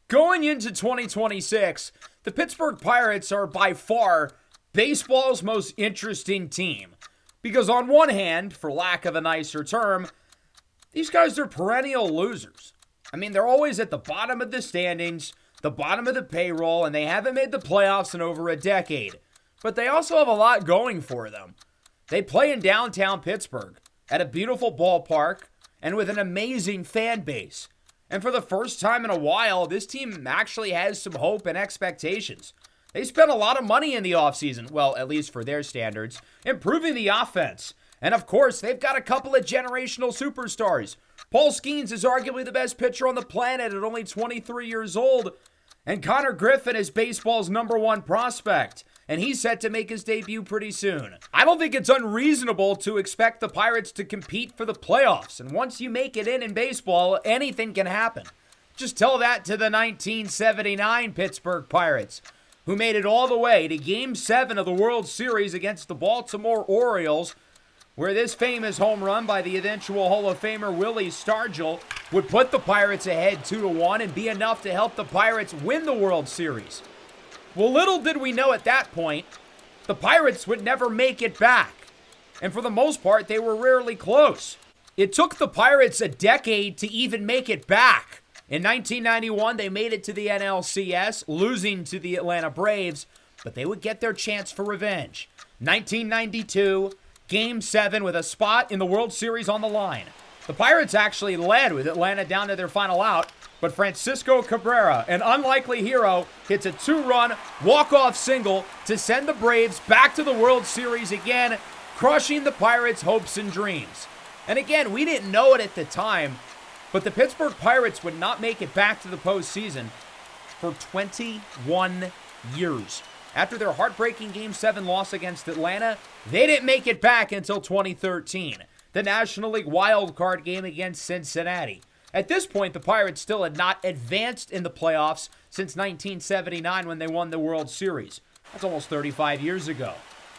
Going into 2026, the Pittsburgh Pirates are by far baseball's most interesting team. Because on one hand, for lack of a nicer term, these guys are perennial losers. I mean, they're always at the bottom of the standings, the bottom of the payroll, and they haven't made the playoffs in over a decade. But they also have a lot going for them. They play in downtown Pittsburgh, at a beautiful ballpark, and with an amazing fan base. And for the first time in a while, this team actually has some hope and expectations. They spent a lot of money in the offseason, well, at least for their standards, improving the offense. And of course, they've got a couple of generational superstars. Paul Skeens is arguably the best pitcher on the planet at only 23 years old. And Connor Griffin is baseball's #1 prospect. And he's set to make his debut pretty soon. I don't think it's unreasonable to expect the Pirates to compete for the playoffs. And once you make it in baseball, anything can happen. Just tell that to the 1979 Pittsburgh Pirates, who made it all the way to Game 7 of the World Series against the Baltimore Orioles, where this famous home run by the eventual Hall of Famer Willie Stargell would put the Pirates ahead 2-1 and be enough to help the Pirates win the World Series. Well, little did we know at that point, the Pirates would never make it back. And for the most part, they were rarely close. It took the Pirates a decade to even make it back. In 1991, they made it to the NLCS, losing to the Atlanta Braves, but they would get their chance for revenge. 1992, Game 7 with a spot in the World Series on the line. The Pirates actually led with Atlanta down to their final out, but Francisco Cabrera, an unlikely hero, hits a 2-run walk-off single to send the Braves back to the World Series again, crushing the Pirates' hopes and dreams. And again, we didn't know it at the time, but the Pittsburgh Pirates would not make it back to the postseason for 21 years. After their heartbreaking Game 7 loss against Atlanta, they didn't make it back until 2013, the National League Wildcard game against Cincinnati. At this point, the Pirates still had not advanced in the playoffs since 1979 when they won the World Series. That's almost 35 years ago.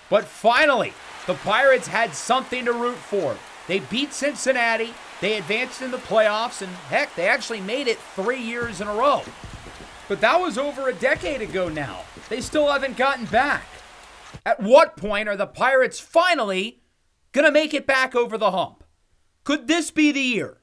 But finally, the Pirates had something to root for. They beat Cincinnati, they advanced in the playoffs, and heck, they actually made it 3 years in a row. But that was over a decade ago now. They still haven't gotten back. At what point are the Pirates finally going to make it back over the hump? Could this be the year?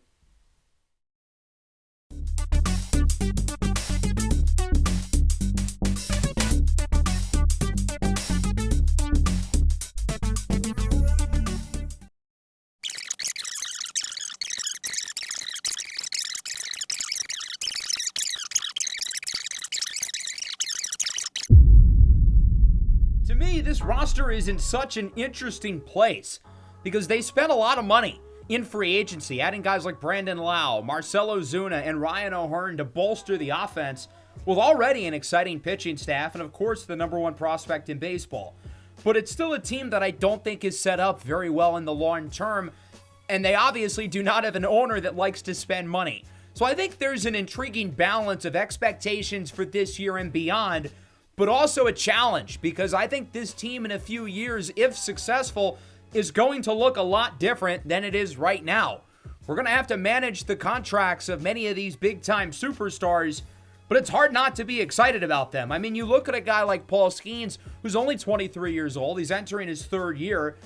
To me, this roster is in such an interesting place because they spent a lot of money in free agency, adding guys like Brandon Lau, Marcell Ozuna, and Ryan O'Hearn to bolster the offense with already an exciting pitching staff and, of course, the #1 prospect in baseball. But it's still a team that I don't think is set up very well in the long term, and they obviously do not have an owner that likes to spend money. So I think there's an intriguing balance of expectations for this year and beyond, but also a challenge because I think this team in a few years, if successful, is going to look a lot different than it is right now. We're going to have to manage the contracts of many of these big-time superstars, but it's hard not to be excited about them. I mean, you look at a guy like Paul Skeens, who's only 23 years old. He's entering his 3rd year,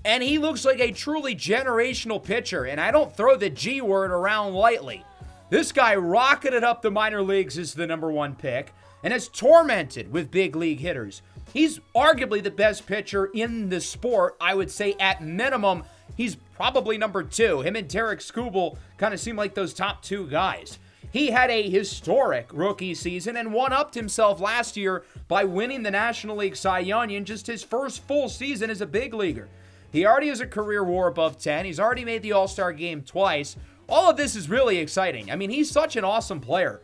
and he looks like a truly generational pitcher, and I don't throw the G word around lightly. This guy rocketed up the minor leagues as the #1 pick and is tormented with big league hitters. He's arguably the best pitcher in the sport. I would say at minimum, he's probably #2. Him and Tarek Skubal kind of seem like those top 2 guys. He had a historic rookie season and one-upped himself last year by winning the National League Cy Young in just his first full season as a big leaguer. He already has a career WAR above 10. He's already made the All-Star game twice. All of this is really exciting. I mean, he's such an awesome player.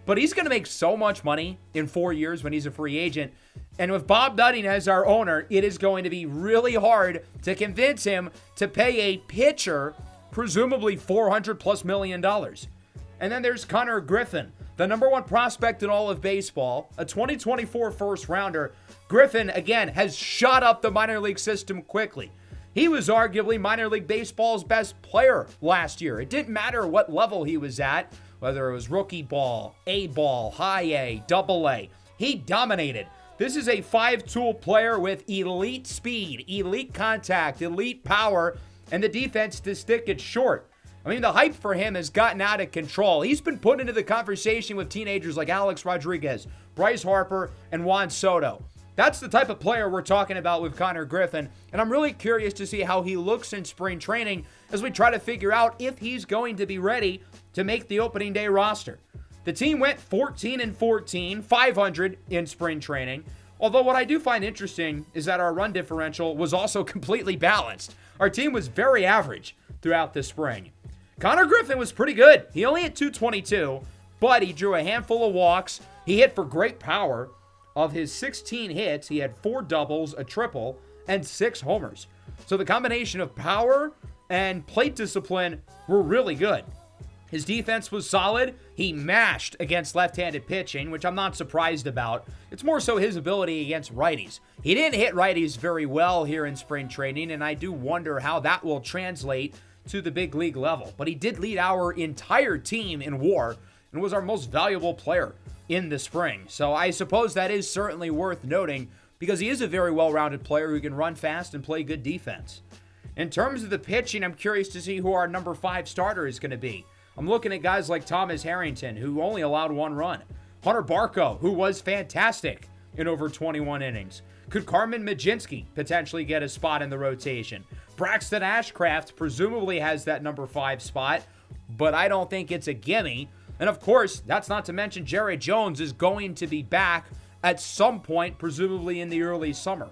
But he's going to make so much money in 4 years when he's a free agent. And with Bob Nutting as our owner, it is going to be really hard to convince him to pay a pitcher presumably $400+ million. And then there's Connor Griffin, the #1 prospect in all of baseball, a 2024 first rounder. Griffin, again, has shot up the minor league system quickly. He was arguably minor league baseball's best player last year. It didn't matter what level he was at. whether it was rookie ball, A ball, high A, double A. He dominated. This is a 5-tool player with elite speed, elite contact, elite power, and the defense to stick it short. I mean, the hype for him has gotten out of control. He's been put into the conversation with teenagers like Alex Rodriguez, Bryce Harper, and Juan Soto. That's the type of player we're talking about with Connor Griffin, and I'm really curious to see how he looks in spring training as we try to figure out if he's going to be ready to make the opening day roster. The team went 14-14, 500 in spring training, although what I do find interesting is that our run differential was also completely balanced. Our team was very average throughout the spring. Connor Griffin was pretty good. He only hit 222, but he drew a handful of walks. He hit for great power. Of his 16 hits, he had 4 doubles, a triple, and 6 homers. So the combination of power and plate discipline were really good. His defense was solid. He mashed against left-handed pitching, which I'm not surprised about. It's more so his ability against righties. He didn't hit righties very well here in spring training, and I do wonder how that will translate to the big league level. But he did lead our entire team in WAR and was our most valuable player in the spring. So I suppose that is certainly worth noting because he is a very well-rounded player who can run fast and play good defense. In terms of the pitching, I'm curious to see who our number 5 starter is going to be. I'm looking at guys like Thomas Harrington, who only allowed 1 run. Hunter Barco, who was fantastic in over 21 innings. Could Carmen Mlodzinski potentially get a spot in the rotation? Braxton Ashcraft presumably has that number 5 spot, but I don't think it's a gimme. And of course, that's not to mention Jared Jones is going to be back at some point, presumably in the early summer.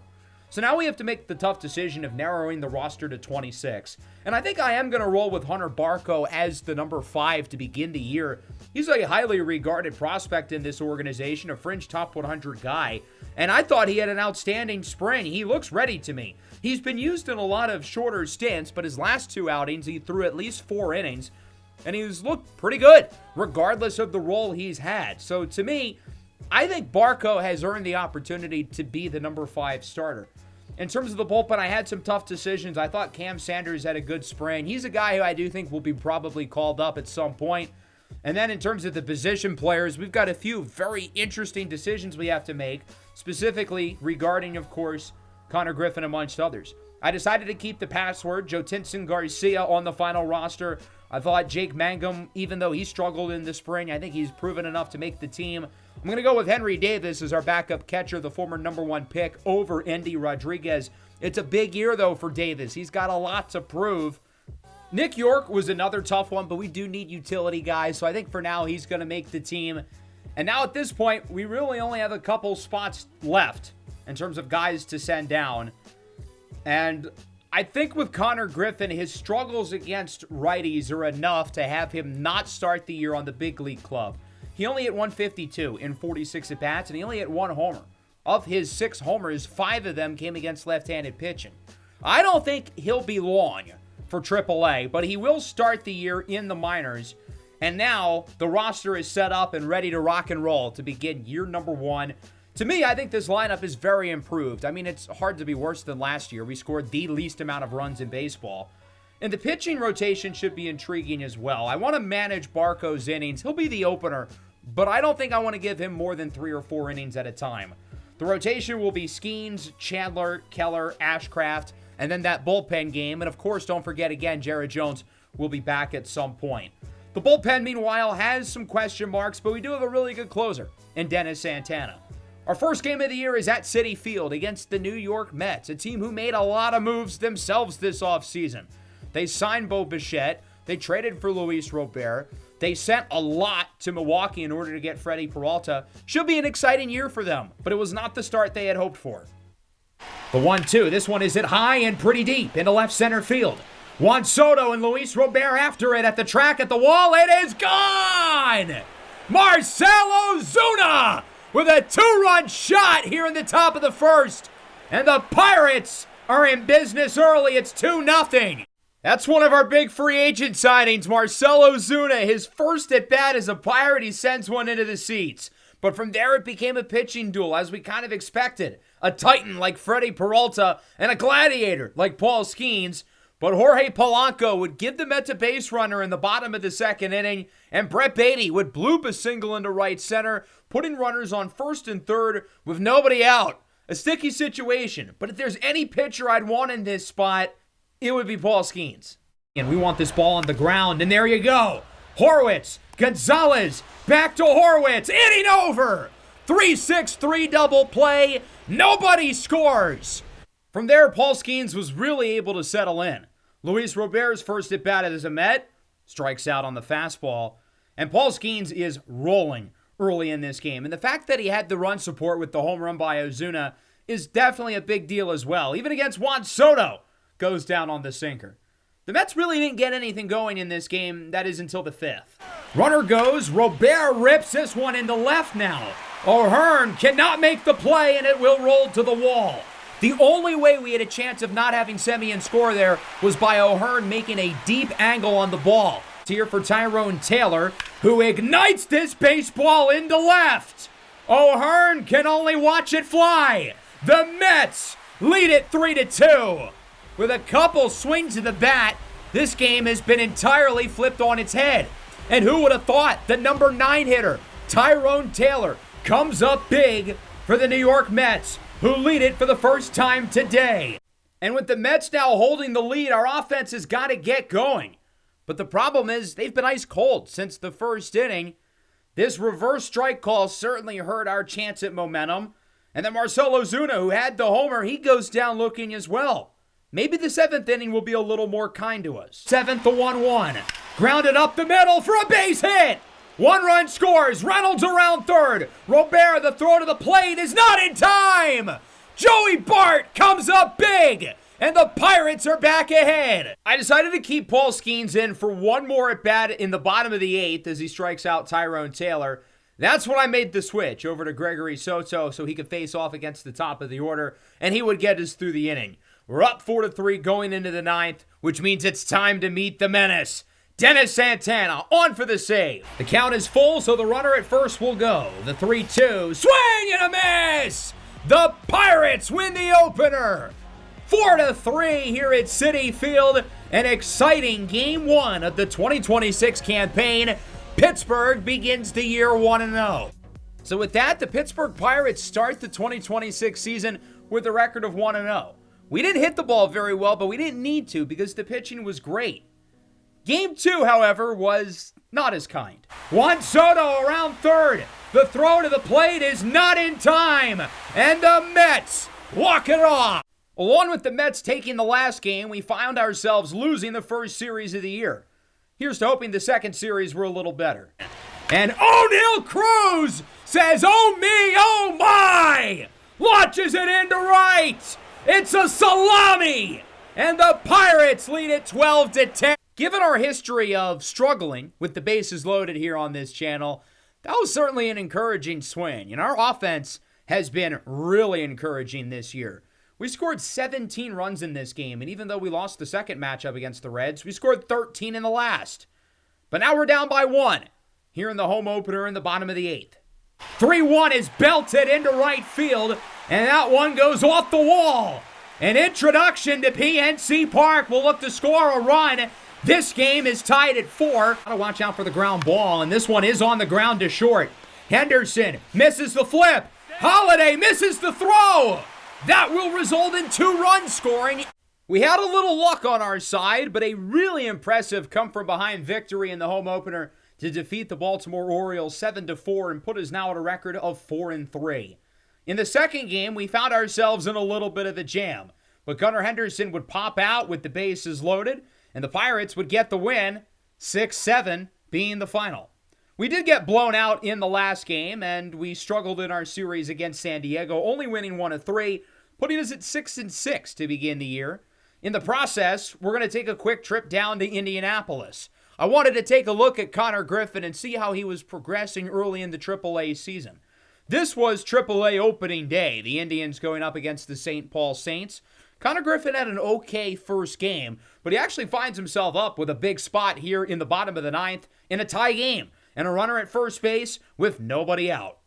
So now we have to make the tough decision of narrowing the roster to 26. And I think I am going to roll with Hunter Barco as the number 5 to begin the year. He's a highly regarded prospect in this organization, a fringe top 100 guy. And I thought he had an outstanding spring. He looks ready to me. He's been used in a lot of shorter stints, but his last 2 outings, he threw at least 4 innings. And he's looked pretty good, regardless of the role he's had. So to me, I think Barco has earned the opportunity to be the number 5 starter. In terms of the bullpen, I had some tough decisions. I thought Cam Sanders had a good spring. He's a guy who I do think will be probably called up at some point. And then in terms of the position players, we've got a few very interesting decisions we have to make, specifically regarding, of course, Connor Griffin amongst others. I decided to keep the password, Jotinson Garcia, on the final roster. I thought Jake Mangum, even though he struggled in the spring, I think he's proven enough to make the team. I'm going to go with Henry Davis as our backup catcher, the former number 1 pick, over Endy Rodriguez. It's a big year, though, for Davis. He's got a lot to prove. Nick York was another tough one, but we do need utility guys, so I think for now he's going to make the team. And now at this point, we really only have a couple spots left in terms of guys to send down. And I think with Connor Griffin, his struggles against righties are enough to have him not start the year on the big league club. He only hit 152 in 46 at-bats, and he only hit 1 homer. Of his 6 homers, 5 of them came against left-handed pitching. I don't think he'll be long for AAA, but he will start the year in the minors. And now the roster is set up and ready to rock and roll to begin year number 1. To me, I think this lineup is very improved. I mean, it's hard to be worse than last year. We scored the least amount of runs in baseball. And the pitching rotation should be intriguing as well. I want to manage Barco's innings. He'll be the opener, but I don't think I want to give him more than 3 or 4 innings at a time. The rotation will be Skeens, Chandler, Keller, Ashcraft, and then that bullpen game. And of course, don't forget again, Jared Jones will be back at some point. The bullpen, meanwhile, has some question marks, but we do have a really good closer in Dennis Santana. Our first game of the year is at Citi Field against the New York Mets, a team who made a lot of moves themselves this offseason. They signed Bo Bichette. They traded for Luis Robert. They sent a lot to Milwaukee in order to get Freddie Peralta. Should be an exciting year for them, but it was not the start they had hoped for. The 1-2. This one is hit high and pretty deep into left center field. Juan Soto and Luis Robert after it at the track at the wall. It is gone! Marcell Ozuna with a 2-run shot here in the top of the first. And the Pirates are in business early. It's 2-0. That's one of our big free agent signings, Marcell Ozuna. His first at-bat as a Pirate, he sends one into the seats. But from there, it became a pitching duel, as we kind of expected. A Titan like Freddie Peralta and a Gladiator like Paul Skeens. But Jorge Polanco would give the Mets a base runner in the bottom of the second inning, and Brett Baty would bloop a single into right center, putting runners on first and third with nobody out. A sticky situation, but if there's any pitcher I'd want in this spot, it would be Paul Skeens. And we want this ball on the ground, and there you go. Horwitz, Gonzalez, back to Horwitz, inning over. 3-6-3 double play, nobody scores. From there, Paul Skeens was really able to settle in. Luis Robert's first at bat as a Met, strikes out on the fastball, and Paul Skeens is rolling early in this game. And the fact that he had the run support with the home run by Ozuna is definitely a big deal as well. Even against Juan Soto, goes down on the sinker. The Mets really didn't get anything going in this game, that is until the fifth. Runner goes, Robert rips this one into left now. O'Hearn cannot make the play, and it will roll to the wall. The only way we had a chance of not having Semien score there was by O'Hearn making a deep angle on the ball. Here for Tyrone Taylor, who ignites this baseball into left. O'Hearn can only watch it fly. The Mets lead it 3-2. With a couple swings of the bat, this game has been entirely flipped on its head. And who would have thought the number 9 hitter, Tyrone Taylor, comes up big for the New York Mets, who lead it for the first time today. And with the Mets now holding the lead, our offense has got to get going. But the problem is they've been ice cold since the first inning. This reverse strike call certainly hurt our chance at momentum. And then Marcell Ozuna, who had the homer, he goes down looking as well. Maybe the 7th inning will be a little more kind to us. 7th, the 1-1. Grounded up the middle for a base hit. 1 run scores. Reynolds around third. Robert, the throw to the plate is not in time. Joey Bart comes up big. And the Pirates are back ahead. I decided to keep Paul Skeens in for one more at bat in the bottom of the 8th as he strikes out Tyrone Taylor. That's when I made the switch over to Gregory Soto so he could face off against the top of the order and he would get us through the inning. We're up 4-3 going into the 9th, which means it's time to meet the menace. Dennis Santana on for the save. The count is full, so the runner at first will go. The 3-2, swing and a miss! The Pirates win the opener! 4-3 here at Citi Field. An exciting Game 1 of the 2026 campaign. Pittsburgh begins the year 1-0. So with that, the Pittsburgh Pirates start the 2026 season with a record of 1-0. We didn't hit the ball very well, but we didn't need to because the pitching was great. Game 2, however, was not as kind. Juan Soto around third. The throw to the plate is not in time. And the Mets walk it off. Along with the Mets taking the last game, we found ourselves losing the first series of the year. Here's to hoping the second series were a little better. And O'Neill Cruz says, "Oh me, oh my!" Launches it into right. It's a salami. And the Pirates lead it 12-10. Given our history of struggling with the bases loaded here on this channel, that was certainly an encouraging swing. And our offense has been really encouraging this year. We scored 17 runs in this game, and even though we lost the second matchup against the Reds, we scored 13 in the last. But now we're down by 1 here in the home opener in the bottom of the 8th. 3-1 is belted into right field, and that one goes off the wall. An introduction to PNC Park will look to score a run. This game is tied at 4. Gotta watch out for the ground ball, and this one is on the ground to short. Henderson misses the flip. Holiday misses the throw. That will result in 2 runs scoring. We had a little luck on our side, but a really impressive come-from-behind victory in the home opener to defeat the Baltimore Orioles 7-4 and put us now at a record of 4-3. In the second game, we found ourselves in a little bit of a jam, but Gunnar Henderson would pop out with the bases loaded, and the Pirates would get the win, 6-7 being the final. We did get blown out in the last game, and we struggled in our series against San Diego, only winning 1 of 3, putting us at 6-6 to begin the year. In the process, we're going to take a quick trip down to Indianapolis. I wanted to take a look at Connor Griffin and see how he was progressing early in the AAA season. This was AAA opening day, the Indians going up against the St. Paul Saints. Connor Griffin had an okay first game, but he actually finds himself up with a big spot here in the bottom of the 9th in a tie game. And a runner at first base with nobody out.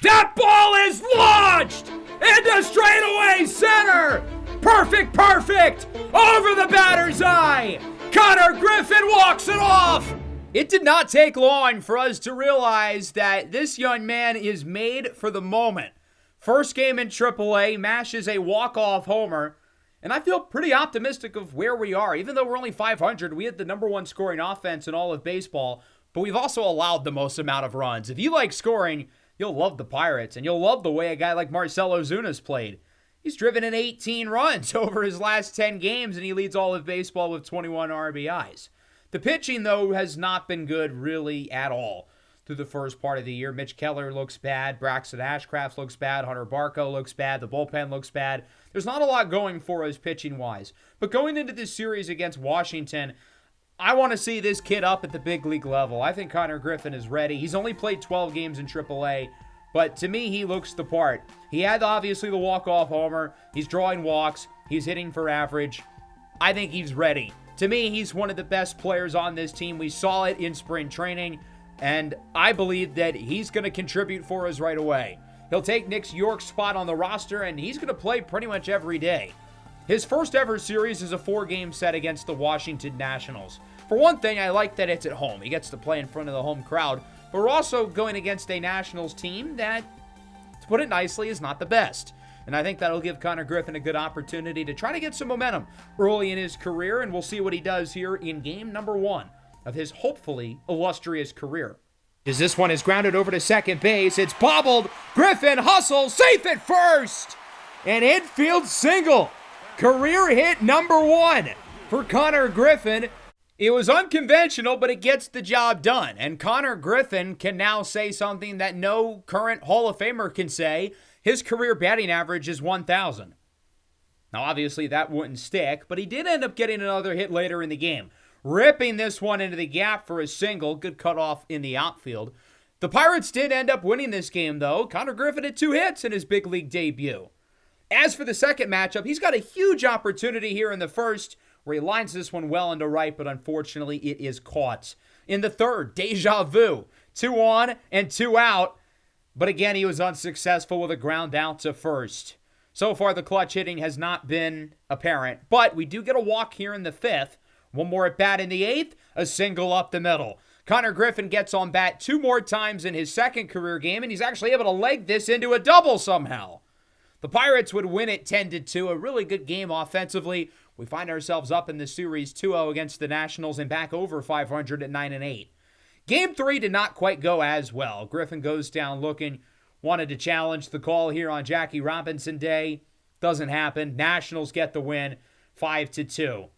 That ball is launched into straightaway center. Perfect, perfect! Over the batter's eye! Connor Griffin walks it off! It did not take long for us to realize that this young man is made for the moment. First game in AAA, mashes a walk-off homer, and I feel pretty optimistic of where we are. Even though we're only .500, we had the number one scoring offense in all of baseball, but we've also allowed the most amount of runs. If you like scoring, you'll love the Pirates, and you'll love the way a guy like Marcell Ozuna's played. He's driven in 18 runs over his last 10 games, and he leads all of baseball with 21 RBIs. The pitching, though, has not been good really at all through the first part of the year. Mitch Keller looks bad. Braxton Ashcraft looks bad. Hunter Barco looks bad. The bullpen looks bad. There's not a lot going for us pitching-wise. But going into this series against Washington, I want to see this kid up at the big league level. I think Connor Griffin is ready. He's only played 12 games in AAA, but to me, he looks the part. He had, obviously, the walk-off homer. He's drawing walks. He's hitting for average. I think he's ready. To me, he's one of the best players on this team. We saw it in spring training. And I believe that he's going to contribute for us right away. He'll take Nick York's spot on the roster, and he's going to play pretty much every day. His first ever series is a 4-game set against the Washington Nationals. For one thing, I like that it's at home. He gets to play in front of the home crowd. But we're also going against a Nationals team that, to put it nicely, is not the best. And I think that'll give Connor Griffin a good opportunity to try to get some momentum early in his career, and we'll see what he does here in game number 1 of his hopefully illustrious career. As this one is grounded over to second base, it's bobbled. Griffin hustles, safe at first. An infield single. Career hit number 1 for Connor Griffin. It was unconventional, but it gets the job done. And Connor Griffin can now say something that no current Hall of Famer can say. His career batting average is 1,000. Now, obviously, that wouldn't stick, but he did end up getting another hit later in the game, ripping this one into the gap for a single. Good cutoff in the outfield. The Pirates did end up winning this game, though. Connor Griffin had 2 hits in his big league debut. As for the second matchup, he's got a huge opportunity here in the first, where he lines this one well into right, but unfortunately it is caught. In the third, deja vu. 2 on and 2 out. But again, he was unsuccessful with a ground out to first. So far, the clutch hitting has not been apparent, but we do get a walk here in the 5th. One more at bat in the 8th, a single up the middle. Connor Griffin gets on bat 2 more times in his second career game, and he's actually able to leg this into a double somehow. The Pirates would win it 10-2, a really good game offensively. We find ourselves up in the series 2-0 against the Nationals and back over 500 at 9-8. Game 3 did not quite go as well. Griffin goes down looking, wanted to challenge the call here on Jackie Robinson Day. Doesn't happen. Nationals get the win, 5-2.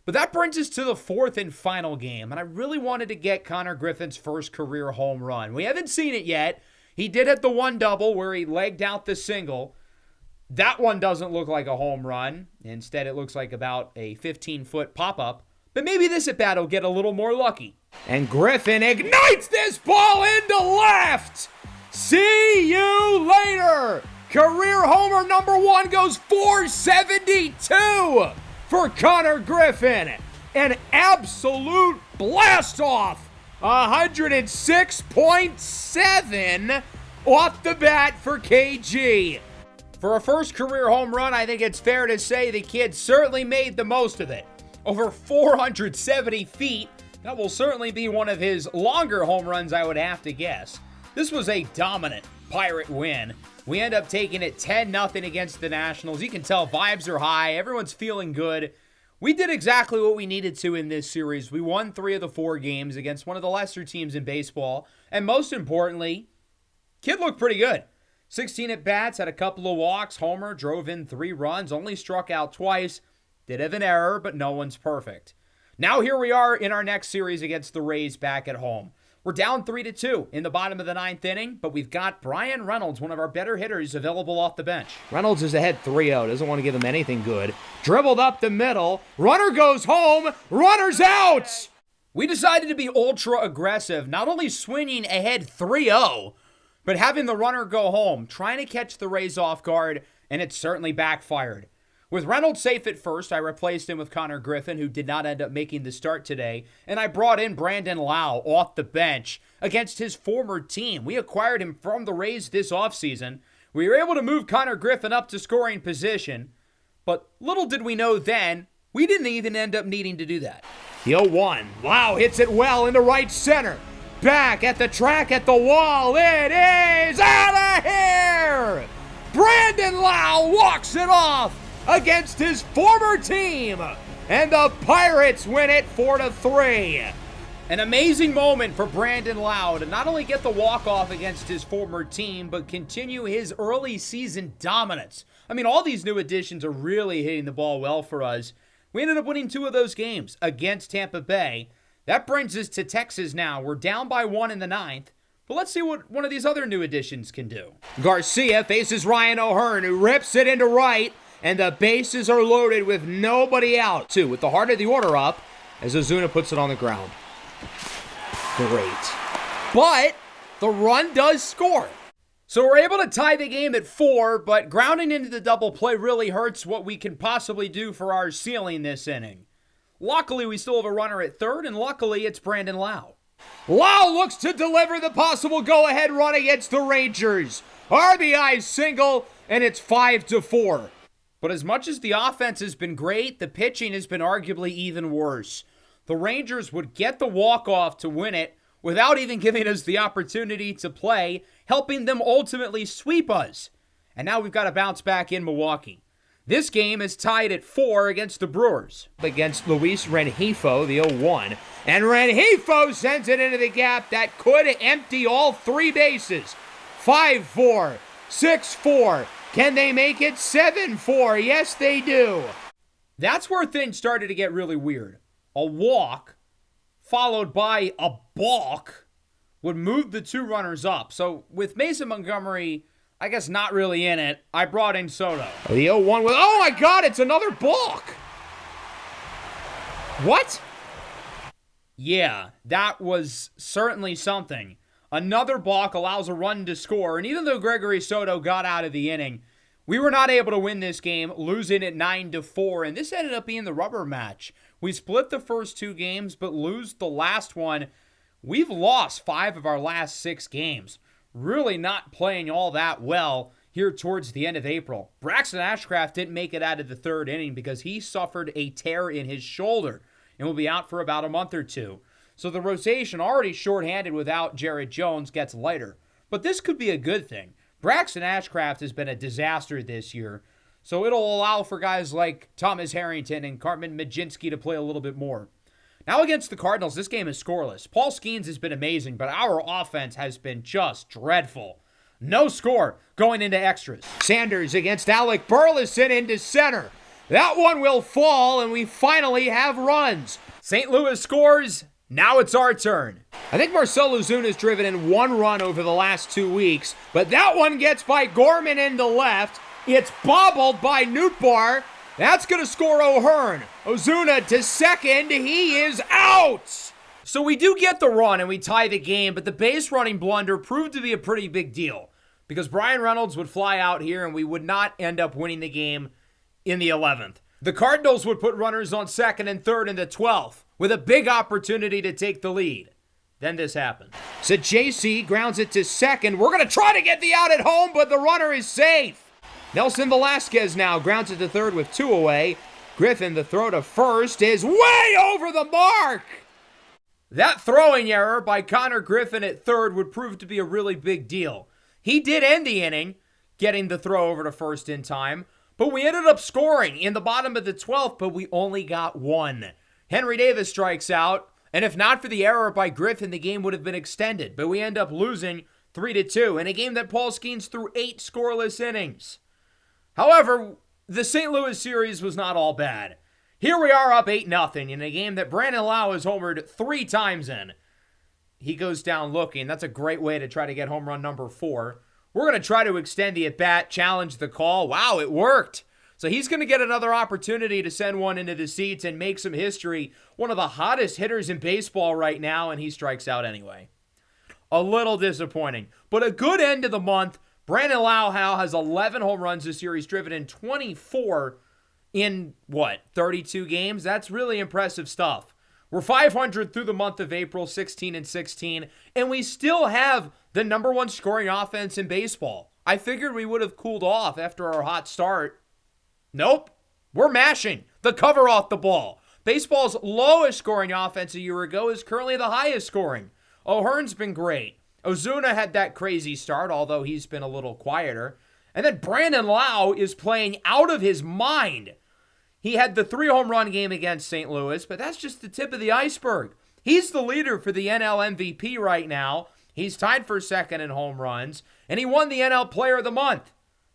But that brings us to the 4th and final game, and I really wanted to get Connor Griffin's first career home run. We haven't seen it yet. He did hit the 1 double where he legged out the single. That one doesn't look like a home run. Instead, it looks like about a 15-foot pop-up. But maybe this at-bat will get a little more lucky. And Griffin ignites this ball into left. See you later. Career homer number 1 goes 472 for Connor Griffin. An absolute blast-off. 106.7 off the bat for KG. For a first career home run, I think it's fair to say the kid certainly made the most of it. Over 470 feet. That will certainly be one of his longer home runs, I would have to guess. This was a dominant Pirate win. We end up taking it 10-0 against the Nationals. You can tell vibes are high. Everyone's feeling good. We did exactly what we needed to in this series. We won 3 of the 4 games against one of the lesser teams in baseball. And most importantly, kid looked pretty good. 16 at-bats, had a couple of walks. Homer drove in 3 runs, only struck out twice. Did have an error, but no one's perfect. Now here we are in our next series against the Rays back at home. We're down 3-2 in the bottom of the 9th inning, but we've got Brian Reynolds, one of our better hitters, available off the bench. Reynolds is ahead 3-0, doesn't want to give him anything good. Dribbled up the middle, runner goes home, runner's out! We decided to be ultra aggressive, not only swinging ahead 3-0, but having the runner go home, trying to catch the Rays off guard, and it certainly backfired. With Reynolds safe at first, I replaced him with Connor Griffin, who did not end up making the start today, and I brought in Brandon Lau off the bench against his former team. We acquired him from the Rays this offseason. We were able to move Connor Griffin up to scoring position, But little did we know then, we didn't even end up needing to do that. The 0-1. Wow, hits it well into right center. Back at the track at the wall. It is out of here! Brandon Lau walks it off against his former team. And the Pirates win it 4-3. An amazing moment for Brandon Lau to not only get the walk-off against his former team, but continue his early season dominance. I mean, all these new additions are really hitting the ball well for us. We ended up winning 2 of those games against Tampa Bay. That brings us to Texas now. We're down by 1 in the 9th. But let's see what one of these other new additions can do. Garcia faces Ryan O'Hearn, who rips it into right, and the bases are loaded with nobody out. 2 with the heart of the order up as Ozuna puts it on the ground. Great. But the run does score. So we're able to tie the game at 4, but grounding into the double play really hurts what we can possibly do for our ceiling this inning. Luckily, we still have a runner at third, and luckily, it's Brandon Lau. Lau looks to deliver the possible go-ahead run against the Rangers. RBI single, and it's 5-4. But as much as the offense has been great, the pitching has been arguably even worse. The Rangers would get the walk-off to win it without even giving us the opportunity to play, helping them ultimately sweep us. And now we've got to bounce back in Milwaukee. This game is tied at 4 against the Brewers. Against Luis Rengifo, the 0-1. And Rengifo sends it into the gap that could empty all 3 bases. 5-4, 6-4. Can they make it 7-4? Yes, they do. That's where things started to get really weird. A walk, followed by a balk, would move the 2 runners up. So with Mason Montgomery, I guess not really in it, I brought in Soto. The 0-1 with, oh my God, it's another balk. What? Yeah, that was certainly something. Another balk allows a run to score, and even though Gregory Soto got out of the inning, we were not able to win this game, losing it 9-4, and this ended up being the rubber match. We split the first 2 games, but lose the last one. We've lost 5 of our last 6 games. Really not playing all that well here towards the end of April. Braxton Ashcraft didn't make it out of the 3rd inning because he suffered a tear in his shoulder and will be out for about a month or 2. So the rotation, already shorthanded without Jared Jones, gets lighter. But this could be a good thing. Braxton Ashcraft has been a disaster this year, so it'll allow for guys like Thomas Harrington and Cartman Majinski to play a little bit more. Now against the Cardinals, this game is scoreless. Paul Skeens has been amazing, but our offense has been just dreadful. No score going into extras. Sanders against Alec Burleson into center. That one will fall, and we finally have runs. St. Louis scores. Now it's our turn. I think Marcell Ozuna has driven in 1 run over the last 2 weeks, but that one gets by Gorman into left. It's bobbled by Nootbaar. That's going to score O'Hearn. Ozuna to second. He is out. So we do get the run and we tie the game, but the base running blunder proved to be a pretty big deal because Brian Reynolds would fly out here and we would not end up winning the game in the 11th. The Cardinals would put runners on 2nd and 3rd in the 12th with a big opportunity to take the lead. Then this happened. So JC grounds it to 2nd. We're going to try to get the out at home, but the runner is safe. Nelson Velasquez now grounds it to 3rd with 2 away. Griffin, the throw to 1st, is way over the mark. That throwing error by Connor Griffin at 3rd would prove to be a really big deal. He did end the inning, getting the throw over to 1st in time, but we ended up scoring in the bottom of the 12th, but we only got 1. Henry Davis strikes out, and if not for the error by Griffin, the game would have been extended, but we end up losing 3-2 in a game that Paul Skeens threw 8 scoreless innings. However, the St. Louis series was not all bad. Here we are up 8-0 in a game that Brandon Lau has homered 3 times in. He goes down looking. That's a great way to try to get home run number 4. We're going to try to extend the at-bat, challenge the call. Wow, it worked. So he's going to get another opportunity to send one into the seats and make some history. One of the hottest hitters in baseball right now, and he strikes out anyway. A little disappointing, but a good end to the month. Brandon Lau has 11 home runs this year. He's driven in 24 in, 32 games? That's really impressive stuff. We're 500 through the month of April, 16-16, and we still have the number 1 scoring offense in baseball. I figured we would have cooled off after our hot start. Nope. We're mashing the cover off the ball. Baseball's lowest scoring offense a year ago is currently the highest scoring. O'Hearn's been great. Ozuna had that crazy start, although he's been a little quieter. And then Brandon Lau is playing out of his mind. He had the 3 home run game against St. Louis, but that's just the tip of the iceberg. He's the leader for the NL MVP right now. He's tied for second in home runs, and he won the NL Player of the Month.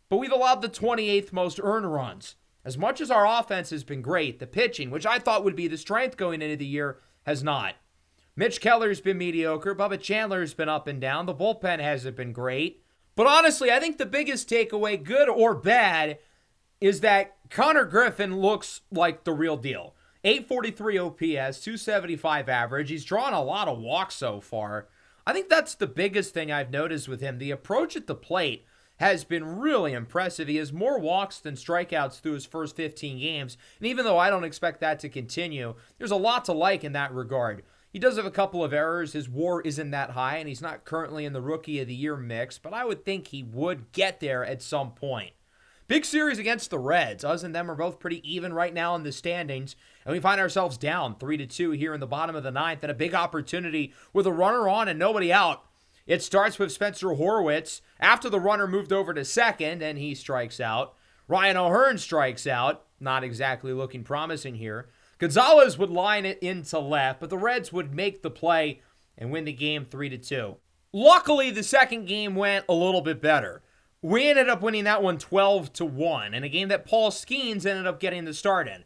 But we've allowed the 28th most earned runs. As much as our offense has been great, the pitching, which I thought would be the strength going into the year, has not. Mitch Keller's been mediocre. Bubba Chandler's been up and down. The bullpen hasn't been great. But honestly, I think the biggest takeaway, good or bad, is that Connor Griffin looks like the real deal. 843 OPS, 275 average. He's drawn a lot of walks so far. I think that's the biggest thing I've noticed with him. The approach at the plate has been really impressive. He has more walks than strikeouts through his first 15 games. And even though I don't expect that to continue, there's a lot to like in that regard. He does have a couple of errors. His WAR isn't that high, and he's not currently in the Rookie of the Year mix, but I would think he would get there at some point. Big series against the Reds. Us and them are both pretty even right now in the standings, and we find ourselves down 3-2 here in the bottom of the ninth, and a big opportunity with a runner on and nobody out. It starts with Spencer Horwitz after the runner moved over to second, and he strikes out. Ryan O'Hearn strikes out. Not exactly looking promising here. Gonzalez would line it into left, but the Reds would make the play and win the game 3-2. Luckily, the second game went a little bit better. We ended up winning that one 12-1 in a game that Paul Skeens ended up getting the start in.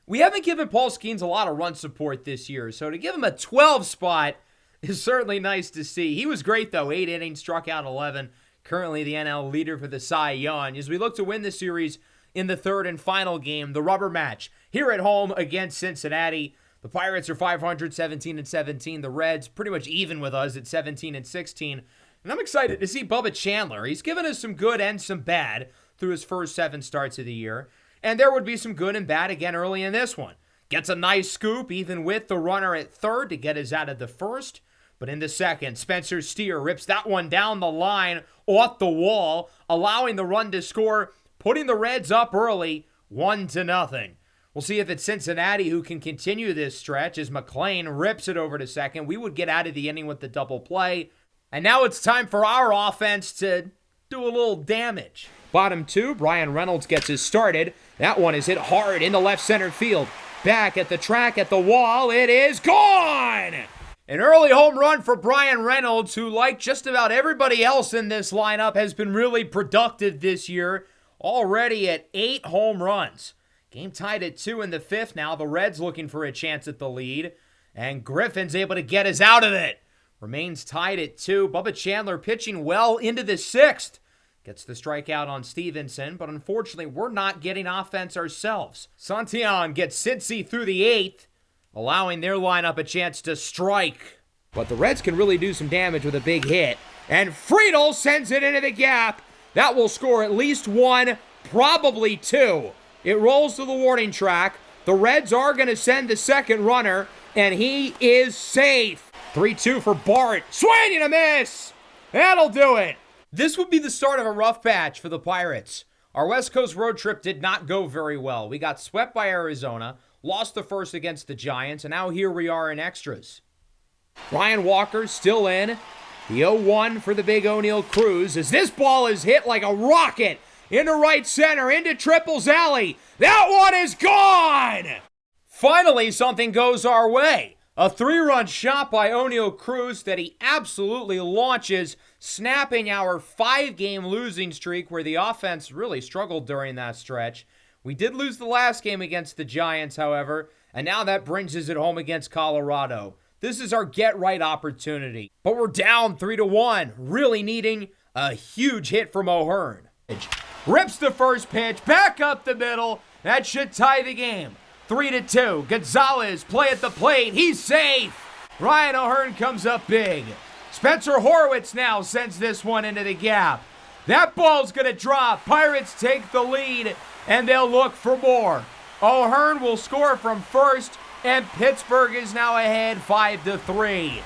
We haven't given Paul Skeens a lot of run support this year, so to give him a 12 spot is certainly nice to see. He was great, though. 8 innings, struck out 11. Currently the NL leader for the Cy Young. As we look to win the series in the third and final game, the rubber match here at home against Cincinnati. The Pirates are 500, 17-17. The Reds pretty much even with us at 17-16. And I'm excited to see Bubba Chandler. He's given us some good and some bad through his first 7 starts of the year. And there would be some good and bad again early in this one. Gets a nice scoop, even with the runner at third, to get us out of the first. But in the second, Spencer Steer rips that one down the line off the wall, allowing the run to score, putting the Reds up early, 1-0. We'll see if it's Cincinnati who can continue this stretch as McLean rips it over to second. We would get out of the inning with the double play. And now it's time for our offense to do a little damage. Bottom 2, Brian Reynolds gets us started. That one is hit hard in the left center field. Back at the track, at the wall, it is gone! An early home run for Brian Reynolds, who, like just about everybody else in this lineup, has been really productive this year. Already at 8 home runs. Game tied at 2 in the 5th now. The Reds looking for a chance at the lead. And Griffin's able to get us out of it. Remains tied at 2. Bubba Chandler pitching well into the 6th. Gets the strikeout on Stevenson, but unfortunately we're not getting offense ourselves. Santillan gets Cincy through the 8th, allowing their lineup a chance to strike. But the Reds can really do some damage with a big hit. And Friedel sends it into the gap. That will score at least 1, probably 2. It rolls to the warning track. The Reds are going to send the second runner, and he is safe. 3-2 for Bart. Swing and a miss. That'll do it. This would be the start of a rough patch for the Pirates. Our West Coast road trip did not go very well. We got swept by Arizona, lost the first against the Giants, and now here we are in extras. Ryan Walker still in. The 0-1 for the big O'Neal Cruz as this ball is hit like a rocket into right center, into Triple's alley. That one is gone! Finally, something goes our way. A 3-run shot by O'Neal Cruz that he absolutely launches, snapping our 5-game losing streak where the offense really struggled during that stretch. We did lose the last game against the Giants, however, and now that brings us at home against Colorado. This is our get-right opportunity. But we're down 3-1, really needing a huge hit from O'Hearn. Rips the first pitch, back up the middle. That should tie the game. 3-2. Gonzalez, play at the plate. He's safe. Ryan O'Hearn comes up big. Spencer Horwitz now sends this one into the gap. That ball's going to drop. Pirates take the lead, and they'll look for more. O'Hearn will score from first, and Pittsburgh is now ahead 5-3.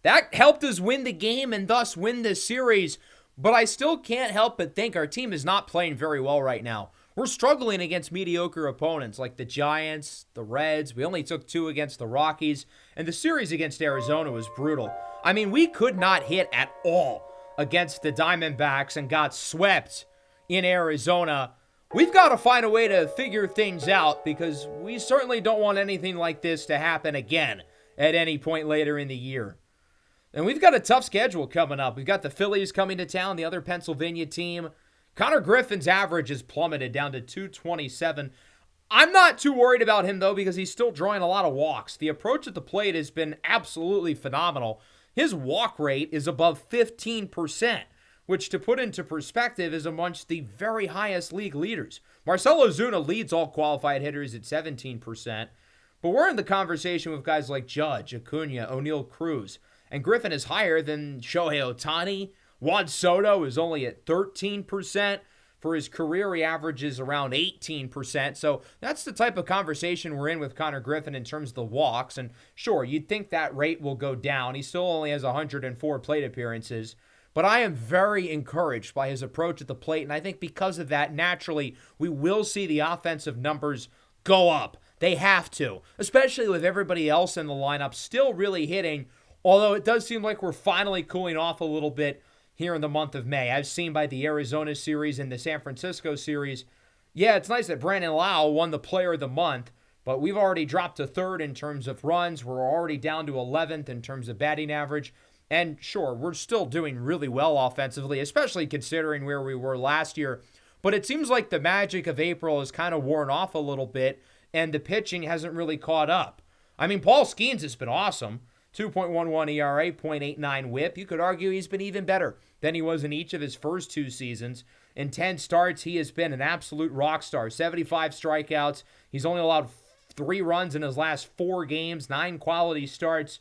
That helped us win the game and thus win this series, but I still can't help but think our team is not playing very well right now. We're struggling against mediocre opponents like the Giants, the Reds. We only took 2 against the Rockies, and the series against Arizona was brutal. I mean, we could not hit at all against the Diamondbacks and got swept in Arizona. We've got to find a way to figure things out because we certainly don't want anything like this to happen again at any point later in the year. And we've got a tough schedule coming up. We've got the Phillies coming to town, the other Pennsylvania team. Connor Griffin's average has plummeted down to 227. I'm not too worried about him, though, because he's still drawing a lot of walks. The approach at the plate has been absolutely phenomenal. His walk rate is above 15%, which, to put into perspective, is amongst the very highest league leaders. Marcell Ozuna leads all qualified hitters at 17%, but we're in the conversation with guys like Judge, Acuna, O'Neal Cruz, and Griffin is higher than Shohei Ohtani. Juan Soto is only at 13%. For his career, he averages around 18%. So that's the type of conversation we're in with Connor Griffin in terms of the walks. And sure, you'd think that rate will go down. He still only has 104 plate appearances. But I am very encouraged by his approach at the plate. And I think because of that, naturally, we will see the offensive numbers go up. They have to, especially with everybody else in the lineup still really hitting. Although it does seem like we're finally cooling off a little bit here in the month of May, as seen by the Arizona series and the San Francisco series. Yeah, it's nice that Brandon Lau won the Player of the Month, but we've already dropped to 3rd in terms of runs. We're already down to 11th in terms of batting average. And sure, we're still doing really well offensively, especially considering where we were last year. But it seems like the magic of April has kind of worn off a little bit, and the pitching hasn't really caught up. I mean, Paul Skeens has been awesome. 2.11 ERA, 0.89 whip. You could argue he's been even better than he was in each of his first 2 seasons. In 10 starts, he has been an absolute rock star. 75 strikeouts. He's only allowed 3 runs in his last 4 games, 9 quality starts.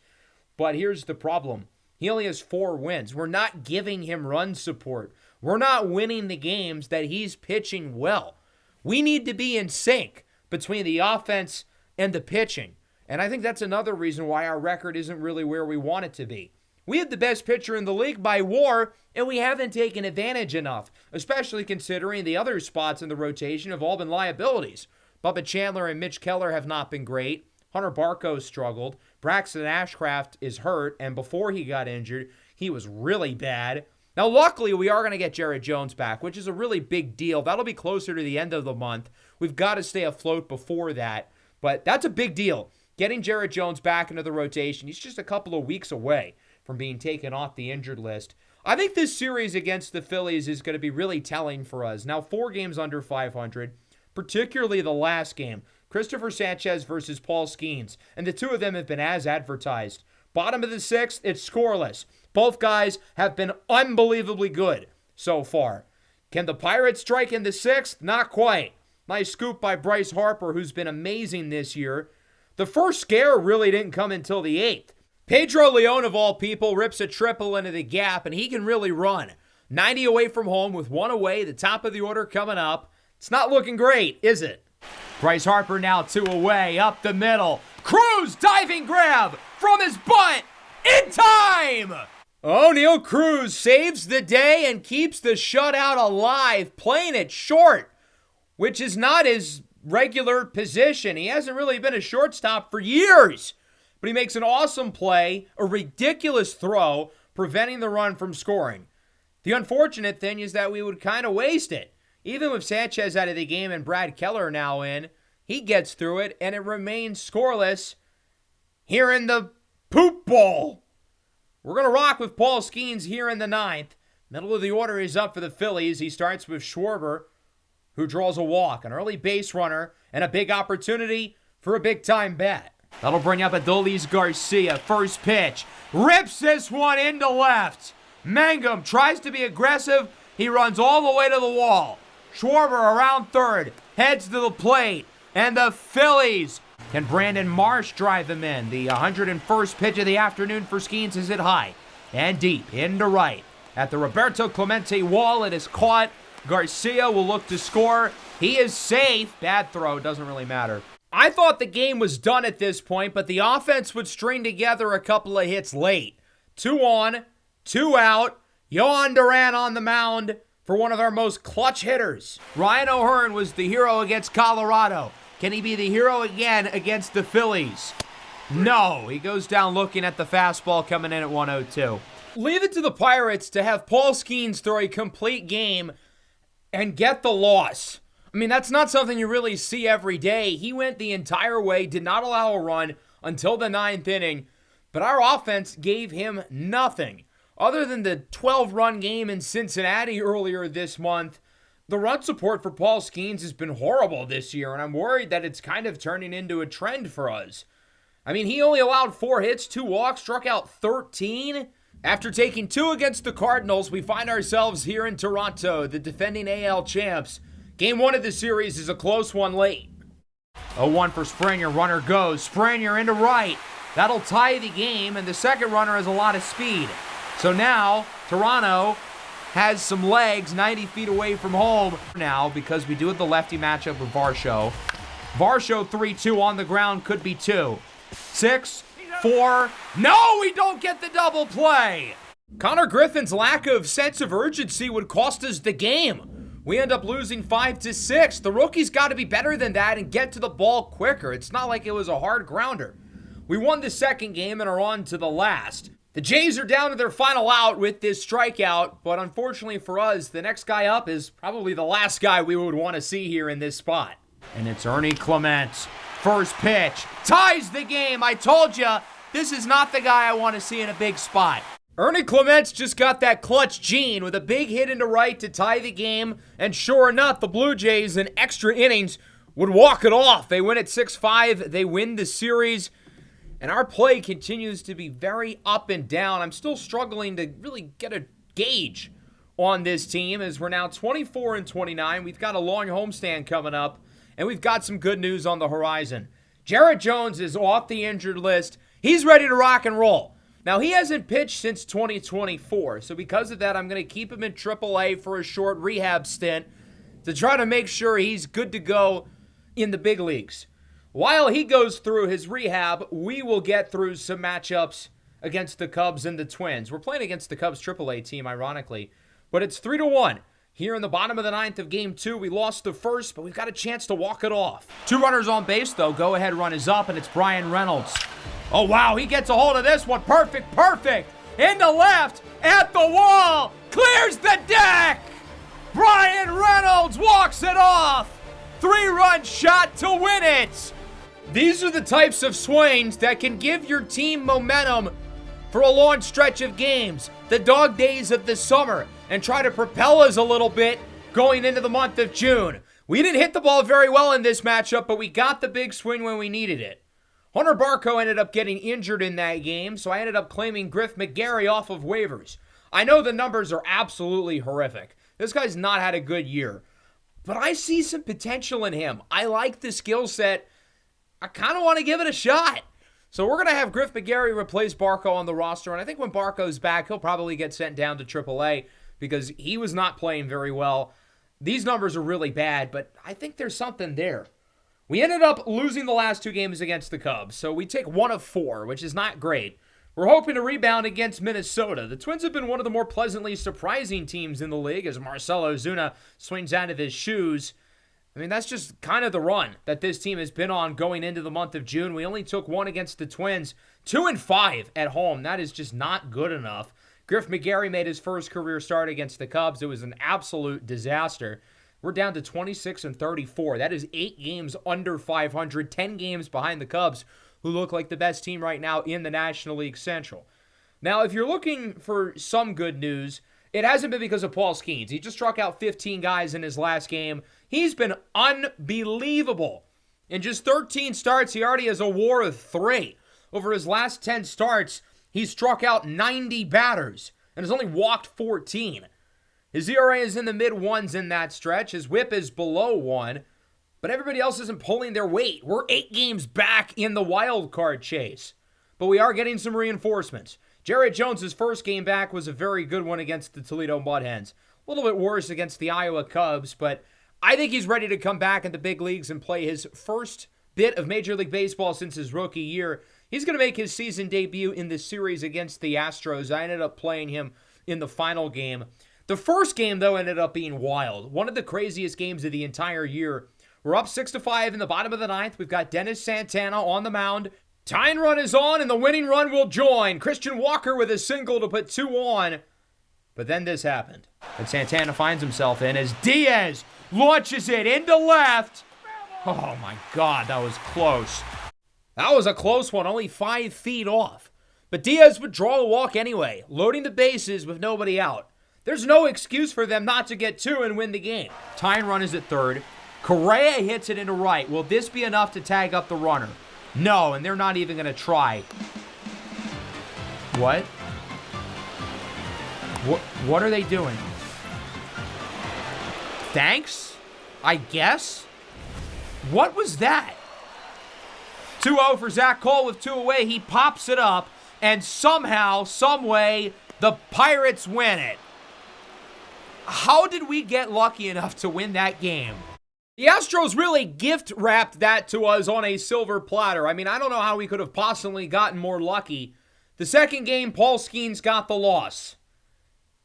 But here's the problem. He only has 4 wins. We're not giving him run support. We're not winning the games that he's pitching well. We need to be in sync between the offense and the pitching. And I think that's another reason why our record isn't really where we want it to be. We have the best pitcher in the league by WAR, and we haven't taken advantage enough, especially considering the other spots in the rotation have all been liabilities. Bubba Chandler and Mitch Keller have not been great. Hunter Barco struggled. Braxton Ashcraft is hurt, and before he got injured, he was really bad. Now, luckily, we are going to get Jared Jones back, which is a really big deal. That'll be closer to the end of the month. We've got to stay afloat before that, but that's a big deal. Getting Jared Jones back into the rotation, he's just a couple of weeks away from being taken off the injured list. I think this series against the Phillies is going to be really telling for us. Now, 4 games under 500, particularly the last game, Christopher Sanchez versus Paul Skeens, and the 2 of them have been as advertised. Bottom of the 6th, it's scoreless. Both guys have been unbelievably good so far. Can the Pirates strike in the 6th? Not quite. Nice scoop by Bryce Harper, who's been amazing this year. The first scare really didn't come until the 8th. Pedro Leon, of all people, rips a triple into the gap, and he can really run. 90 away from home with 1 away, the top of the order coming up. It's not looking great, is it? Bryce Harper now 2 away, up the middle. Cruz diving grab from his butt in time! O'Neal Cruz saves the day and keeps the shutout alive, playing it short, which is not his regular position. He hasn't really been a shortstop for years, but he makes an awesome play, a ridiculous throw, preventing the run from scoring. The unfortunate thing is that we would kind of waste it. Even with Sanchez out of the game and Brad Keller now in, he gets through it and it remains scoreless here in the poop bowl. We're going to rock with Paul Skeens here in the 9th. Middle of the order is up for the Phillies. He starts with Schwarber, who draws a walk, an early base runner, and a big opportunity for a big-time bat. That'll bring up Adolis Garcia. First pitch. Rips this one into left. Mangum tries to be aggressive. He runs all the way to the wall. Schwarber around third. Heads to the plate. And the Phillies. Can Brandon Marsh drive him in? The 101st pitch of the afternoon for Skeens is hit high and deep into right. At the Roberto Clemente wall, it is caught. Garcia will look to score. He is safe. Bad throw. Doesn't really matter. I thought the game was done at this point, but the offense would string together a couple of hits late. 2 on, 2 out. Yohan Duran on the mound. for one of our most clutch hitters. Ryan O'Hearn was the hero against Colorado. Can he be the hero again against the Phillies? No, he goes down looking at the fastball coming in at 102. Leave it to the Pirates to have Paul Skeens throw a complete game and get the loss. I mean, that's not something you really see every day. He went the entire way, did not allow a run until the 9th inning, but our offense gave him nothing. Other than the 12-run game in Cincinnati earlier this month, the run support for Paul Skeens has been horrible this year, and I'm worried that it's kind of turning into a trend for us. I mean, he only allowed 4 hits, 2 walks, struck out 13. After taking 2 against the Cardinals, we find ourselves here in Toronto, the defending AL champs. Game 1 of the series is a close one late. 0-1 for Springer, runner goes. Springer into right. That'll tie the game, and the second runner has a lot of speed. So now, Toronto has some legs 90 feet away from home now because we do have the lefty matchup with Varsho. Varsho 3-2 on the ground, could be 2. 6, 4, no, we don't get the double play. Connor Griffin's lack of sense of urgency would cost us the game. We end up losing 5-6. The rookie's got to be better than that and get to the ball quicker. It's not like it was a hard grounder. We won the second game and are on to the last. The Jays are down to their final out with this strikeout, but unfortunately for us, the next guy up is probably the last guy we would want to see here in this spot. And it's Ernie Clements. First pitch. Ties the game. I told you, this is not the guy I want to see in a big spot. Ernie Clements just got that clutch gene with a big hit into right to tie the game, and sure enough, the Blue Jays in extra innings would walk it off. They win at 6-5. They win the series. And our play continues to be very up and down. I'm still struggling to really get a gauge on this team as we're now 24-29. We've got a long homestand coming up, and we've got some good news on the horizon. Jarrett Jones is off the injured list. He's ready to rock and roll. Now, he hasn't pitched since 2024, so because of that, I'm going to keep him in AAA for a short rehab stint to try to make sure he's good to go in the big leagues. While he goes through his rehab, we will get through some matchups against the Cubs and the Twins. We're playing against the Cubs AAA team, ironically, but it's 3-1. Here in the bottom of the 9th of Game 2, we lost the first, but we've got a chance to walk it off. 2 runners on base, though. Go-ahead run is up, and it's Brian Reynolds. Oh, wow, he gets a hold of this one. Perfect. Into left, at the wall, clears the deck. Brian Reynolds walks it off. 3-run shot to win it. These are the types of swings that can give your team momentum for a long stretch of games, the dog days of the summer, and try to propel us a little bit going into the month of June. We didn't hit the ball very well in this matchup, but we got the big swing when we needed it. Hunter Barco ended up getting injured in that game, so I ended up claiming Griff McGarry off of waivers. I know the numbers are absolutely horrific. This guy's not had a good year, but I see some potential in him. I like the skill set. I kind of want to give it a shot. So we're going to have Griff McGarry replace Barco on the roster, and I think when Barco's back, he'll probably get sent down to AAA because he was not playing very well. These numbers are really bad, but I think there's something there. We ended up losing the last 2 games against the Cubs, so we take 1 of 4, which is not great. We're hoping to rebound against Minnesota. The Twins have been one of the more pleasantly surprising teams in the league as Marcell Ozuna swings out of his shoes. I mean, that's just kind of the run that this team has been on going into the month of June. We only took 1 against the Twins, 2-5 at home. That is just not good enough. Griff McGarry made his first career start against the Cubs. It was an absolute disaster. We're down to 26-34. That is 8 games under 500, 10 games behind the Cubs, who look like the best team right now in the National League Central. Now, if you're looking for some good news, it hasn't been because of Paul Skeens. He just struck out 15 guys in his last game. He's been unbelievable. In just 13 starts, he already has a WAR of 3. Over his last 10 starts, he struck out 90 batters and has only walked 14. His ERA is in the mid-1s in that stretch. His whip is below 1. But everybody else isn't pulling their weight. We're 8 games back in the Wildcard chase. But we are getting some reinforcements. Jarrett Jones' first game back was a very good one against the Toledo Mud Hens. A little bit worse against the Iowa Cubs, but I think he's ready to come back in the big leagues and play his first bit of Major League Baseball since his rookie year. He's going to make his season debut in the series against the Astros. I ended up playing him in the final game. The first game, though, ended up being wild. One of the craziest games of the entire year. We're up 6-5 in the bottom of the ninth. We've got Dennis Santana on the mound. Tying run is on, and the winning run will join. Christian Walker with a single to put 2 on. But then this happened. And Santana finds himself in as Diaz launches it into left. Oh, my God, that was close. That was a close one, only 5 feet off. But Diaz would draw a walk anyway, loading the bases with nobody out. There's no excuse for them not to get 2 and win the game. Tying run is at third. Correa hits it into right. Will this be enough to tag up the runner? No, and they're not even going to try. What? What are they doing? Thanks? I guess? What was that? 2-0 for Zach Cole with 2 away. He pops it up, and somehow, someway, the Pirates win it. How did we get lucky enough to win that game? The Astros really gift-wrapped that to us on a silver platter. I mean, I don't know how we could have possibly gotten more lucky. The second game, Paul Skeens got the loss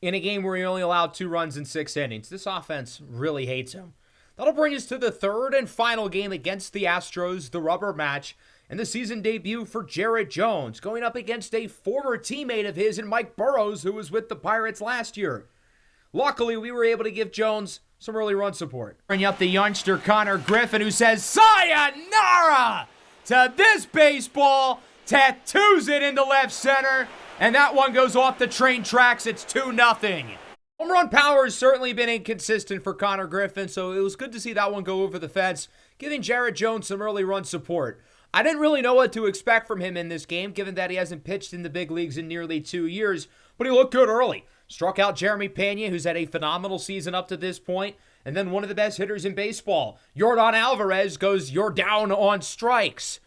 in a game where he only allowed 2 runs in 6 innings. This offense really hates him. That'll bring us to the third and final game against the Astros, the rubber match, and the season debut for Jarrett Jones, going up against a former teammate of his in Mike Burrows, who was with the Pirates last year. Luckily, we were able to give Jones some early run support. Bring up the youngster Connor Griffin, who says sayonara to this baseball, tattoos it into left center, and that one goes off the train tracks. It's 2-0. Home run power has certainly been inconsistent for Connor Griffin, so it was good to see that one go over the fence, giving Jarrett Jones some early run support. I didn't really know what to expect from him in this game, given that he hasn't pitched in the big leagues in nearly 2 years, but he looked good early. Struck out Jeremy Pena, who's had a phenomenal season up to this point, and then one of the best hitters in baseball, Yordan Alvarez, goes "You're down" on strikes.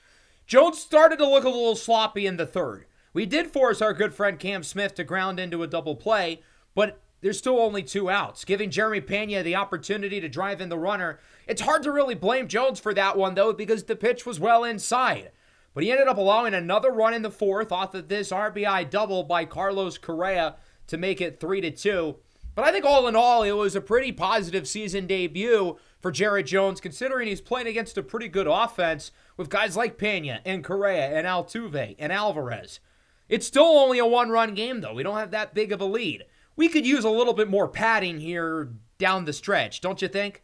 Jones started to look a little sloppy in the third. We did force our good friend Cam Smith to ground into a double play, but there's still only 2 outs, giving Jeremy Pena the opportunity to drive in the runner. It's hard to really blame Jones for that one, though, because the pitch was well inside. But he ended up allowing another run in the fourth off of this RBI double by Carlos Correa to make it 3-2. But I think all in all, it was a pretty positive season debut for Jarrett Jones, considering he's playing against a pretty good offense with guys like Pena and Correa and Altuve and Alvarez. It's still only a 1-run game, though. We don't have that big of a lead. We could use a little bit more padding here down the stretch, don't you think?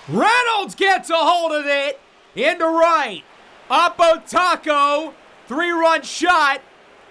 Reynolds gets a hold of it into right. Oppo Taco, 3-run shot,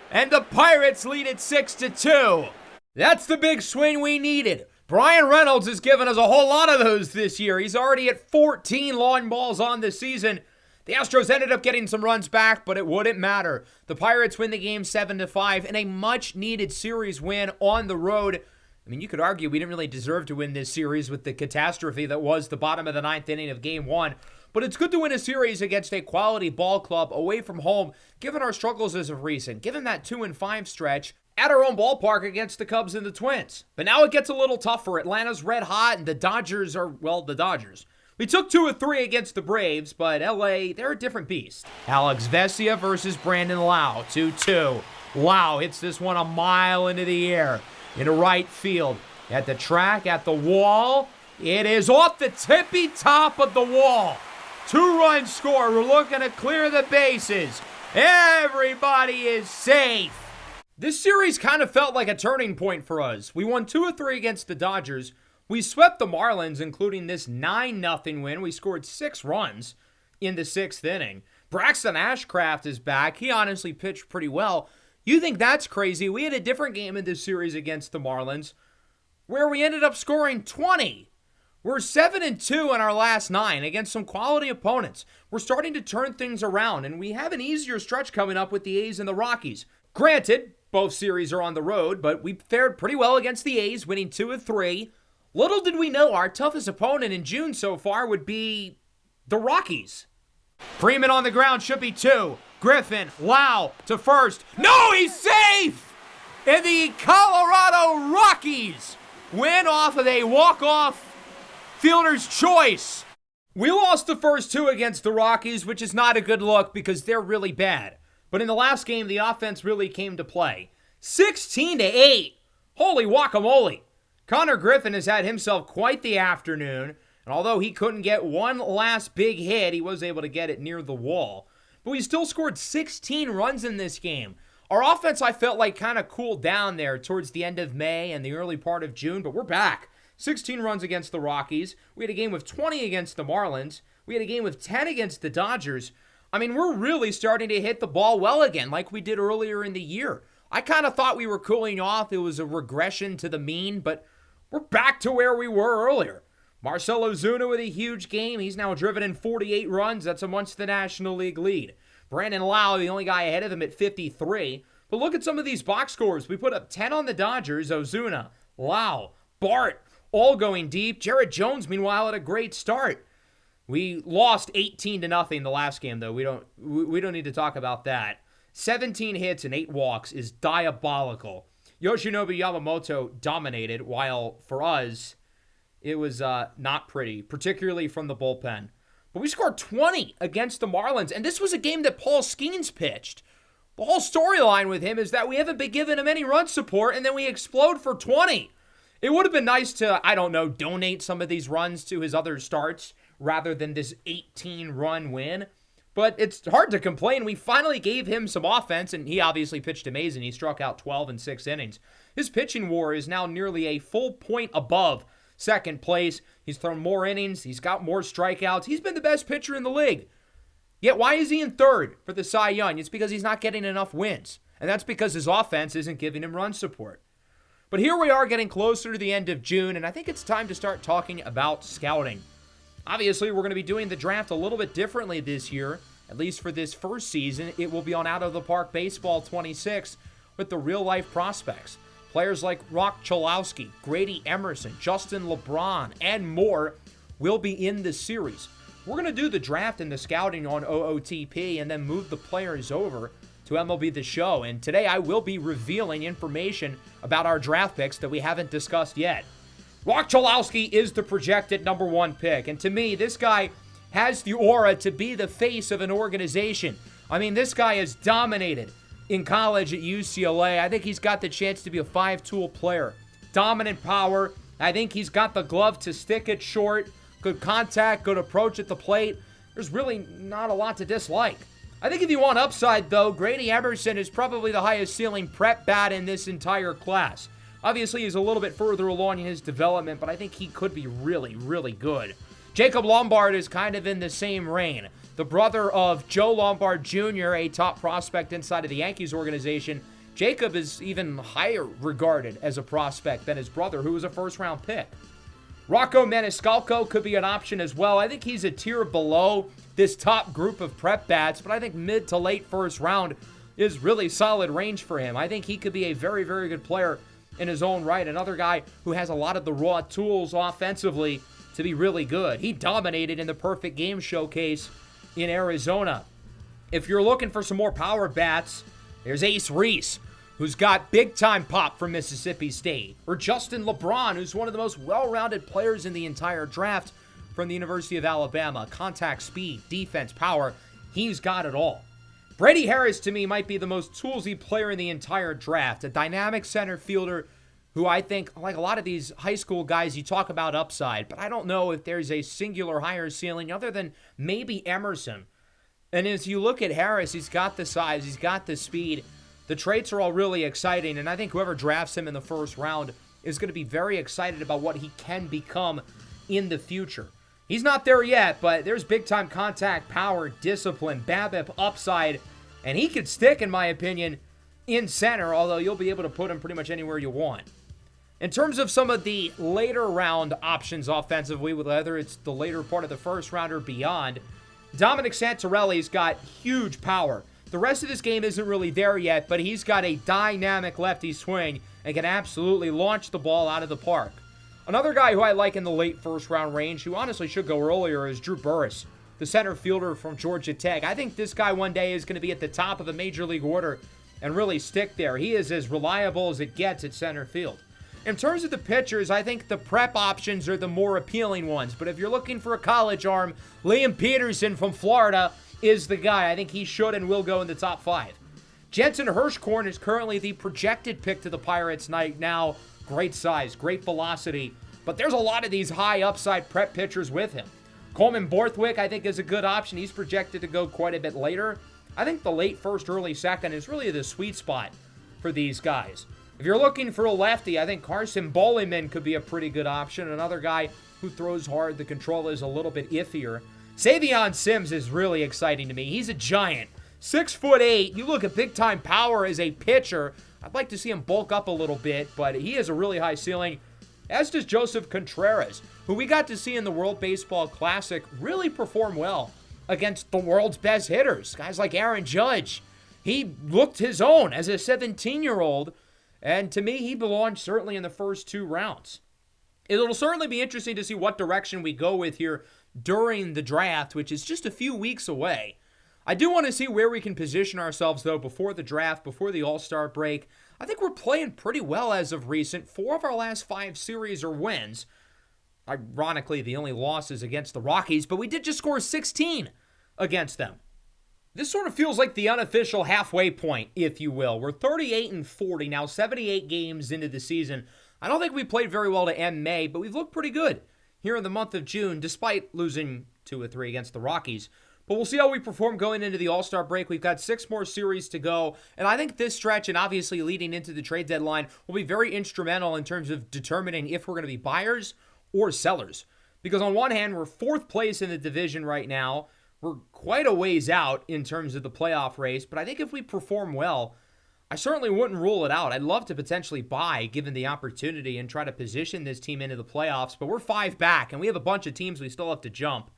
and the Pirates lead it 6-2. That's the big swing we needed. Brian Reynolds has given us a whole lot of those this year. He's already at 14 long balls on the season. The Astros ended up getting some runs back, but it wouldn't matter. The Pirates win the game 7-5 in a much-needed series win on the road. I mean, you could argue we didn't really deserve to win this series with the catastrophe that was the bottom of the 9th inning of Game 1. But it's good to win a series against a quality ball club away from home, given our struggles as of recent, given that 2-5 stretch at our own ballpark against the Cubs and the Twins. But now it gets a little tougher. Atlanta's red hot, and the Dodgers are, well, the Dodgers. We took 2 of 3 against the Braves, but LA, they're a different beast. Alex Vesia versus Brandon Lau, 2-2. Lau hits this one a mile into the air, into right field. At the track, at the wall, it is off the tippy top of the wall. 2-run score. We're looking to clear the bases. Everybody is safe. This series kind of felt like a turning point for us. We won 2 of 3 against the Dodgers. We swept the Marlins, including this 9-0 win. We scored 6 runs in the 6th inning. Braxton Ashcraft is back. He honestly pitched pretty well. You think that's crazy? We had a different game in this series against the Marlins where we ended up scoring 20. We're 7-2 in our last 9 against some quality opponents. We're starting to turn things around, and we have an easier stretch coming up with the A's and the Rockies. Granted, both series are on the road, but we fared pretty well against the A's, winning 2 of 3. Little did we know our toughest opponent in June so far would be the Rockies. Freeman on the ground, should be 2. Griffin, Lau to first. No, he's safe! And the Colorado Rockies win off of a walk-off fielder's choice. We lost the first 2 against the Rockies, which is not a good look because they're really bad. But in the last game, the offense really came to play. 16-8. Holy guacamole. Connor Griffin has had himself quite the afternoon, and although he couldn't get one last big hit, he was able to get it near the wall. But we still scored 16 runs in this game. Our offense, I felt like, kind of cooled down there towards the end of May and the early part of June, but we're back. 16 runs against the Rockies. We had a game with 20 against the Marlins. We had a game with 10 against the Dodgers. I mean, we're really starting to hit the ball well again, like we did earlier in the year. I kind of thought we were cooling off. It was a regression to the mean, but we're back to where we were earlier. Marcell Ozuna with a huge game. He's now driven in 48 runs. That's amongst the National League lead. Brandon Lau, the only guy ahead of him at 53. But look at some of these box scores. We put up 10 on the Dodgers. Ozuna, Lau, Bart, all going deep. Jared Jones, meanwhile, had a great start. We lost 18-0 the last game, though. We don't need to talk about that. 17 hits and 8 walks is diabolical. Yoshinobu Yamamoto dominated, while for us, it was not pretty, particularly from the bullpen. But we scored 20 against the Marlins, and this was a game that Paul Skeens pitched. The whole storyline with him is that we haven't been giving him any run support, and then we explode for 20. It would have been nice to, I don't know, donate some of these runs to his other starts rather than this 18-run win. But it's hard to complain. We finally gave him some offense, and he obviously pitched amazing. He struck out 12 in 6 innings. His pitching WAR is now nearly a full point above second place. He's thrown more innings. He's got more strikeouts. He's been the best pitcher in the league. Yet why is he in third for the Cy Young? It's because he's not getting enough wins. And that's because his offense isn't giving him run support. But here we are getting closer to the end of June, and I think it's time to start talking about scouting. Obviously, we're going to be doing the draft a little bit differently this year. At least for this first season, it will be on Out of the Park Baseball 26 with the real-life prospects. Players like Rock Chalowski, Grady Emerson, Justin LeBron, and more will be in this series. We're going to do the draft and the scouting on OOTP and then move the players over to MLB The Show. And today I will be revealing information about our draft picks that we haven't discussed yet. Rock Chalowski is the projected number 1 pick. And to me, this guy has the aura to be the face of an organization. I mean, this guy has dominated in college at UCLA. I think he's got the chance to be a 5-tool player. Dominant power. I think he's got the glove to stick it short. Good contact, good approach at the plate. There's really not a lot to dislike. I think if you want upside, though, Grady Emerson is probably the highest ceiling prep bat in this entire class. Obviously, he's a little bit further along in his development, but I think he could be really, really good. Jacob Lombard is kind of in the same reign. The brother of Joe Lombard Jr., a top prospect inside of the Yankees organization. Jacob is even higher regarded as a prospect than his brother, who was a first-round pick. Rocco Maniscalco could be an option as well. I think he's a tier below this top group of prep bats, but I think mid to late first round is really solid range for him. I think he could be a very, very good player in his own right. Another guy who has a lot of the raw tools offensively to be really good. He dominated in the Perfect Game Showcase in Arizona. If you're looking for some more power bats, there's Ace Reese, who's got big-time pop from Mississippi State. Or Justin LeBron, who's one of the most well-rounded players in the entire draft from the University of Alabama. Contact, speed, defense, power. He's got it all. Brady Harris, to me, might be the most toolsy player in the entire draft. A dynamic center fielder who I think, like a lot of these high school guys, you talk about upside, but I don't know if there's a singular higher ceiling other than maybe Emerson. And as you look at Harris, he's got the size, he's got the speed. The traits are all really exciting, and I think whoever drafts him in the first round is going to be very excited about what he can become in the future. He's not there yet, but there's big-time contact, power, discipline, BABIP, upside, and he could stick, in my opinion, in center, although you'll be able to put him pretty much anywhere you want. In terms of some of the later round options offensively, whether it's the later part of the first round or beyond, Dominic Santorelli's got huge power. The rest of this game isn't really there yet, but he's got a dynamic lefty swing and can absolutely launch the ball out of the park. Another guy who I like in the late first round range, who honestly should go earlier, is Drew Burress, the center fielder from Georgia Tech. I think this guy one day is going to be at the top of the major league order and really stick there. He is as reliable as it gets at center field. In terms of the pitchers, I think the prep options are the more appealing ones. But if you're looking for a college arm, Liam Peterson from Florida is the guy. I think he should and will go in the top 5. Jensen Hirschkorn is currently the projected pick to the Pirates right now great size, great velocity, but there's a lot of these high upside prep pitchers with him. Coleman Borthwick, I think, is a good option. He's projected to go quite a bit later. I think the late first, early second is really the sweet spot for these guys. If you're looking for a lefty, I think Carson Bolliman could be a pretty good option. Another guy who throws hard. The control is a little bit iffier. Savion Sims is really exciting to me. He's a giant. 6'8". You look at big-time power as a pitcher. I'd like to see him bulk up a little bit, but he has a really high ceiling, as does Joseph Contreras, who we got to see in the World Baseball Classic really perform well against the world's best hitters. Guys like Aaron Judge. He looked his own as a 17-year-old, and to me, he belonged certainly in the first 2 rounds. It'll certainly be interesting to see what direction we go with here during the draft, which is just a few weeks away. I do want to see where we can position ourselves, though, before the draft, before the All-Star break. I think we're playing pretty well as of recent. 4 of our last 5 series are wins. Ironically, the only loss is against the Rockies, but we did just score 16 against them. This sort of feels like the unofficial halfway point, if you will. We're 38-40 now, 78 games into the season. I don't think we played very well to end May, but we've looked pretty good here in the month of June, despite losing 2 or 3 against the Rockies. But we'll see how we perform going into the All-Star break. We've got 6 more series to go, and I think this stretch, and obviously leading into the trade deadline, will be very instrumental in terms of determining if we're going to be buyers or sellers. Because on one hand, we're 4th place in the division right now. We're quite a ways out in terms of the playoff race, but I think if we perform well, I certainly wouldn't rule it out. I'd love to potentially buy, given the opportunity, and try to position this team into the playoffs, but we're 5 back, and we have a bunch of teams we still have to jump.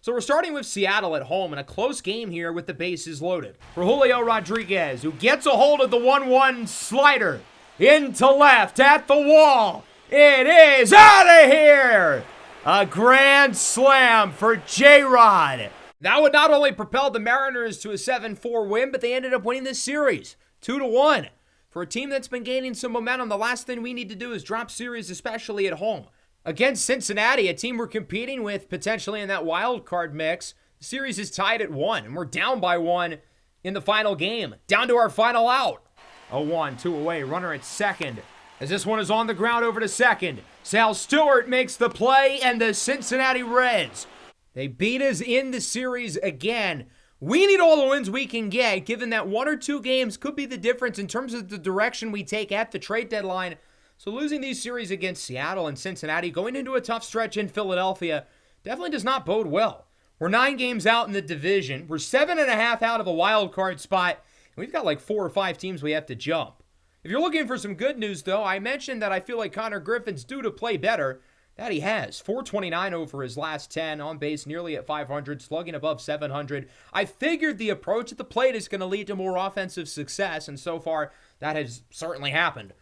So we're starting with Seattle at home in a close game here with the bases loaded. For Julio Rodriguez, who gets a hold of the 1-1 slider into left at the wall. It is out of here! A grand slam for J-Rod. That would not only propel the Mariners to a 7-4 win, but they ended up winning this series 2-1. For a team that's been gaining some momentum, the last thing we need to do is drop series, especially at home. Against Cincinnati, a team we're competing with potentially in that wild card mix, the series is tied at 1, and we're down by 1 in the final game. Down to our final out. 0-1, 2 away, runner at second. As this one is on the ground over to second. Sal Stewart makes the play, and the Cincinnati Reds, they beat us in the series again. We need all the wins we can get, given that 1 or 2 games could be the difference in terms of the direction we take at the trade deadline. So losing these series against Seattle and Cincinnati, going into a tough stretch in Philadelphia, definitely does not bode well. We're 9 games out in the division. We're 7.5 out of a wild card spot. And we've got like 4 or 5 teams we have to jump. If you're looking for some good news, though, I mentioned that I feel like Connor Griffin's due to play better. That he has. 429 over his last 10, on base nearly at 500, slugging above 700. I figured the approach at the plate is going to lead to more offensive success, and so far, that has certainly happened.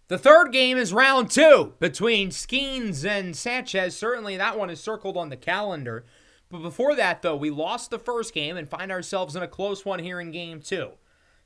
The third game is round 2 between Skeens and Sanchez. Certainly that one is circled on the calendar. But before that, though, we lost the first game and find ourselves in a close one here in game 2.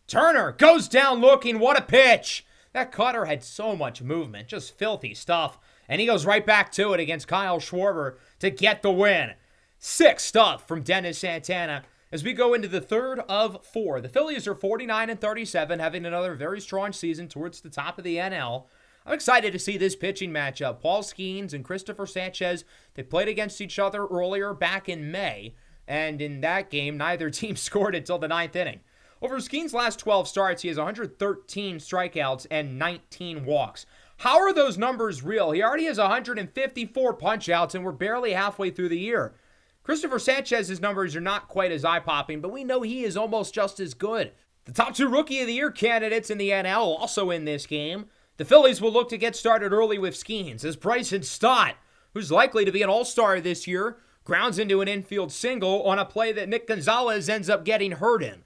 Turner goes down looking. What a pitch. That cutter had so much movement. Just filthy stuff. And he goes right back to it against Kyle Schwarber to get the win. Sick stuff from Dennis Santana as we go into the third of 4. The Phillies are 49-37, having another very strong season towards the top of the NL. I'm excited to see this pitching matchup. Paul Skeens and Christopher Sanchez, they played against each other earlier back in May. And in that game, neither team scored until the 9th inning. Over Skeens' last 12 starts, he has 113 strikeouts and 19 walks. How are those numbers real? He already has 154 punch-outs, and we're barely halfway through the year. Christopher Sanchez's numbers are not quite as eye-popping, but we know he is almost just as good. The top 2 Rookie of the Year candidates in the NL also in this game. The Phillies will look to get started early with Skeens as Bryson Stott, who's likely to be an all-star this year, grounds into an infield single on a play that Nick Gonzalez ends up getting hurt in.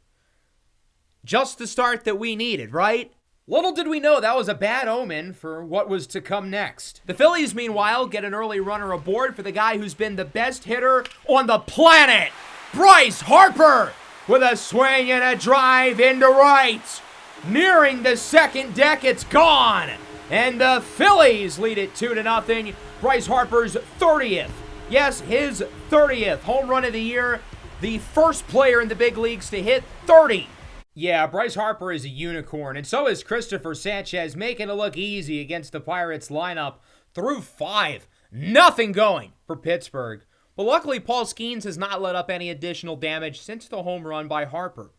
Just the start that we needed, right? Little did we know that was a bad omen for what was to come next. The Phillies, meanwhile, get an early runner aboard for the guy who's been the best hitter on the planet, Bryce Harper, with a swing and a drive into right. Nearing the second deck, it's gone. And the Phillies lead it 2-0. Bryce Harper's 30th. Yes, his 30th home run of the year. The first player in the big leagues to hit 30 Yeah, Bryce Harper is a unicorn, and so is Christopher Sanchez, making it look easy against the Pirates lineup through 5. Nothing going for Pittsburgh. But luckily, Paul Skeens has not let up any additional damage since the home run by Harper.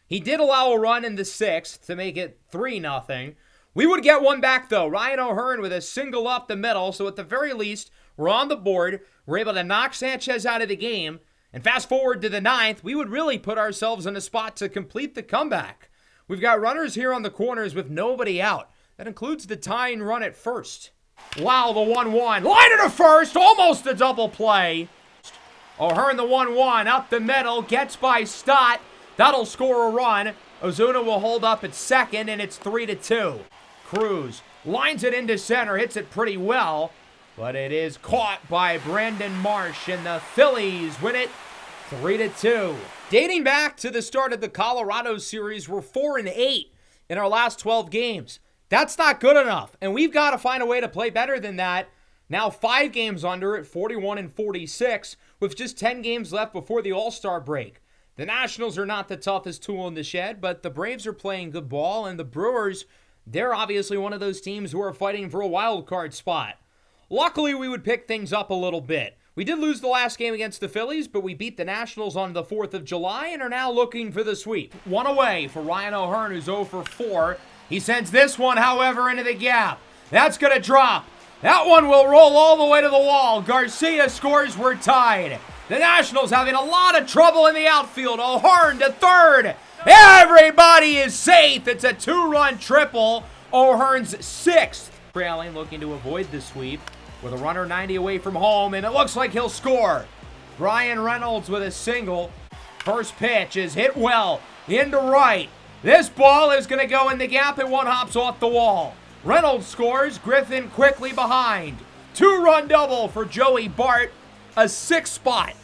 He did allow a run in the 6th to make it 3-0. We would get one back, though. Ryan O'Hearn with a single up the middle, so at the very least, we're on the board. We're able to knock Sanchez out of the game. And fast forward to the 9th, we would really put ourselves in a spot to complete the comeback. We've got runners here on the corners with nobody out. That includes the tying run at first. Wow, the 1-1. Line to first, almost a double play. O'Hearn the 1-1 up the middle, gets by Stott. That'll score a run. Ozuna will hold up at second, and it's 3-2. Cruz lines it into center, hits it pretty well, but it is caught by Brandon Marsh, and the Phillies win it 3-2. Dating back to the start of the Colorado series, we're 4-8 in our last 12 games. That's not good enough, and we've got to find a way to play better than that. Now 5 games under at 41-46, with just 10 games left before the All-Star break. The Nationals are not the toughest tool in the shed, but the Braves are playing good ball, and the Brewers, they're obviously one of those teams who are fighting for a wild card spot. Luckily, we would pick things up a little bit. We did lose the last game against the Phillies, but we beat the Nationals on the 4th of July and are now looking for the sweep. One away for Ryan O'Hearn, who's 0 for 4. He sends this one, however, into the gap. That's going to drop. That one will roll all the way to the wall. Garcia scores, we're tied. The Nationals having a lot of trouble in the outfield. O'Hearn to third. Everybody is safe. It's a 2-run triple. O'Hearn's 6th. Trailing, looking to avoid the sweep with a runner 90 away from home, and it looks like he'll score. Brian Reynolds with a single. First pitch is hit well into right. This ball is going to go in the gap, and one hops off the wall. Reynolds scores. Griffin quickly behind. 2-run double for Joey Bart. A 6th spot.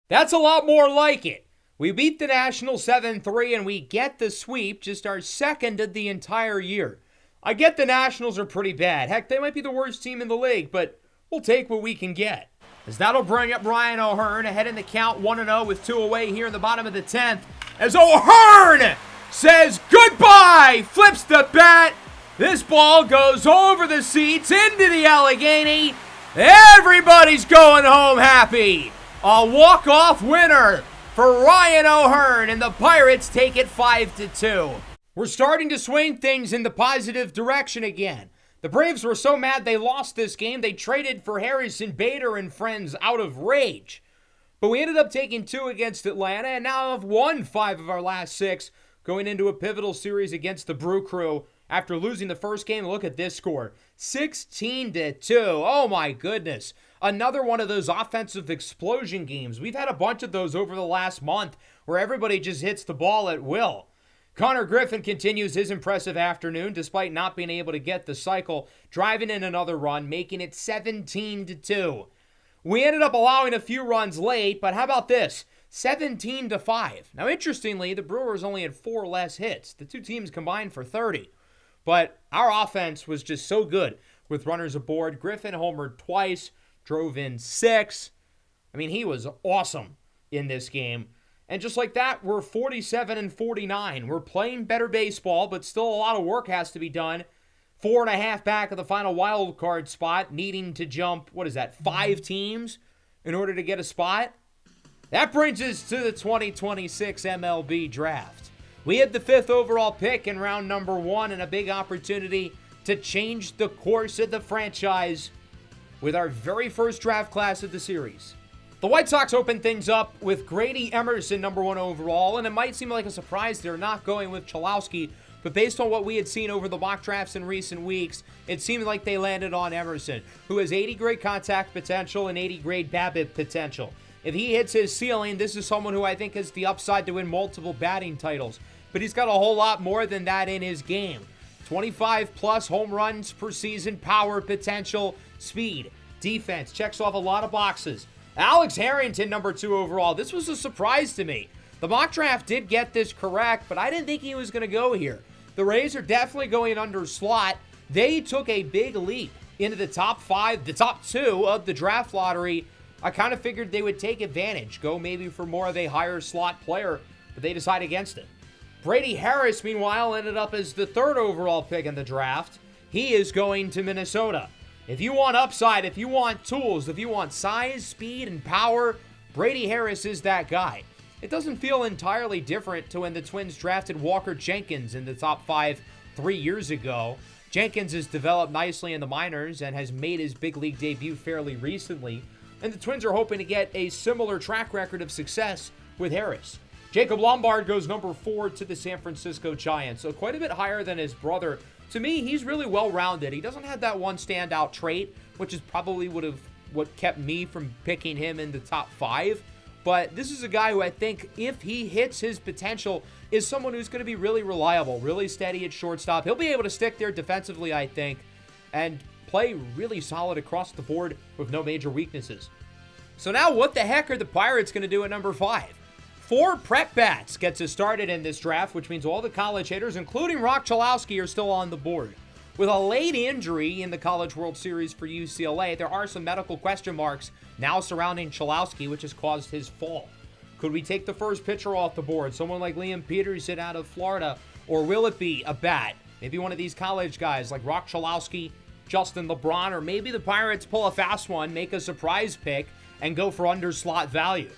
That's a lot more like it. We beat the Nationals 7-3 and we get the sweep, just our 2nd of the entire year. I get the Nationals are pretty bad. Heck, they might be the worst team in the league, but we'll take what we can get. As that'll bring up Ryan O'Hearn ahead in the count 1-0 with 2 away here in the bottom of the 10th. As O'Hearn says goodbye, flips the bat. This ball goes over the seats into the Allegheny. Everybody's going home happy. A walk-off winner for Ryan O'Hearn, and the Pirates take it 5-2. We're starting to swing things in the positive direction again. The Braves were so mad they lost this game, they traded for Harrison Bader and friends out of rage. But we ended up taking 2 against Atlanta, and now have won 5 of our last 6, going into a pivotal series against the Brew Crew. After losing the first game, look at this score. 16-2. Oh my goodness. Another one of those offensive explosion games. We've had a bunch of those over the last month where everybody just hits the ball at will. Connor Griffin continues his impressive afternoon despite not being able to get the cycle, driving in another run, making it 17-2. We ended up allowing a few runs late, but how about this? 17-5. Now, interestingly, the Brewers only had 4 less hits. The two teams combined for 30. But our offense was just so good with runners aboard. Griffin homered twice, drove in 6. I mean, he was awesome in this game. And just like that, we're 47-49. We're playing better baseball, but still a lot of work has to be done. 4.5 back of the final wild card spot, needing to jump, 5 teams in order to get a spot? That brings us to the 2026 MLB Draft. We had the 5th overall pick in round number 1 and a big opportunity to change the course of the franchise with our very first draft class of the series. The White Sox opened things up with Grady Emerson, number 1 overall, and it might seem like a surprise they're not going with Cholowski, but based on what we had seen over the mock drafts in recent weeks, it seemed like they landed on Emerson, who has 80 grade contact potential and 80 grade BABIP potential. If he hits his ceiling, this is someone who I think has the upside to win multiple batting titles. But he's got a whole lot more than that in his game. 25-plus home runs per season, power, potential, speed, defense. Checks off a lot of boxes. Alex Harrington, number 2 overall. This was a surprise to me. The mock draft did get this correct, but I didn't think he was going to go here. The Rays are definitely going under slot. They took a big leap into the top 5, the top 2 of the draft lottery. I kind of figured they would take advantage, go maybe for more of a higher slot player, but they decide against it. Brady Harris, meanwhile, ended up as the 3rd overall pick in the draft. He is going to Minnesota. If you want upside, if you want tools, if you want size, speed, and power, Brady Harris is that guy. It doesn't feel entirely different to when the Twins drafted Walker Jenkins in the top 5 3 years ago. Jenkins has developed nicely in the minors and has made his big league debut fairly recently. And the Twins are hoping to get a similar track record of success with Harris. Jacob Lombard goes number 4 to the San Francisco Giants, so quite a bit higher than his brother. To me, he's really well-rounded. He doesn't have that one standout trait, which is probably what kept me from picking him in the top 5. But this is a guy who I think, if he hits his potential, is someone who's going to be really reliable, really steady at shortstop. He'll be able to stick there defensively, I think, and play really solid across the board with no major weaknesses. So now what the heck are the Pirates going to do at number 5? 4 prep bats gets us started in this draft, which means all the college hitters, including Rock Chalowski, are still on the board. With a late injury in the College World Series for UCLA, there are some medical question marks now surrounding Chalowski, which has caused his fall. Could we take the first pitcher off the board, someone like Liam Peterson out of Florida, or will it be a bat? Maybe one of these college guys like Rock Chalowski, Justin LeBron, or maybe the Pirates pull a fast one, make a surprise pick, and go for under slot value.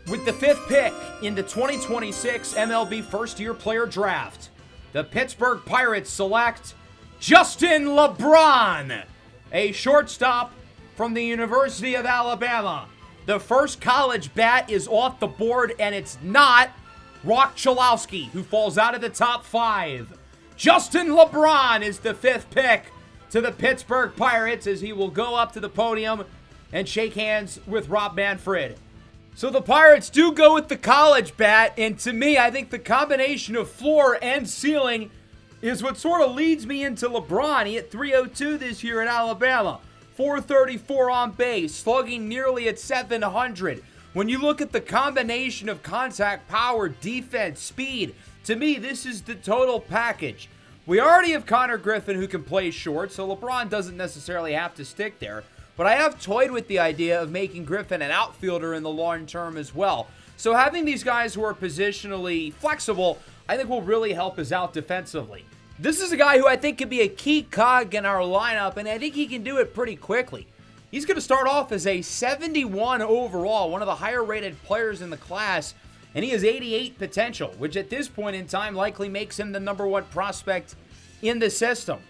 With the 5th pick in the 2026 MLB First-Year Player Draft, the Pittsburgh Pirates select Justin LeBron, a shortstop from the University of Alabama. The first college bat is off the board, and it's not Rock Chalowski, who falls out of the top 5. Justin LeBron is the 5th pick to the Pittsburgh Pirates, as he will go up to the podium and shake hands with Rob Manfred. So the Pirates do go with the college bat, and to me, I think the combination of floor and ceiling is what sort of leads me into LeBron. He hit .302 this year at Alabama, .434 on base, slugging nearly at .700. When you look at the combination of contact, power, defense, speed, to me, this is the total package. We already have Connor Griffin, who can play short, so LeBron doesn't necessarily have to stick there. But I have toyed with the idea of making Griffin an outfielder in the long term as well. So having these guys who are positionally flexible, I think will really help us out defensively. This is a guy who I think could be a key cog in our lineup, and I think he can do it pretty quickly. He's going to start off as a 71 overall, one of the higher rated players in the class, and he has 88 potential, which at this point in time likely makes him the number 1 prospect in the system.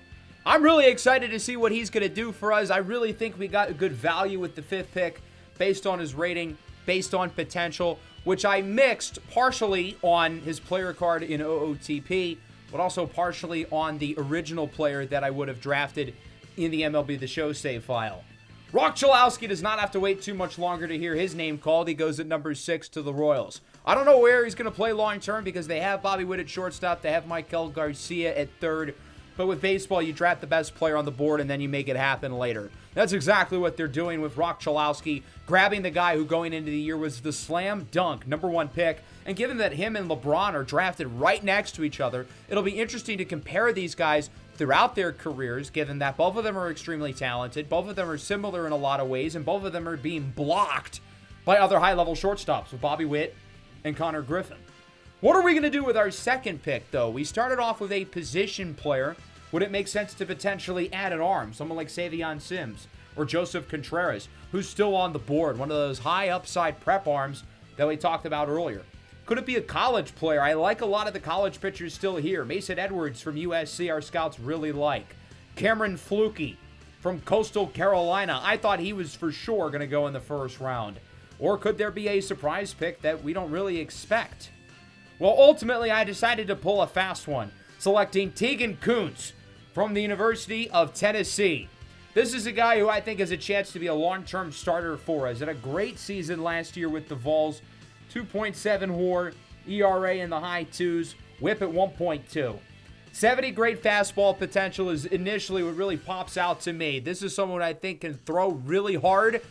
I'm really excited to see what he's going to do for us. I really think we got a good value with the 5th pick based on his rating, based on potential, which I mixed partially on his player card in OOTP, but also partially on the original player that I would have drafted in the MLB The Show save file. Rock Chalowski does not have to wait too much longer to hear his name called. He goes at number 6 to the Royals. I don't know where he's going to play long term because they have Bobby Witt at shortstop, they have Michael Garcia at 3rd, but with baseball, you draft the best player on the board and then you make it happen later. That's exactly what they're doing with Rock Chalowski, grabbing the guy who going into the year was the slam dunk number 1 pick. And given that him and LeBron are drafted right next to each other, it'll be interesting to compare these guys throughout their careers, given that both of them are extremely talented, both of them are similar in a lot of ways, and both of them are being blocked by other high-level shortstops with Bobby Witt and Connor Griffin. What are we going to do with our 2nd pick, though? We started off with a position player. Would it make sense to potentially add an arm, someone like Savion Sims or Joseph Contreras, who's still on the board, one of those high upside prep arms that we talked about earlier? Could it be a college player? I like a lot of the college pitchers still here. Mason Edwards from USC, our scouts really like. Cameron Flukie from Coastal Carolina. I thought he was for sure going to go in the 1st round. Or could there be a surprise pick that we don't really expect? Well, ultimately, I decided to pull a fast one, selecting Tegan Kuntz from the University of Tennessee. This is a guy who I think has a chance to be a long-term starter for us. Had a great season last year with the Vols. 2.7 WAR, ERA in the high 2s, whip at 1.2. 70 great fastball potential is initially what really pops out to me. This is someone I think can throw really hard,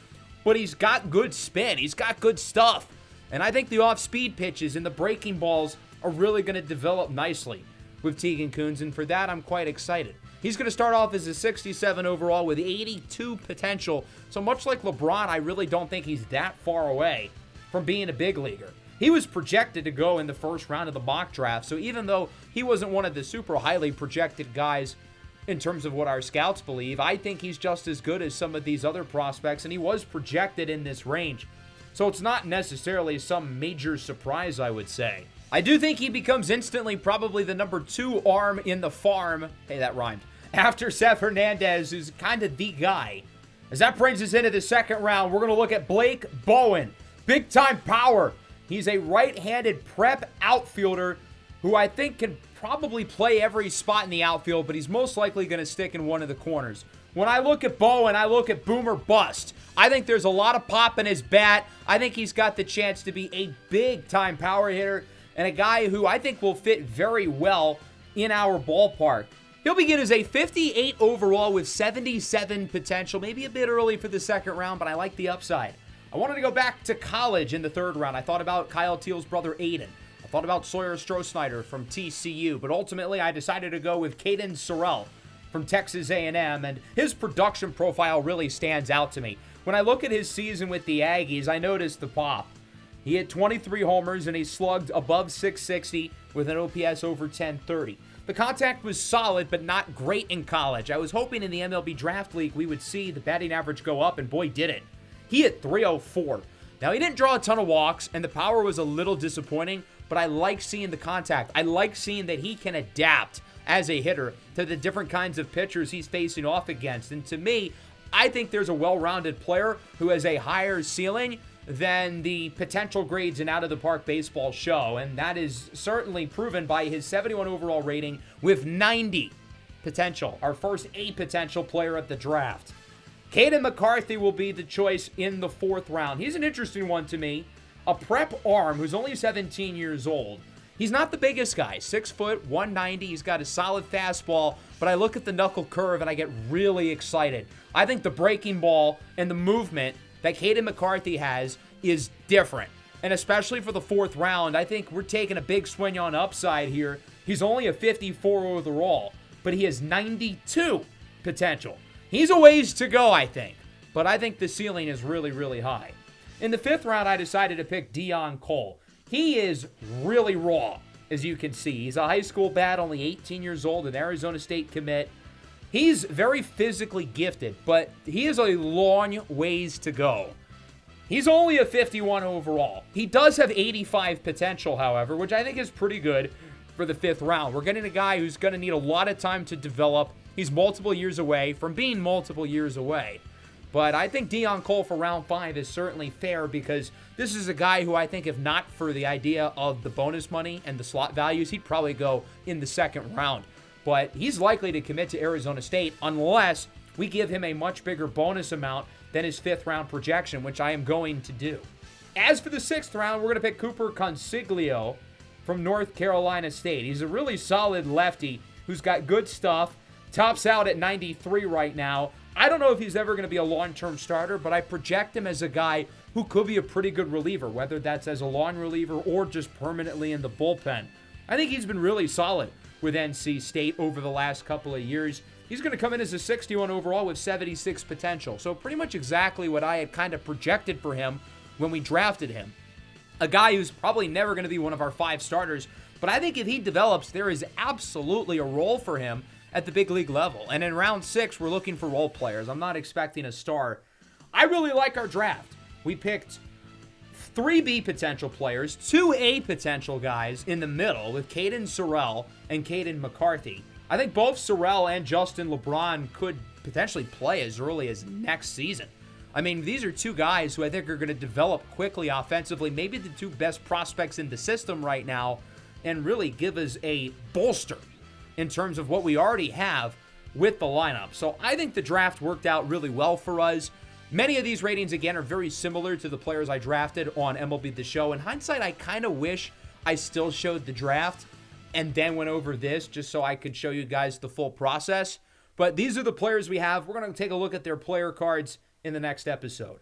but he's got good spin. He's got good stuff. And I think the off-speed pitches and the breaking balls are really going to develop nicely with Tegan Kuntz, and for that, I'm quite excited. He's going to start off as a 67 overall with 82 potential, so much like LeBron, I really don't think he's that far away from being a big leaguer. He was projected to go in the first round of the mock draft, so even though he wasn't one of the super highly projected guys in terms of what our scouts believe, I think he's just as good as some of these other prospects, and he was projected in this range. So it's not necessarily some major surprise, I would say. I do think he becomes instantly probably the number 2 arm in the farm. Hey, that rhymed. After Seth Hernandez, who's kind of the guy. As that brings us into the second round, we're going to look at Blake Bowen. Big time power. He's a right-handed prep outfielder who I think can probably play every spot in the outfield, but he's most likely going to stick in one of the corners. When I look at Bowen, I look at boom or bust. I think there's a lot of pop in his bat. I think he's got the chance to be a big-time power hitter and a guy who I think will fit very well in our ballpark. He'll begin as a 58 overall with 77 potential, maybe a bit early for the second round, but I like the upside. I wanted to go back to college in the third round. I thought about Kyle Teal's brother Aiden. I thought about Sawyer Stroh-Snyder from TCU, but ultimately I decided to go with Caden Sorrell from Texas A&M, and his production profile really stands out to me. When I look at his season with the Aggies, I noticed the pop. He hit 23 homers, and he slugged above 660 with an OPS over 1030. The contact was solid, but not great in college. I was hoping in the MLB Draft League we would see the batting average go up, and boy, did it. He hit 304. Now, he didn't draw a ton of walks, and the power was a little disappointing, but I like seeing the contact. I like seeing that he can adapt as a hitter to the different kinds of pitchers he's facing off against. And to me, I think there's a well-rounded player who has a higher ceiling than the potential grades in out-of-the-park baseball show, and that is certainly proven by his 71 overall rating with 90 potential, our first A potential player at the draft. Caden McCarthy will be the choice in the fourth round. He's an interesting one to me. A prep arm who's only 17 years old. He's not the biggest guy, 6 foot, 190. He's got a solid fastball, but I look at the knuckle curve and I get really excited. I think the breaking ball and the movement that Caden McCarthy has is different. And especially for the fourth round, I think we're taking a big swing on upside here. He's only a 54 overall, but he has 92 potential. He's a ways to go, I think, but I think the ceiling is really, really high. In the fifth round, I decided to pick Deion Cole. He is really raw, as you can see. He's a high school bat, only 18 years old, an Arizona State commit. He's very physically gifted, but he has a long ways to go. He's only a 51 overall. He does have 85 potential, however, which I think is pretty good for the fifth round. We're getting a guy who's going to need a lot of time to develop. He's multiple years away from being multiple years away. But I think Deion Cole for round 5 is certainly fair because this is a guy who I think if not for the idea of the bonus money and the slot values, he'd probably go in the second round. But he's likely to commit to Arizona State unless we give him a much bigger bonus amount than his fifth round projection, which I am going to do. As for the sixth round, we're going to pick Cooper Consiglio from North Carolina State. He's a really solid lefty who's got good stuff, tops out at 93 right now. I don't know if he's ever going to be a long-term starter, but I project him as a guy who could be a pretty good reliever, whether that's as a long reliever or just permanently in the bullpen. I think he's been really solid with NC State over the last couple of years. He's going to come in as a 61 overall with 76 potential. So pretty much exactly what I had kind of projected for him when we drafted him. A guy who's probably never going to be one of our 5 starters, but I think if he develops, there is absolutely a role for him at the big league level. And in round 6, we're looking for role players. I'm not expecting a star. I really like our draft. We picked 3 B potential players, 2 A potential guys in the middle with Caden Sorrell and Caden McCarthy. I think both Sorrell and Justin LeBron could potentially play as early as next season. I mean, these are 2 guys who I think are going to develop quickly offensively, maybe the 2 best prospects in the system right now, and really give us a bolster in terms of what we already have with the lineup. So I think the draft worked out really well for us. Many of these ratings, again, are very similar to the players I drafted on MLB The Show. In hindsight, I kind of wish I still showed the draft and then went over this just so I could show you guys the full process. But these are the players we have. We're going to take a look at their player cards in the next episode.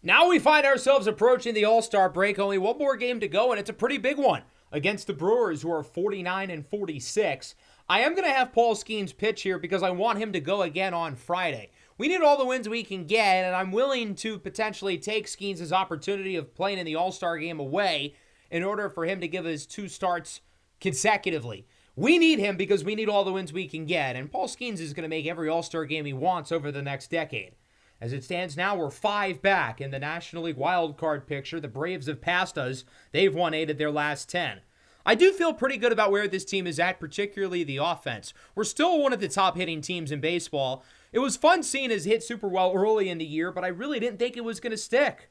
Now we find ourselves approaching the All-Star break. Only one more game to go, and it's a pretty big one against the Brewers, who are 49 and 46. I am going to have Paul Skeens pitch here because I want him to go again on Friday. We need all the wins we can get, and I'm willing to potentially take Skeens' opportunity of playing in the All-Star game away in order for him to give us 2 starts consecutively. We need him because we need all the wins we can get, and Paul Skeens is going to make every All-Star game he wants over the next decade. As it stands now, we're 5 back in the National League Wildcard picture. The Braves have passed us. They've won 8 of their last 10. I do feel pretty good about where this team is at, particularly the offense. We're still one of the top hitting teams in baseball. It was fun seeing us hit super well early in the year, but I really didn't think it was going to stick.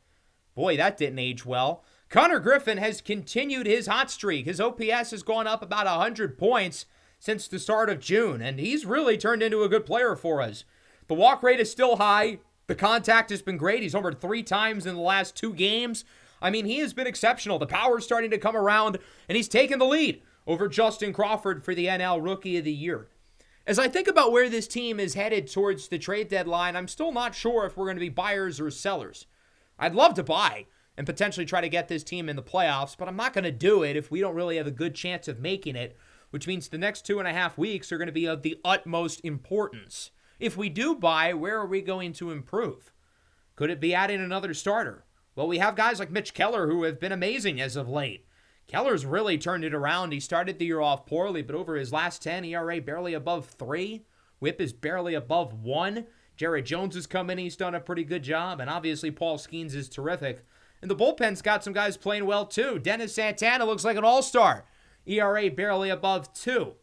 Boy, that didn't age well. Connor Griffin has continued his hot streak. His OPS has gone up about 100 points since the start of June, and he's really turned into a good player for us. The walk rate is still high. The contact has been great. He's homered 3 times in the last 2 games. I mean, he has been exceptional. The power's starting to come around, and he's taken the lead over Justin Crawford for the NL Rookie of the Year. As I think about where this team is headed towards the trade deadline, I'm still not sure if we're going to be buyers or sellers. I'd love to buy and potentially try to get this team in the playoffs, but I'm not going to do it if we don't really have a good chance of making it, which means the next 2.5 weeks are going to be of the utmost importance. If we do buy, where are we going to improve? Could it be adding another starter? Well, we have guys like Mitch Keller who have been amazing as of late. Keller's really turned it around. He started the year off poorly, but over his last 10, ERA barely above 3. WHIP is barely above 1. Jared Jones has come in. He's done a pretty good job. And obviously, Paul Skeens is terrific. And the bullpen's got some guys playing well, too. Dennis Santana looks like an all-star. ERA barely above 2.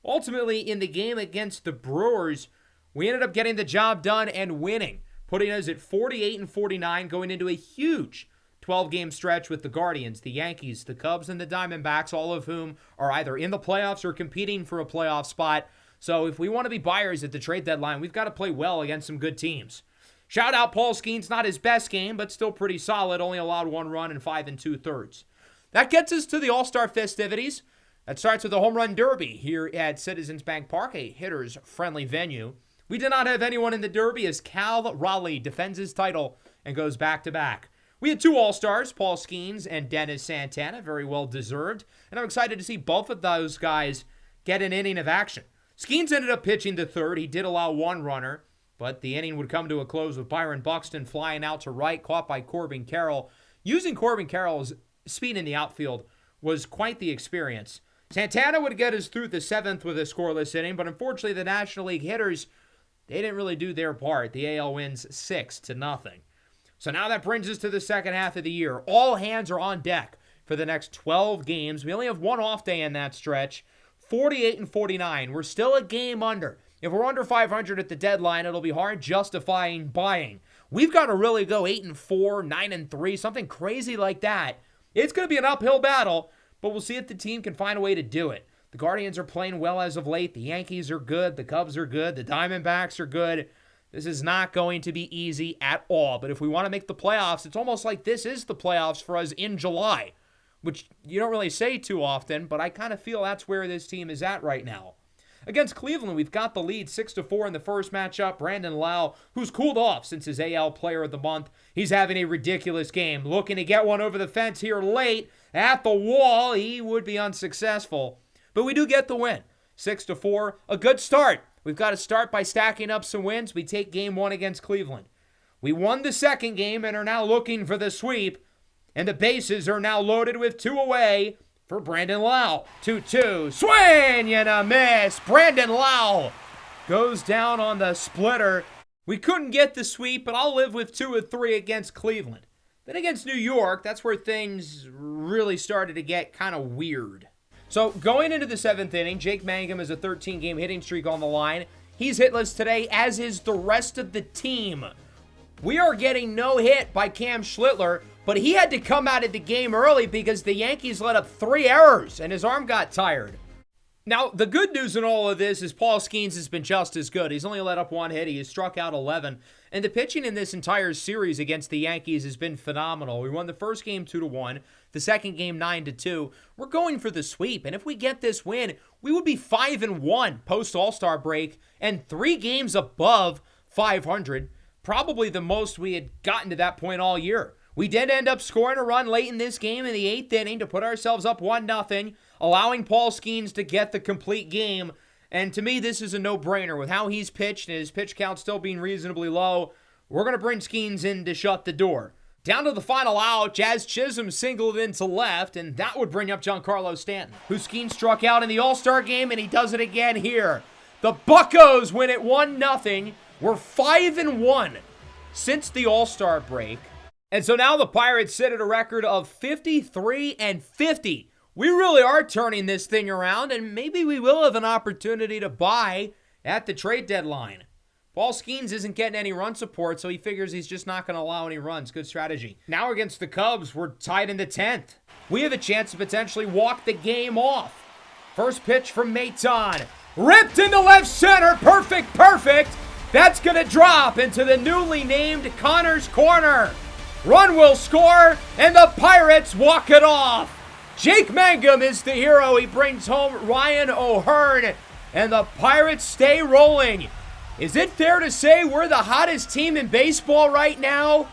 Ultimately, in the game against the Brewers, we ended up getting the job done and winning, putting us at 48-49 going into a huge 12-game stretch with the Guardians, the Yankees, the Cubs, and the Diamondbacks, all of whom are either in the playoffs or competing for a playoff spot. So if we want to be buyers at the trade deadline, we've got to play well against some good teams. Shout out Paul Skeens, not his best game, but still pretty solid, only allowed 1 run in 5 2/3. That gets us to the All-Star festivities. That starts with the Home Run Derby here at Citizens Bank Park, a hitters' friendly venue. We did not have anyone in the Derby as Cal Raleigh defends his title and goes back-to-back. We had 2 All-Stars, Paul Skeens and Dennis Santana, very well deserved, and I'm excited to see both of those guys get an inning of action. Skeens ended up pitching the 3rd. He did allow 1 runner, but the inning would come to a close with Byron Buxton flying out to right, caught by Corbin Carroll. Using Corbin Carroll's speed in the outfield was quite the experience. Santana would get us through the 7th with a scoreless inning, but unfortunately the National League hitters, they didn't really do their part. The AL wins 6-0. So now that brings us to the second half of the year. All hands are on deck for the next 12 games. We only have 1 off day in that stretch. 48-49. We're still a game under. If we're under 500 at the deadline, it'll be hard justifying buying. We've got to really go 8-4, 9-3, something crazy like that. It's going to be an uphill battle, but we'll see if the team can find a way to do it. The Guardians are playing well as of late. The Yankees are good. The Cubs are good. The Diamondbacks are good. This is not going to be easy at all. But if we want to make the playoffs, it's almost like this is the playoffs for us in July, which you don't really say too often, but I kind of feel that's where this team is at right now. Against Cleveland, we've got the lead 6-4 in the first matchup. Brandon Lau, who's cooled off since his AL Player of the Month, he's having a ridiculous game. Looking to get one over the fence here late at the wall. He would be unsuccessful. But we do get the win. 6-4, a good start. We've got to start by stacking up some wins. We take game 1 against Cleveland. We won the second game and are now looking for the sweep. And the bases are now loaded with 2 away for Brandon Lau. 2-2, swing and a miss. Brandon Lau goes down on the splitter. We couldn't get the sweep, but I'll live with 2 of 3 against Cleveland. Then against New York, that's where things really started to get kind of weird. So going into the 7th inning, Jake Mangum has a 13-game hitting streak on the line. He's hitless today, as is the rest of the team. We are getting no hit by Cam Schlittler, but he had to come out of the game early because the Yankees let up 3 errors and his arm got tired. Now, the good news in all of this is Paul Skeens has been just as good. He's only let up 1 hit. He has struck out 11. And the pitching in this entire series against the Yankees has been phenomenal. We won the first game 2-1, the second game 9-2. We're going for the sweep. And if we get this win, we would be 5-1 post-All-Star break and 3 games above 500. Probably the most we had gotten to that point all year. We did end up scoring a run late in this game in the 8th inning to put ourselves up 1-0, allowing Paul Skeens to get the complete game. And to me, this is a no-brainer. With how he's pitched and his pitch count still being reasonably low, we're going to bring Skeens in to shut the door. Down to the final out, Jazz Chisholm singled into left, and that would bring up Giancarlo Stanton, who Skeen struck out in the All-Star game, and he does it again here. The Buccos win it 1-0. We're 5-1 since the All-Star break. And so now the Pirates sit at a record of 53-50. We really are turning this thing around, and maybe we will have an opportunity to buy at the trade deadline. Paul Skeens isn't getting any run support, so he figures he's just not going to allow any runs. Good strategy. Now against the Cubs, we're tied in the 10th. We have a chance to potentially walk the game off. First pitch from Maton. Ripped into left center. Perfect. That's going to drop into the newly named Connor's Corner. Run will score, and the Pirates walk it off. Jake Mangum is the hero. He brings home Ryan O'Hearn, and the Pirates stay rolling. Is it fair to say we're the hottest team in baseball right now?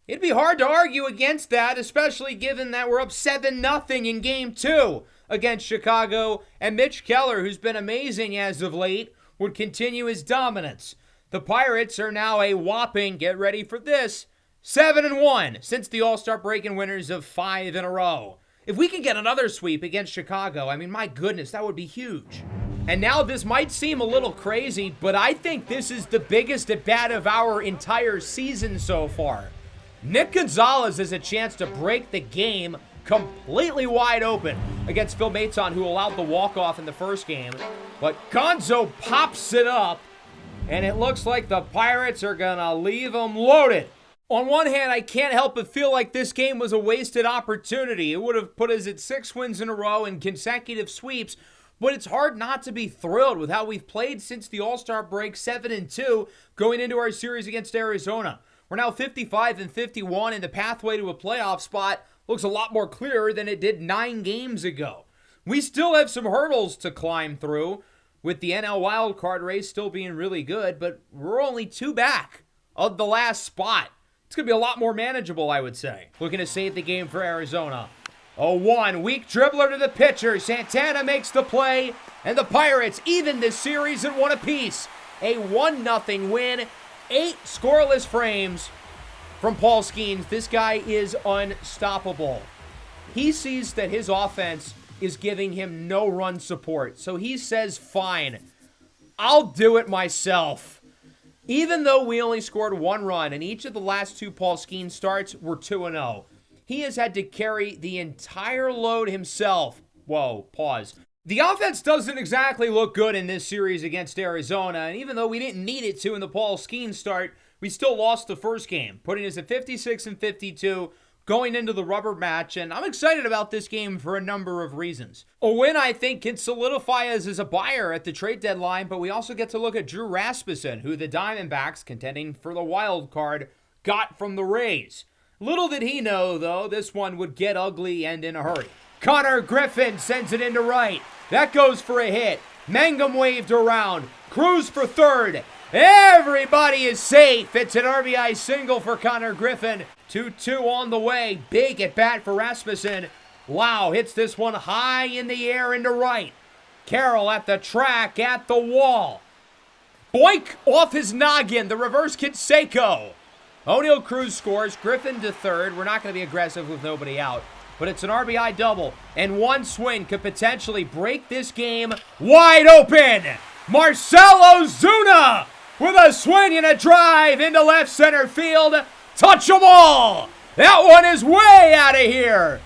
It'd be hard to argue against that, especially given that we're up 7-0 in Game 2 against Chicago, and Mitch Keller, who's been amazing as of late, would continue his dominance. The Pirates are now a whopping, get ready for this, 7-1 since the All-Star break and winners of 5 in a row. If we can get another sweep against Chicago, I mean, my goodness, that would be huge. And now this might seem a little crazy, but I think this is the biggest at-bat of our entire season so far. Nick Gonzalez has a chance to break the game completely wide open against Phil Maton, who allowed the walk-off in the first game. But Gonzo pops it up, and it looks like the Pirates are going to leave them loaded. On one hand, I can't help but feel like this game was a wasted opportunity. It would have put us at 6 wins in a row and consecutive sweeps, but it's hard not to be thrilled with how we've played since the All-Star break, 7-2, going into our series against Arizona. We're now 55-51, and the pathway to a playoff spot looks a lot more clearer than it did 9 games ago. We still have some hurdles to climb through, with the NL Wildcard race still being really good, but we're only 2 back of the last spot. It's going to be a lot more manageable, I would say. Looking to save the game for Arizona. 0-1, weak dribbler to the pitcher. Santana makes the play, and the Pirates even this series at 1 apiece. A 1-0 win, 8 scoreless frames from Paul Skeens. This guy is unstoppable. He sees that his offense is giving him no run support, so he says, fine, I'll do it myself. Even though we only scored 1 run, and each of the last 2 Paul Skeens starts were 2-0, he has had to carry the entire load himself. Whoa, pause. The offense doesn't exactly look good in this series against Arizona, and even though we didn't need it to in the Paul Skeens start, we still lost the first game, putting us at 56-52 going into the rubber match, and I'm excited about this game for a number of reasons. A win, I think, can solidify us as a buyer at the trade deadline, but we also get to look at Drew Rasmussen, who the Diamondbacks, contending for the wild card, got from the Rays. Little did he know, though, this one would get ugly and in a hurry. Connor Griffin sends it into right. That goes for a hit. Mangum waved around. Cruz for third. Everybody is safe. It's an RBI single for Connor Griffin. 2-2 on the way. Big at bat for Rasmussen. Lau hits this one high in the air into right. Carroll at the track, at the wall. Boink off his noggin. The reverse Canseco. O'Neal Cruz scores. Griffin to third. We're not going to be aggressive with nobody out, but it's an RBI double, and one swing could potentially break this game wide open. Marcell Ozuna with a swing and a drive into left center field. Touch 'em all. That one is way out of here.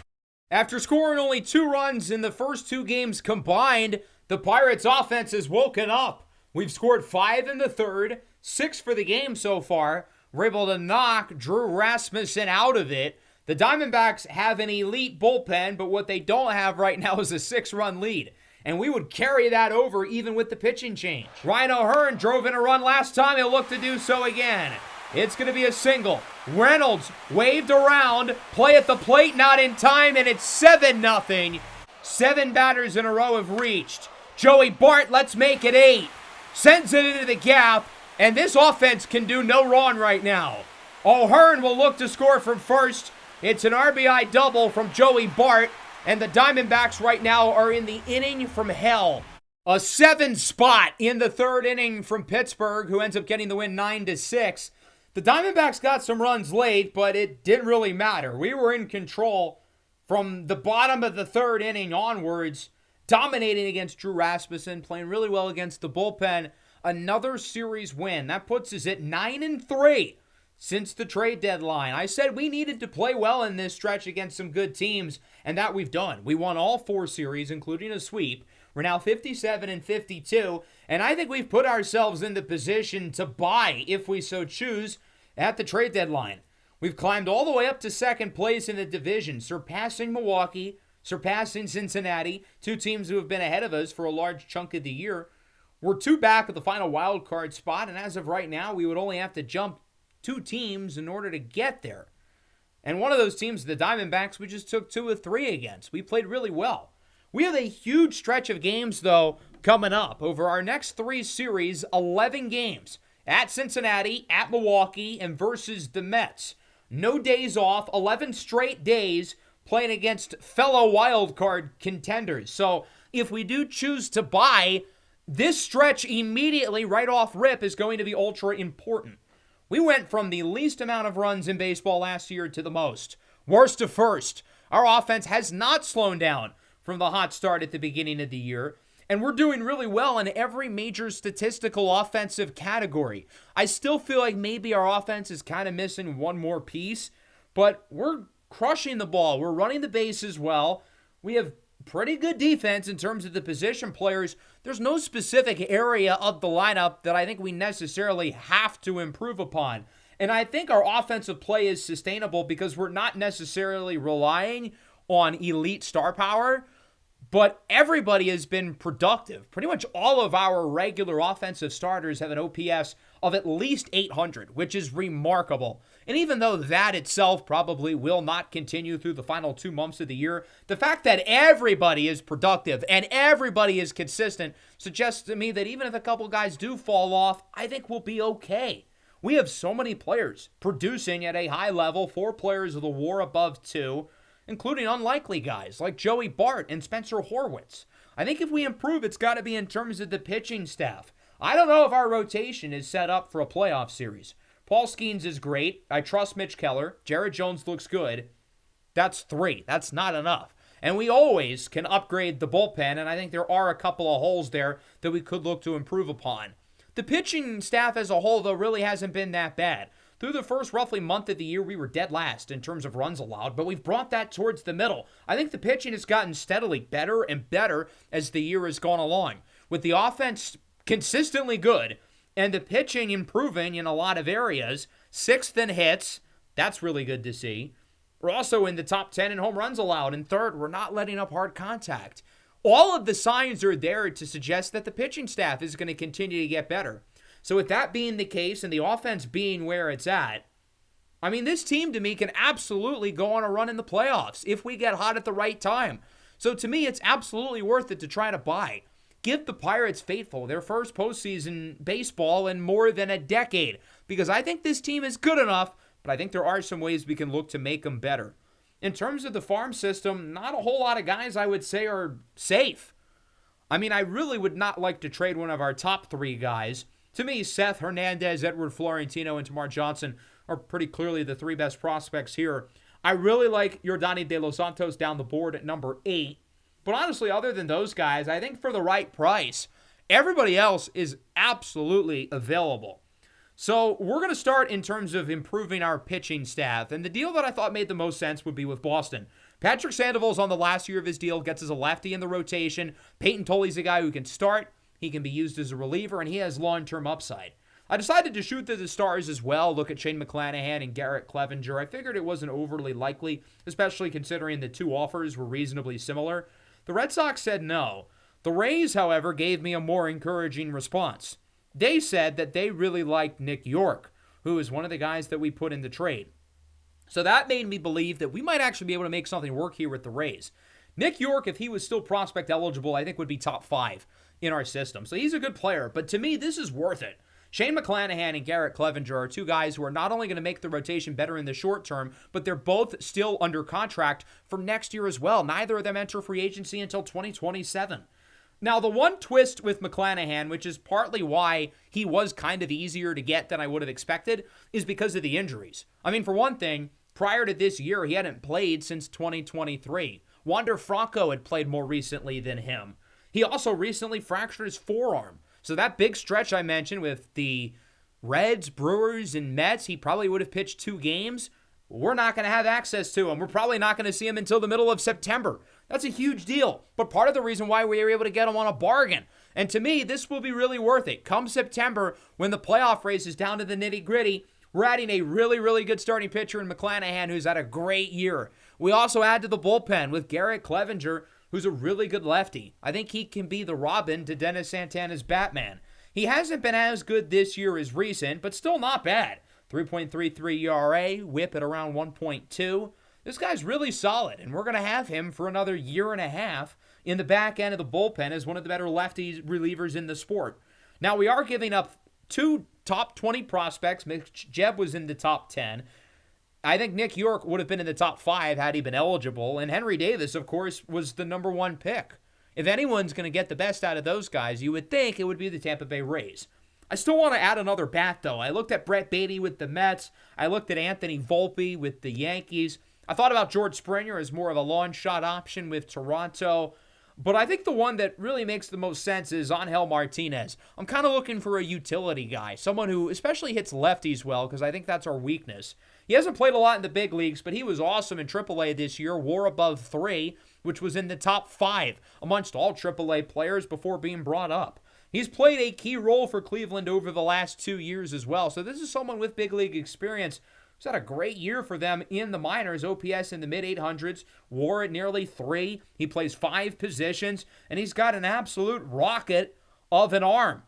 After scoring only 2 runs in the first 2 games combined, the Pirates offense has woken up. We've scored 5 in the third, 6 for the game so far. We're able to knock Drew Rasmussen out of it. The Diamondbacks have an elite bullpen, but what they don't have right now is a 6-run lead. And we would carry that over even with the pitching change. Ryan O'Hearn drove in a run last time. He'll look to do so again. It's going to be a single. Reynolds waved around. Play at the plate, not in time, and it's 7-0. 7 batters in a row have reached. Joey Bart, let's make it 8. Sends it into the gap. And this offense can do no wrong right now. O'Hearn will look to score from first. It's an RBI double from Joey Bart. And the Diamondbacks right now are in the inning from hell. A 7 spot in the 3rd inning from Pittsburgh, who ends up getting the win 9-6. The Diamondbacks got some runs late, but it didn't really matter. We were in control from the bottom of the third inning onwards, dominating against Drew Rasmussen, playing really well against the bullpen. Another series win. That puts us at 9-3 since the trade deadline. I said we needed to play well in this stretch against some good teams, and that we've done. We won all 4 series, including a sweep. We're now 57-52, and I think we've put ourselves in the position to buy, if we so choose, at the trade deadline. We've climbed all the way up to second place in the division, surpassing Milwaukee, surpassing Cincinnati, 2 teams who have been ahead of us for a large chunk of the year. We're 2 back of the final wildcard spot, and as of right now, we would only have to jump 2 teams in order to get there. And one of those teams, the Diamondbacks, we just took 2 of 3 against. We played really well. We have a huge stretch of games, though, coming up. Over our next 3 series, 11 games. At Cincinnati, at Milwaukee, and versus the Mets. No days off, 11 straight days playing against fellow wildcard contenders. So if we do choose to buy, this stretch immediately right off rip is going to be ultra important. We went from the least amount of runs in baseball last year to the most. Worst to first. Our offense has not slowed down from the hot start at the beginning of the year. And we're doing really well in every major statistical offensive category. I still feel like maybe our offense is kind of missing one more piece, but we're crushing the ball. We're running the bases well. We have pretty good defense in terms of the position players. There's no specific area of the lineup that I think we necessarily have to improve upon. And I think our offensive play is sustainable because we're not necessarily relying on elite star power, but everybody has been productive. Pretty much all of our regular offensive starters have an OPS of at least 800, which is remarkable. And even though that itself probably will not continue through the final 2 months of the year, the fact that everybody is productive and everybody is consistent suggests to me that even if a couple guys do fall off, I think we'll be okay. We have so many players producing at a high level, 4 players of the WAR above 2, including unlikely guys like Joey Bart and Spencer Horwitz. I think if we improve, it's got to be in terms of the pitching staff. I don't know if our rotation is set up for a playoff series. Paul Skeens is great. I trust Mitch Keller. Jared Jones looks good. That's 3. That's not enough. And we always can upgrade the bullpen, and I think there are a couple of holes there that we could look to improve upon. The pitching staff as a whole, though, really hasn't been that bad. Through the first roughly month of the year, we were dead last in terms of runs allowed, but we've brought that towards the middle. I think the pitching has gotten steadily better and better as the year has gone along. With the offense consistently good and the pitching improving in a lot of areas, 6th in hits, that's really good to see. We're also in the top 10 in home runs allowed, and 3rd, we're not letting up hard contact. All of the signs are there to suggest that the pitching staff is going to continue to get better. So with that being the case and the offense being where it's at, I mean, this team to me can absolutely go on a run in the playoffs if we get hot at the right time. So to me, it's absolutely worth it to try to buy. Give the Pirates faithful their first postseason baseball in more than a decade, because I think this team is good enough, but I think there are some ways we can look to make them better. In terms of the farm system, not a whole lot of guys I would say are safe. I mean, I really would not like to trade one of our top 3 guys. To me, Seth Hernandez, Edward Florentino, and Tamar Johnson are pretty clearly the 3 best prospects here. I really like Yordani De Los Santos down the board at number 8. But honestly, other than those guys, I think for the right price, everybody else is absolutely available. So we're going to start in terms of improving our pitching staff. And the deal that I thought made the most sense would be with Boston. Patrick Sandoval's on the last year of his deal, gets us a lefty in the rotation. Peyton Tully's a guy who can start. He can be used as a reliever, and he has long-term upside. I decided to shoot through the stars as well, look at Shane McClanahan and Garrett Clevenger. I figured it wasn't overly likely, especially considering the 2 offers were reasonably similar. The Red Sox said no. The Rays, however, gave me a more encouraging response. They said that they really liked Nick York, who is one of the guys that we put in the trade. So that made me believe that we might actually be able to make something work here with the Rays. Nick York, if he was still prospect eligible, I think would be top 5 in our system. So he's a good player, but to me, this is worth it. Shane McClanahan and Garrett Clevenger are 2 guys who are not only going to make the rotation better in the short term, but they're both still under contract for next year as well. Neither of them enter free agency until 2027. Now, the one twist with McClanahan, which is partly why he was kind of easier to get than I would have expected, is because of the injuries. I mean, for one thing, prior to this year, he hadn't played since 2023. Wander Franco had played more recently than him. He also recently fractured his forearm. So that big stretch I mentioned with the Reds, Brewers, and Mets, he probably would have pitched 2 games. We're not going to have access to him. We're probably not going to see him until the middle of September. That's a huge deal, but part of the reason why we were able to get him on a bargain. And to me, this will be really worth it. Come September, when the playoff race is down to the nitty-gritty, we're adding a really, really good starting pitcher in McClanahan, who's had a great year. We also add to the bullpen with Garrett Clevenger, who's a really good lefty. I think he can be the Robin to Dennis Santana's Batman. He hasn't been as good this year as recent, but still not bad. 3.33 ERA, whip at around 1.2. This guy's really solid, and we're going to have him for another year and a half in the back end of the bullpen as one of the better lefty relievers in the sport. Now, we are giving up 2 top 20 prospects. Mitch Jebb was in the top 10. I think Nick York would have been in the top 5 had he been eligible, and Henry Davis, of course, was the number 1 pick. If anyone's going to get the best out of those guys, you would think it would be the Tampa Bay Rays. I still want to add another bat, though. I looked at Brett Baty with the Mets. I looked at Anthony Volpe with the Yankees. I thought about George Springer as more of a long shot option with Toronto. But I think the one that really makes the most sense is Angel Martinez. I'm kind of looking for a utility guy, someone who especially hits lefties well, because I think that's our weakness. He hasn't played a lot in the big leagues, but he was awesome in AAA this year, WAR above 3, which was in the top 5 amongst all AAA players before being brought up. He's played a key role for Cleveland over the last 2 years as well, so this is someone with big league experience. He's had a great year for them in the minors, OPS in the mid-800s, WAR at nearly 3. He plays 5 positions, and he's got an absolute rocket of an arm.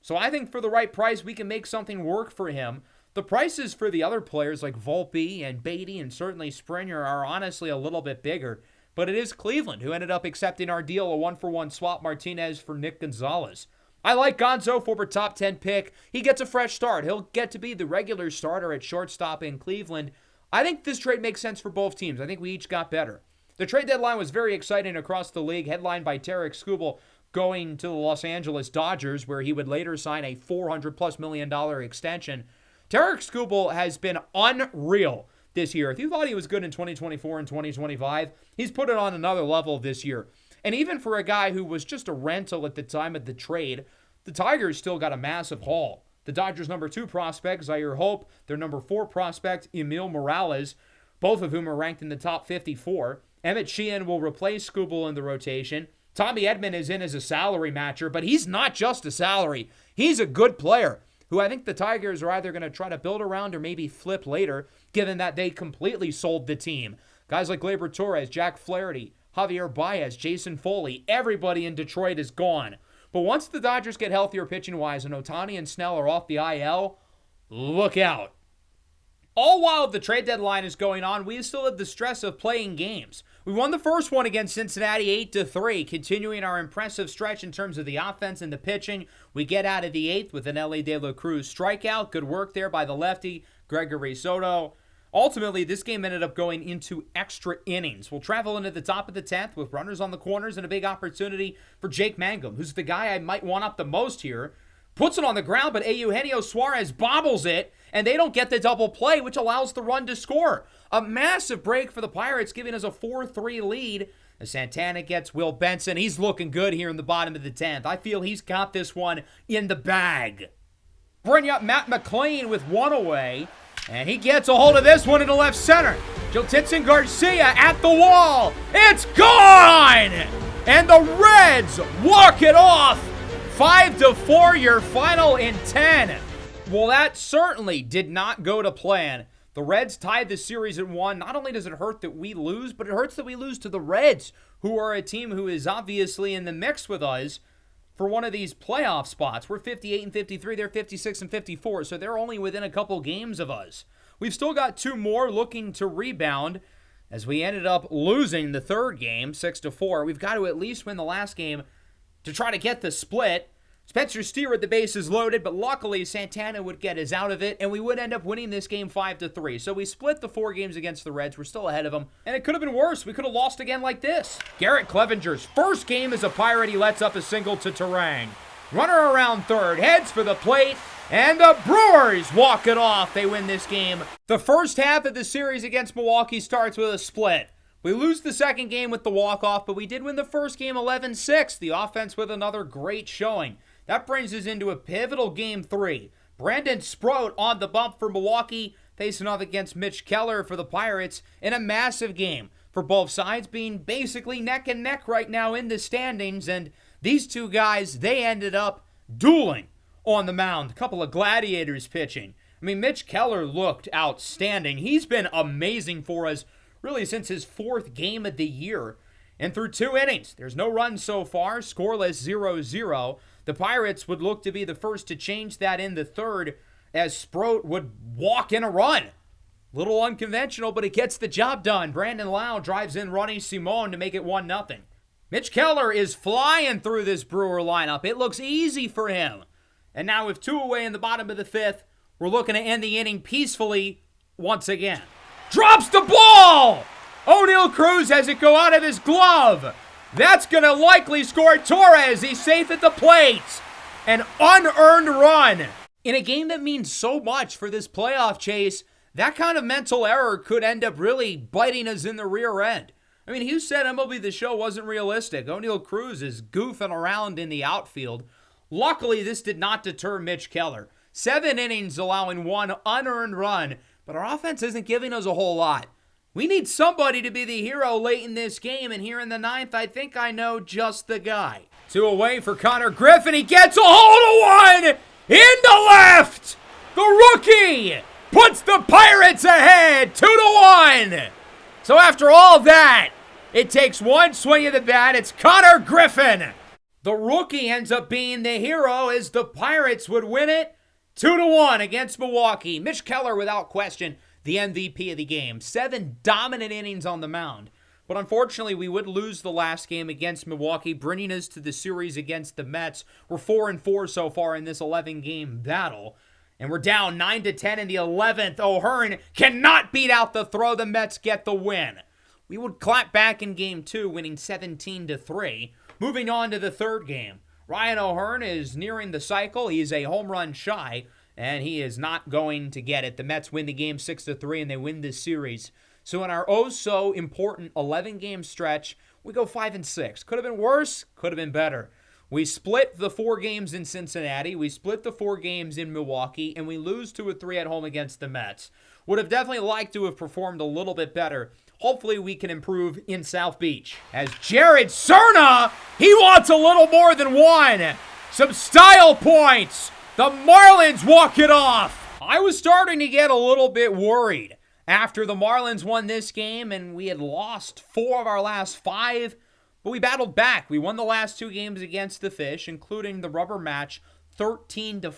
So I think for the right price, we can make something work for him. The prices for the other players like Volpe and Baty and certainly Springer are honestly a little bit bigger, but it is Cleveland who ended up accepting our deal, a 1-for-1 swap Martinez for Nick Gonzalez. I like Gonzo, former top 10 pick. He gets a fresh start. He'll get to be the regular starter at shortstop in Cleveland. I think this trade makes sense for both teams. I think we each got better. The trade deadline was very exciting across the league, headlined by Tarek Skubal going to the Los Angeles Dodgers, where he would later sign a $400+ million extension. Tarek Skubal has been unreal this year. If you thought he was good in 2024 and 2025, he's put it on another level this year. And even for a guy who was just a rental at the time of the trade, the Tigers still got a massive haul. The Dodgers' number 2 prospect, Zaire Hope, their number 4 prospect, Emil Morales, both of whom are ranked in the top 54. Emmett Sheehan will replace Skubal in the rotation. Tommy Edman is in as a salary matcher, but he's not just a salary. He's a good player who I think the Tigers are either going to try to build around or maybe flip later, given that they completely sold the team. Guys like Gleyber Torres, Jack Flaherty, Javier Baez, Jason Foley, everybody in Detroit is gone. But once the Dodgers get healthier pitching-wise and Ohtani and Snell are off the IL, look out. All while the trade deadline is going on, we still have the stress of playing games. We won the first one against Cincinnati 8-3, continuing our impressive stretch in terms of the offense and the pitching. We get out of the 8th with an L.A. De La Cruz strikeout. Good work there by the lefty, Gregory Soto. Ultimately, this game ended up going into extra innings. We'll travel into the top of the 10th with runners on the corners and a big opportunity for Jake Mangum, who's the guy I might want up the most here. Puts it on the ground, but Eugenio Suarez bobbles it, and they don't get the double play, which allows the run to score. A massive break for the Pirates, giving us a 4-3 lead. As Santana gets Will Benson. He's looking good here in the bottom of the 10th. I feel he's got this one in the bag. Bring up Matt McLean with one away. And he gets a hold of this one into left center. Jiltinson Garcia at the wall. It's gone! And the Reds walk it off. 5-4, your final in 10. Well, that certainly did not go to plan. The Reds tied the series at 1. Not only does it hurt that we lose, but it hurts that we lose to the Reds, who are a team who is obviously in the mix with us for one of these playoff spots. We're 58-53, they're 56-54, so they're only within a couple games of us. We've still got 2 more looking to rebound as we ended up losing the third game, 6-4. We've got to at least win the last game to try to get the split. Spencer Steer with the bases loaded, but luckily Santana would get his out of it, and we would end up winning this game 5-3. So we split the 4 games against the Reds. We're still ahead of them, and it could have been worse. We could have lost again like this. Garrett Clevenger's first game as a Pirate. He lets up a single to Terang. Runner around third, heads for the plate, and the Brewers walk it off. They win this game. The first half of the series against Milwaukee starts with a split. We lose the second game with the walk-off, but we did win the first game 11-6. The offense with another great showing. That brings us into a pivotal Game 3. Brandon Sproat on the bump for Milwaukee, facing off against Mitch Keller for the Pirates in a massive game. For both sides being basically neck and neck right now in the standings, and these two guys, they ended up dueling on the mound. A couple of gladiators pitching. I mean, Mitch Keller looked outstanding. He's been amazing for us really since his 4th game of the year. And through 2 innings, there's no runs so far, scoreless 0-0. The Pirates would look to be the first to change that in the 3rd as Sproat would walk in a run. Little unconventional, but it gets the job done. Brandon Lau drives in Ronnie Simon to make it 1-0. Mitch Keller is flying through this Brewer lineup. It looks easy for him. And now with 2 away in the bottom of the 5th, we're looking to end the inning peacefully once again. Drops the ball! O'Neal Cruz has it go out of his glove. That's going to likely score Torres. He's safe at the plate. An unearned run. In a game that means so much for this playoff chase, that kind of mental error could end up really biting us in the rear end. I mean, Hughes said MLB The Show wasn't realistic. O'Neal Cruz is goofing around in the outfield. Luckily, this did not deter Mitch Keller. 7 innings allowing 1 unearned run, but our offense isn't giving us a whole lot. We need somebody to be the hero late in this game, and here in the 9th, I think I know just the guy. 2 away for Connor Griffin. He gets a hold of one into left. The rookie puts the Pirates ahead 2-1. So after all that, it takes 1 swing of the bat. It's Connor Griffin. The rookie ends up being the hero as the Pirates would win it 2-1 against Milwaukee. Mitch Keller, without question, the MVP of the game. 7 dominant innings on the mound. But unfortunately, we would lose the last game against Milwaukee, bringing us to the series against the Mets. We're 4-4 so far in this 11-game battle. And we're down 9-10 in the 11th. O'Hearn cannot beat out the throw. The Mets get the win. We would clap back in Game 2, winning 17-3. Moving on to the 3rd game. Ryan O'Hearn is nearing the cycle. He's a home run shy, and he is not going to get it. The Mets win the game 6-3, and they win this series. So in our oh-so-important 11-game stretch, we go 5-6. Could have been worse, could have been better. We split the 4 games in Cincinnati, we split the 4 games in Milwaukee, and we lose 2-3 at home against the Mets. Would have definitely liked to have performed a little bit better. Hopefully we can improve in South Beach. As Jared Cerna, he wants a little more than 1. Some style points. The Marlins walk it off. I was starting to get a little bit worried after the Marlins won this game and we had lost 4 of our last 5. But we battled back. We won the last 2 games against the Fish, including the rubber match, 13-5.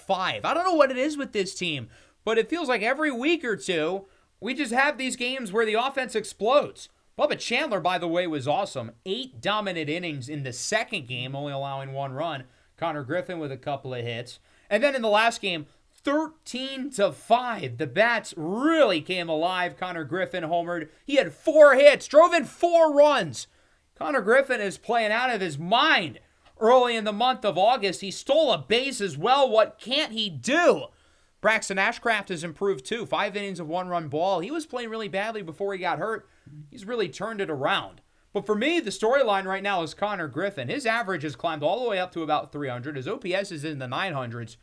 I don't know what it is with this team, but it feels like every week or two, we just have these games where the offense explodes. Bubba Chandler, by the way, was awesome. 8 dominant innings in the second game, only allowing 1 run. Connor Griffin with a couple of hits. And then in the last game, 13-5. The bats really came alive. Connor Griffin homered. He had 4 hits, drove in 4 runs. Connor Griffin is playing out of his mind. Early in the month of August, he stole a base as well. What can't he do? Braxton Ashcraft has improved too. 5 innings of 1-run ball. He was playing really badly before he got hurt. He's really turned it around. But for me, the storyline right now is Connor Griffin. His average has climbed all the way up to about 300. His OPS is in the 900s.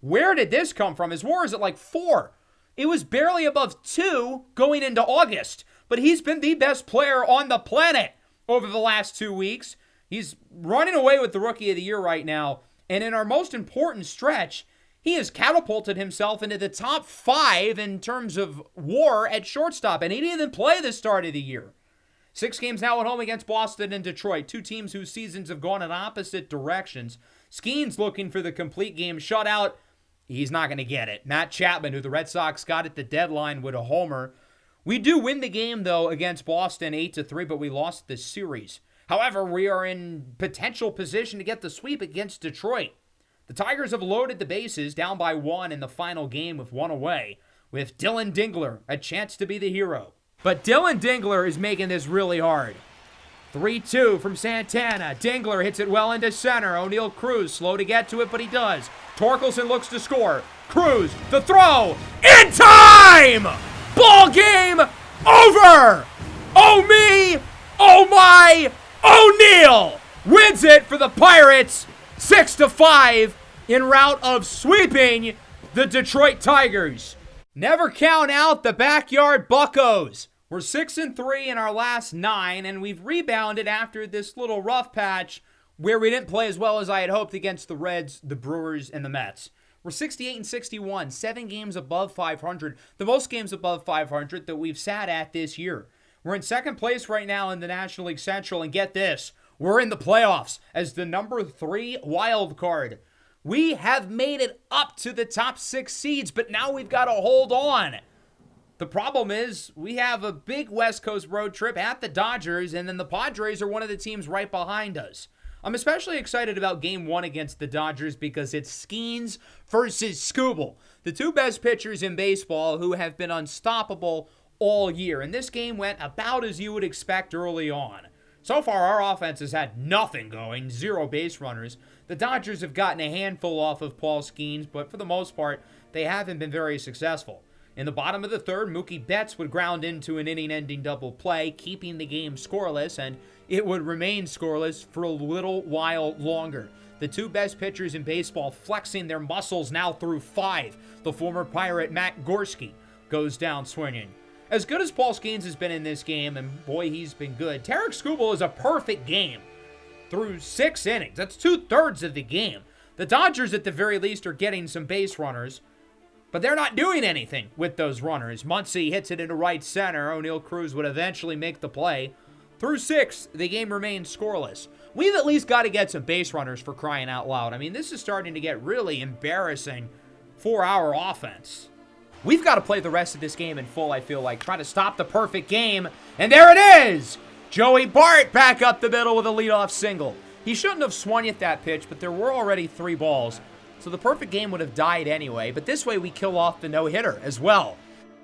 Where did this come from? His WAR is at like 4. It was barely above 2 going into August. But he's been the best player on the planet over the last 2 weeks. He's running away with the Rookie of the Year right now. And in our most important stretch, he has catapulted himself into the top 5 in terms of WAR at shortstop. And he didn't even play the start of the year. 6 games now at home against Boston and Detroit. 2 teams whose seasons have gone in opposite directions. Skeen's looking for the complete game shutout. He's not going to get it. Matt Chapman, who the Red Sox got at the deadline with a homer. We do win the game, though, against Boston 8-3, but we lost the series. However, we are in potential position to get the sweep against Detroit. The Tigers have loaded the bases, down by 1 in the final game with 1 away, with Dylan Dingler a chance to be the hero. But Dylan Dingler is making this really hard. 3-2 from Santana. Dingler hits it well into center. O'Neal Cruz slow to get to it, but he does. Torkelson looks to score. Cruz, the throw, in time! Ball game over! Oh me, oh my, O'Neal wins it for the Pirates 6-5 en route of sweeping the Detroit Tigers. Never count out the backyard buccos. We're 6-3 in our last 9, and we've rebounded after this little rough patch where we didn't play as well as I had hoped against the Reds, the Brewers, and the Mets. We're 68-61, 7 games above 500, the most games above 500 that we've sat at this year. We're in second place right now in the National League Central, and get this, we're in the playoffs as the number 3 wild card. We have made it up to the top 6 seeds, but now we've got to hold on. The problem is we have a big West Coast road trip at the Dodgers, and then the Padres are one of the teams right behind us. I'm especially excited about Game 1 against the Dodgers because it's Skeens versus Skubal, the 2 best pitchers in baseball who have been unstoppable all year. And this game went about as you would expect early on. So far, our offense has had nothing going, 0 base runners. The Dodgers have gotten a handful off of Paul Skeens, but for the most part, they haven't been very successful. In the bottom of the third, Mookie Betts would ground into an inning-ending double play, keeping the game scoreless, and it would remain scoreless for a little while longer. The 2 best pitchers in baseball flexing their muscles now through 5. The former Pirate Matt Gorski goes down swinging. As good as Paul Skeens has been in this game, and boy, he's been good, Tarek Skubal is a perfect game through 6 innings. That's 2/3 of the game. The Dodgers, at the very least, are getting some base runners, but they're not doing anything with those runners. Muncy hits it into right center. O'Neal Cruz would eventually make the play. Through 6, the game remains scoreless. We've at least got to get some base runners for crying out loud. I mean, this is starting to get really embarrassing for our offense. We've got to play the rest of this game in full, I feel like. Try to stop the perfect game. And there it is! Joey Bart back up the middle with a leadoff single. He shouldn't have swung at that pitch, but there were already 3 balls. So the perfect game would have died anyway. But this way we kill off the no-hitter as well.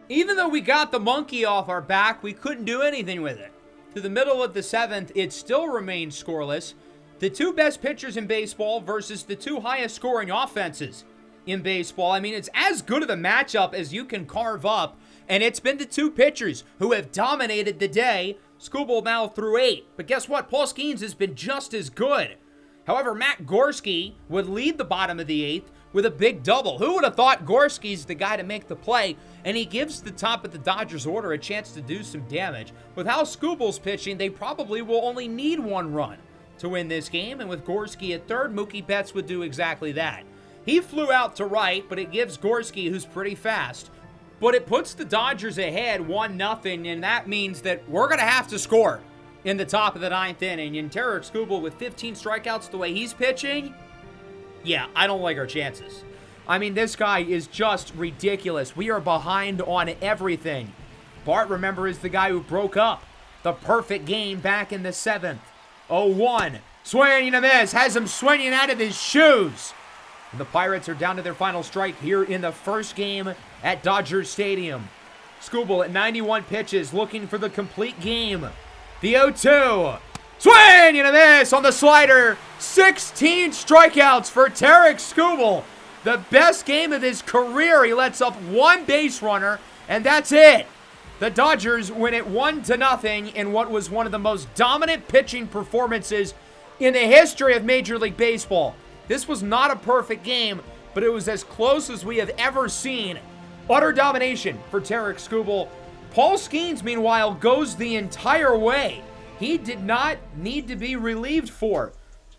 Even though we got the monkey off our back, we couldn't do anything with it. To the middle of the 7th, it still remained scoreless. The 2 best pitchers in baseball versus the 2 highest scoring offenses in baseball. I mean, it's as good of a matchup as you can carve up, and it's been the 2 pitchers who have dominated the day. Skubal now through 8, but guess what? Paul Skeens has been just as good. However, Matt Gorski would lead the bottom of the 8th with a big double. Who would have thought Gorski's the guy to make the play? And he gives the top of the Dodgers order a chance to do some damage. With how Skubal's pitching, they probably will only need 1 run to win this game. And with Gorski at third, Mookie Betts would do exactly that. He flew out to right, but it gives Gorski, who's pretty fast. But it puts the Dodgers ahead 1-0, and that means that we're going to have to score in the top of the 9th inning. And Tarek Skubal with 15 strikeouts the way he's pitching, yeah, I don't like our chances. I mean, this guy is just ridiculous. We are behind on everything. Bart, remember, is the guy who broke up the perfect game back in the 7th. 0-1. Swinging and a miss. Has him swinging out of his shoes. And the Pirates are down to their final strike here in the first game at Dodger Stadium. Skubal at 91 pitches looking for the complete game. The 0-2. Swing and a miss on the slider. 16 strikeouts for Tarek Skubal. The best game of his career. He lets up 1 base runner, and that's it. The Dodgers win it 1-0 in what was one of the most dominant pitching performances in the history of Major League Baseball. This was not a perfect game, but it was as close as we have ever seen. Utter domination for Tarek Skubal. Paul Skeens, meanwhile, goes the entire way. He did not need to be relieved for,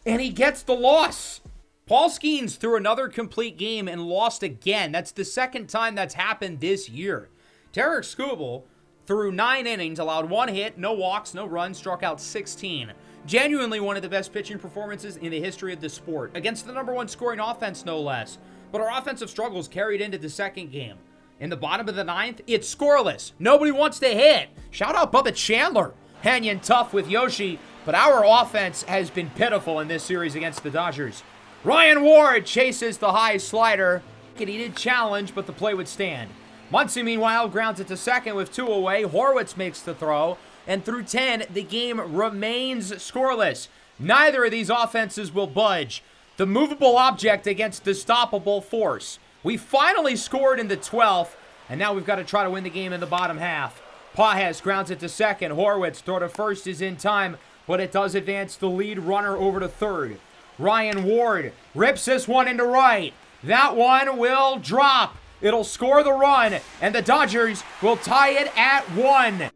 and he gets the loss. Paul Skeens threw another complete game and lost again. That's the second time that's happened this year. Tarek Skubal threw 9 innings, allowed 1 hit, no walks, no runs, struck out 16. Genuinely one of the best pitching performances in the history of the sport, against the number 1 scoring offense, no less. But our offensive struggles carried into the second game. In the bottom of the 9th, it's scoreless. Nobody wants to hit. Shout out Bubba Chandler, hanging tough with Yoshi, but our offense has been pitiful in this series against the Dodgers. Ryan Ward chases the high slider. He did challenge, but the play would stand. Muncy, meanwhile, grounds it to second with 2 away. Horwitz makes the throw. And through 10, the game remains scoreless. Neither of these offenses will budge. The movable object against the stoppable force. We finally scored in the 12th, and now we've got to try to win the game in the bottom half. Pajes grounds it to second. Horwitz throw to first is in time, but it does advance the lead runner over to third. Ryan Ward rips this one into right. That one will drop. It'll score the run, and the Dodgers will tie it at 1.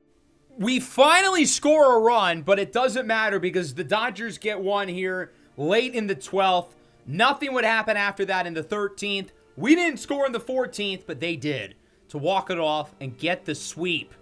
We finally score a run, but it doesn't matter because the Dodgers get one here late in the 12th. Nothing would happen after that in the 13th. We didn't score in the 14th, but they did to walk it off and get the sweep.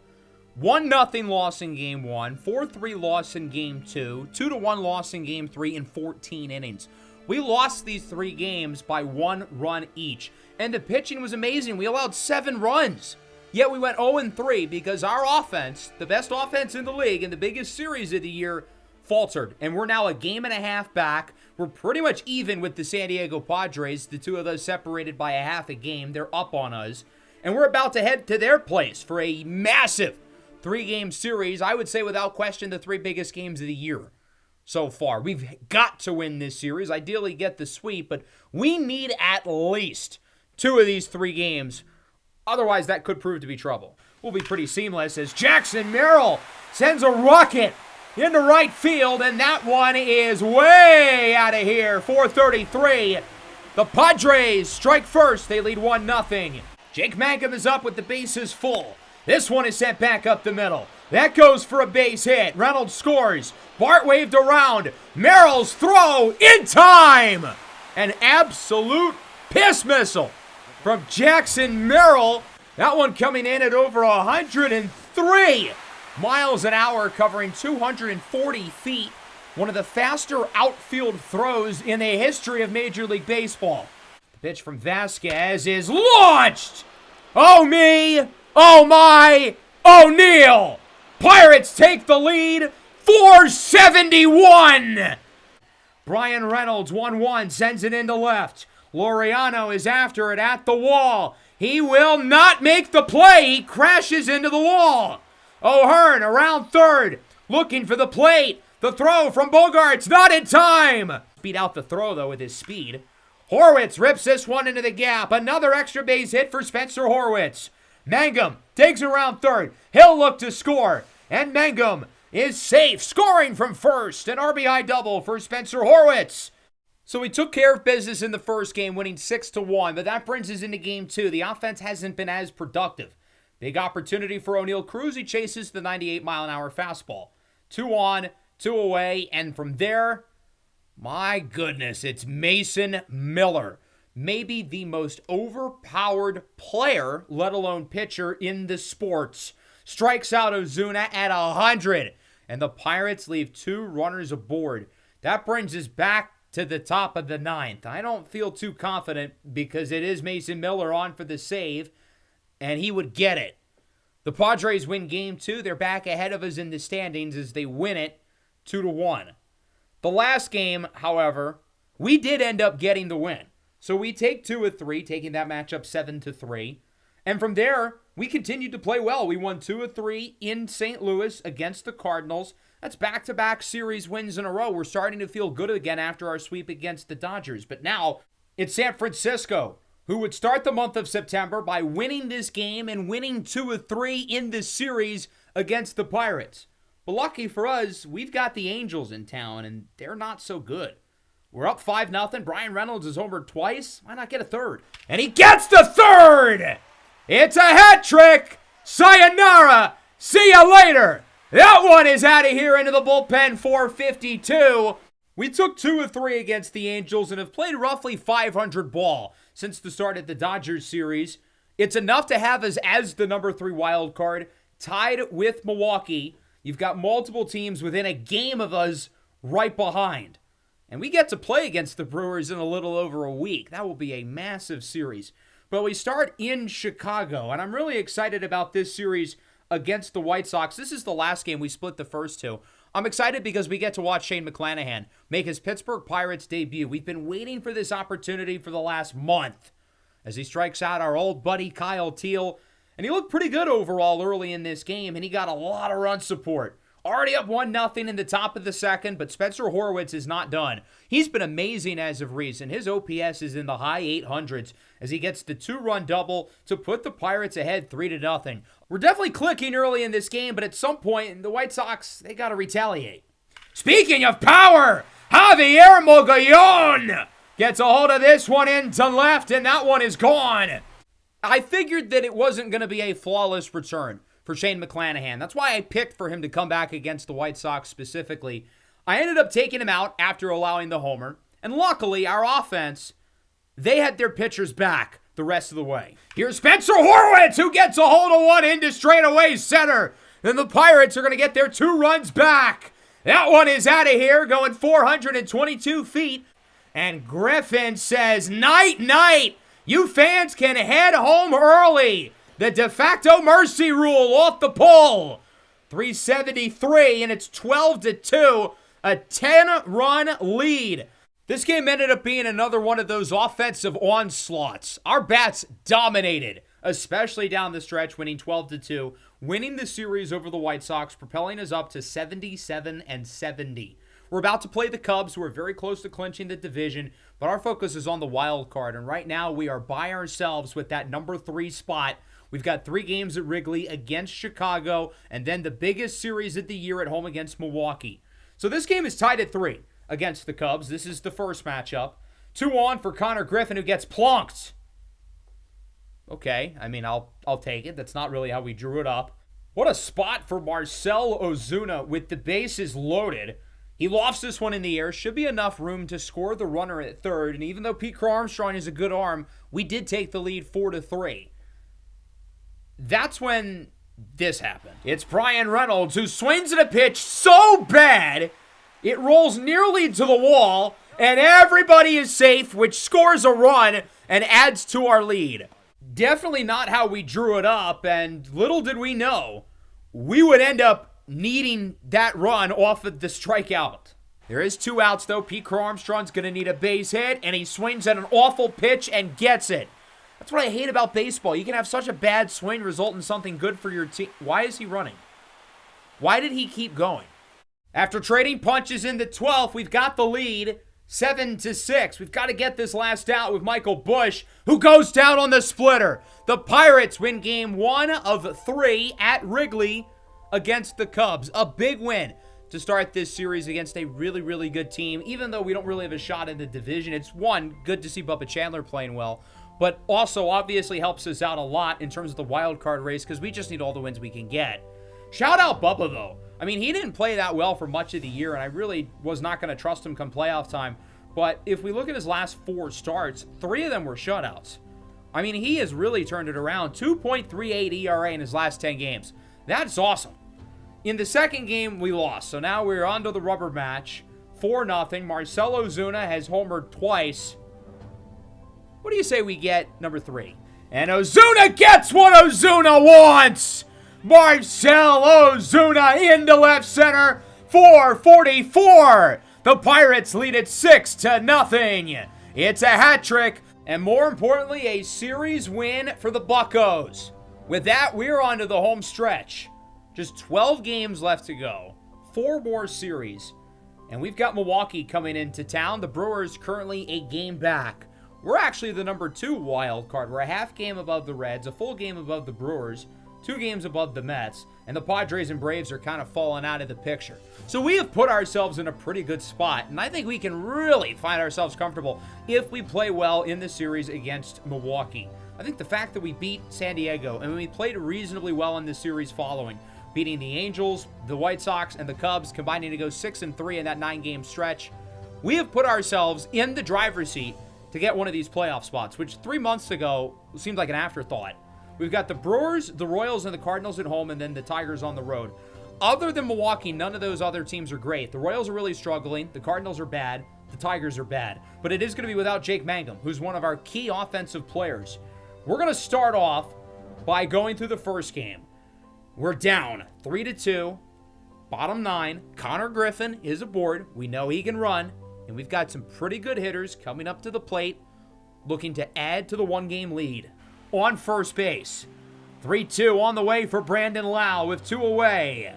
1-0 loss in Game 1, 4-3 loss in Game 2, 2-1 loss in Game 3 in 14 innings. We lost these 3 games by 1 run each, and the pitching was amazing. We allowed 7 runs, yet we went 0-3 because our offense, the best offense in the league in the biggest series of the year, faltered, and we're now a game and a half back. We're pretty much even with the San Diego Padres, the two of those separated by a half a game. They're up on us, and we're about to head to their place for a massive 3-game series. I would say without question the 3 biggest games of the year so far. We've got to win this series, ideally get the sweep, but we need at least 2 of these 3 games. Otherwise, that could prove to be trouble. Will be pretty seamless as Jackson Merrill sends a rocket into right field, and that one is way out of here. 4:33. The Padres strike first. They lead 1-0. Jake Mangum is up with the bases full. This one is sent back up the middle. That goes for a base hit. Reynolds scores. Bart waved around. Merrill's throw in time. An absolute piss missile from Jackson Merrill. That one coming in at over 103 miles an hour, covering 240 feet. One of the faster outfield throws in the history of Major League Baseball. The pitch from Vasquez is launched. Oh me. Oh my, O'Neal! Pirates take the lead, 471! Brian Reynolds, 1-1, sends it into left. Laureano is after it at the wall. He will not make the play. He crashes into the wall. O'Hearn around third, looking for the plate. The throw from Bogarts, not in time. Beat out the throw, though, with his speed. Horwitz rips this one into the gap. Another extra base hit for Spencer Horwitz. Mangum takes around third. He'll look to score. And Mangum is safe, scoring from first. An RBI double for Spencer Horwitz. So we took care of business in the first game, winning 6-1. But that brings us into Game 2. The offense hasn't been as productive. Big opportunity for O'Neal Cruz. He chases the 98-mile-an-hour fastball. 2 on, 2 away. And from there, my goodness, it's Mason Miller. Maybe the most overpowered player, let alone pitcher, in the sports. Strikes out Ozuna at 100. And the Pirates leave 2 runners aboard. That brings us back to the top of the 9th. I don't feel too confident because it is Mason Miller on for the save. And he would get it. The Padres win Game 2. They're back ahead of us in the standings as they win it 2-1. The last game, however, we did end up getting the win. So we take 2 of 3, taking that matchup 7-3. And from there, we continued to play well. We won 2 of 3 in St. Louis against the Cardinals. That's back-to-back series wins in a row. We're starting to feel good again after our sweep against the Dodgers. But now, it's San Francisco, who would start the month of September by winning this game and winning 2 of 3 in this series against the Pirates. But lucky for us, we've got the Angels in town, and they're not so good. We're up 5-0. Brian Reynolds has homered twice. Why not get a third? And he gets the third! It's a hat trick! Sayonara! See ya later! That one is out of here into the bullpen, 452. We took 2 of 3 against the Angels and have played roughly 500 ball since the start of the Dodgers series. It's enough to have us as the number 3 wild card, tied with Milwaukee. You've got multiple teams within a game of us right behind. And we get to play against the Brewers in a little over a week. That will be a massive series. But we start in Chicago, and I'm really excited about this series against the White Sox. This is the last game. We split the first two. I'm excited because we get to watch Shane McClanahan make his Pittsburgh Pirates debut. We've been waiting for this opportunity for the last month as he strikes out our old buddy Kyle Teal. And he looked pretty good overall early in this game, and he got a lot of run support. Already up 1-0 in the top of the second, but Spencer Horwitz is not done. He's been amazing as of recent. His OPS is in the high 800s as he gets the 2-run double to put the Pirates ahead 3-0. We're definitely clicking early in this game, but at some point, the White Sox, they got to retaliate. Speaking of power, Javier Mogollon gets a hold of this one into left, and that one is gone. I figured that it wasn't going to be a flawless return for Shane McClanahan. That's why I picked for him to come back against the White Sox specifically. I ended up taking him out after allowing the homer. And luckily, our offense, they had their pitchers back the rest of the way. Here's Spencer Horwitz, who gets a hold of one into straightaway center. Then the Pirates are going to get their 2 runs back. That one is out of here, going 422 feet. And Griffin says, night, night. You fans can head home early. The de facto mercy rule off the pull. 373, and it's 12-2, a 10-run lead. This game ended up being another one of those offensive onslaughts. Our bats dominated, especially down the stretch, winning 12-2, winning the series over the White Sox, propelling us up to 77-70. We're about to play the Cubs, who are very close to clinching the division, but our focus is on the wild card, and right now we are by ourselves with that number 3 spot. We've got 3 games at Wrigley against Chicago, and then the biggest series of the year at home against Milwaukee. So this game is tied at 3 against the Cubs. This is the first matchup. 2 on for Connor Griffin, who gets plunked. Okay, I mean, I'll take it. That's not really how we drew it up. What a spot for Marcell Ozuna with the bases loaded. He lofts this one in the air. Should be enough room to score the runner at third. And even though Pete Armstrong is a good arm, we did take the lead 4-3. That's when this happened. It's Brian Reynolds who swings at a pitch so bad, it rolls nearly to the wall, and everybody is safe, which scores a run and adds to our lead. Definitely not how we drew it up, and little did we know, we would end up needing that run off of the strikeout. There is 2 outs, though. Pete Armstrong's going to need a base hit, and he swings at an awful pitch and gets it. That's what I hate about baseball. You can have such a bad swing result in something good for your team. Why is he running? Why did he keep going? After trading punches in the 12th, we've got the lead 7-6. We've got to get this last out with Michael Busch, who goes down on the splitter. The Pirates win game 1 of 3 at Wrigley against the Cubs. A big win to start this series against a really, really good team. Even though we don't really have a shot in the division, it's good to see Bubba Chandler playing well, but also obviously helps us out a lot in terms of the wild card race because we just need all the wins we can get. Shout out Bubba, though. I mean, he didn't play that well for much of the year, and I really was not going to trust him come playoff time. But if we look at his last 4 starts, 3 of them were shutouts. I mean, he has really turned it around. 2.38 ERA in his last 10 games. That's awesome. In the second game, we lost. So now we're on to the rubber match. 4-0. Marcell Ozuna has homered twice. What do you say we get number 3? And Ozuna gets what Ozuna wants! Marcell Ozuna into left center, 444. The Pirates lead it 6-0. It's a hat trick, and more importantly, a series win for the Buccos. With that, we're on to the home stretch. Just 12 games left to go, 4 more series, and we've got Milwaukee coming into town. The Brewers currently a game back. We're actually the number 2 wild card. We're a half game above the Reds, a full game above the Brewers, 2 games above the Mets, and the Padres and Braves are kind of falling out of the picture. So we have put ourselves in a pretty good spot, and I think we can really find ourselves comfortable if we play well in the series against Milwaukee. I think the fact that we beat San Diego, and we played reasonably well in the series following, beating the Angels, the White Sox, and the Cubs, combining to go 6-3 in that 9-game stretch, we have put ourselves in the driver's seat to get one of these playoff spots, which 3 months ago seemed like an afterthought. We've got the Brewers, the Royals, and the Cardinals at home, and then the Tigers on the road. Other than Milwaukee, none of those other teams are great. The Royals are really struggling. The Cardinals are bad. The Tigers are bad. But it is going to be without Jake Mangum, who's one of our key offensive players. We're going to start off by going through the first game. We're down 3-2. Bottom 9. Connor Griffin is aboard. We know he can run. And we've got some pretty good hitters coming up to the plate, looking to add to the one-game lead. On first base, 3-2 on the way for Brandon Lau with 2 away.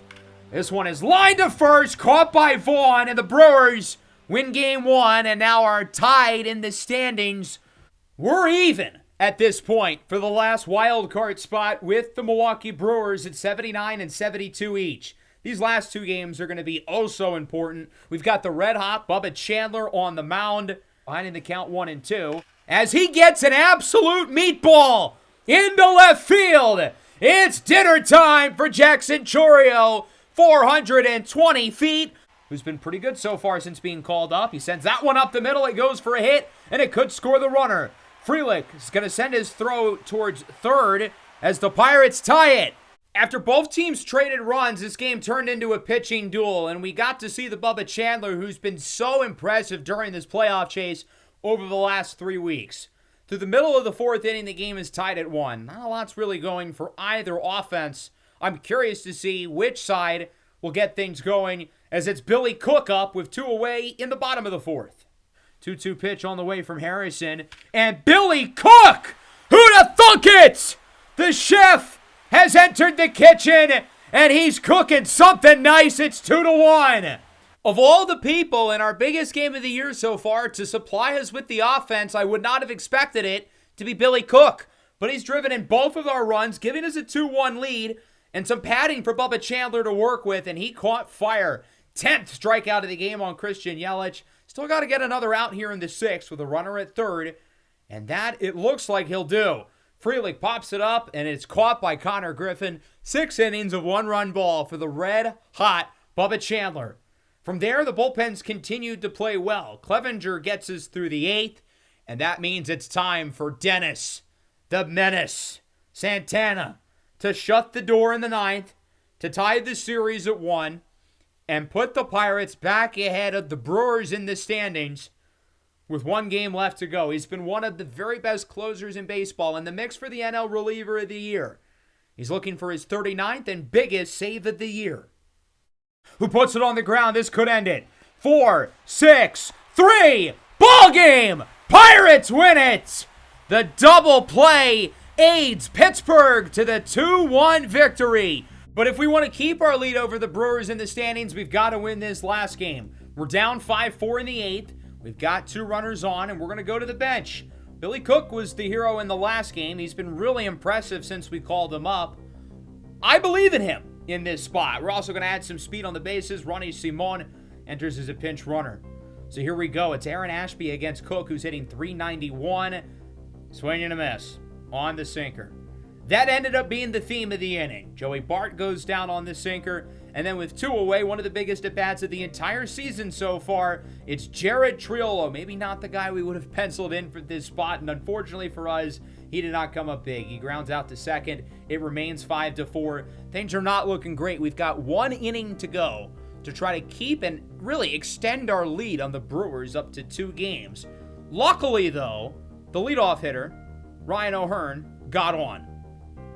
This one is lined to first, caught by Vaughn, and the Brewers win game 1 and now are tied in the standings. We're even at this point for the last wild card spot with the Milwaukee Brewers at 79 and 72 each. These last 2 games are going to be oh so important. We've got the red-hot Bubba Chandler on the mound, behind the count 1-2, as he gets an absolute meatball into left field. It's dinner time for Jackson Chourio, 420 feet, who's been pretty good so far since being called up. He sends that one up the middle. It goes for a hit, and it could score the runner. Frelick is going to send his throw towards third as the Pirates tie it. After both teams traded runs, this game turned into a pitching duel, and we got to see the Bubba Chandler, who's been so impressive during this playoff chase over the last 3 weeks. Through the middle of the 4th inning, the game is tied at 1. Not a lot's really going for either offense. I'm curious to see which side will get things going, as it's Billy Cook up with 2 away in the bottom of the 4th. 2-2 pitch on the way from Harrison, and Billy Cook! Who'd have thunk it? The chef has entered the kitchen, and he's cooking something nice. It's 2-1. Of all the people in our biggest game of the year so far to supply us with the offense, I would not have expected it to be Billy Cook. But he's driven in both of our runs, giving us a 2-1 lead and some padding for Bubba Chandler to work with, and he caught fire. 10th strikeout of the game on Christian Yelich. Still got to get another out here in the 6th with a runner at third, and that it looks like he'll do. Frelick pops it up, and it's caught by Connor Griffin. 6 innings of 1-run ball for the red-hot Bubba Chandler. From there, the bullpens continued to play well. Clevenger gets us through the 8th, and that means it's time for Dennis, the Menace, Santana, to shut the door in the 9th, to tie the series at 1, and put the Pirates back ahead of the Brewers in the standings with 1 game left to go. He's been one of the very best closers in baseball in the mix for the NL Reliever of the Year. He's looking for his 39th and biggest save of the year. Who puts it on the ground? This could end it. 4, 6, 3, ball game! Pirates win it! The double play aids Pittsburgh to the 2-1 victory. But if we want to keep our lead over the Brewers in the standings, we've got to win this last game. We're down 5-4 in the 8th. We've got 2 runners on, and we're going to go to the bench. Billy Cook was the hero in the last game. He's been really impressive since we called him up. I believe in him in this spot. We're also going to add some speed on the bases. Ronnie Simon enters as a pinch runner. So here we go. It's Aaron Ashby against Cook, who's hitting .391. Swing and a miss on the sinker. That ended up being the theme of the inning. Joey Bart goes down on the sinker, and then with 2 away, one of the biggest at-bats of the entire season so far, it's Jared Triolo. Maybe not the guy we would have penciled in for this spot, and unfortunately for us, he did not come up big. He grounds out to second. It remains 5-4. Things are not looking great. We've got 1 inning to go to try to keep and really extend our lead on the Brewers up to 2 games. Luckily, though, the leadoff hitter, Ryan O'Hearn, got on.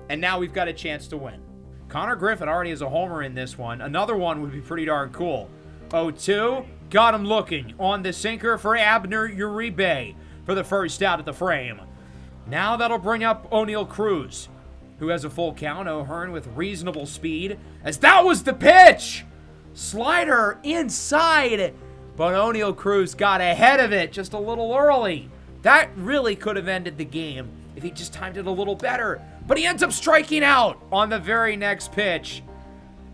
And now we've got a chance to win. Connor Griffin already has a homer in this one. Another one would be pretty darn cool. 0-2. Got him looking on the sinker for Abner Uribe for the first out at the frame. Now that'll bring up O'Neal Cruz, who has a full count. O'Hearn with reasonable speed, as that was the pitch! Slider inside, but O'Neal Cruz got ahead of it just a little early. That really could have ended the game if he just timed it a little better. But he ends up striking out on the very next pitch.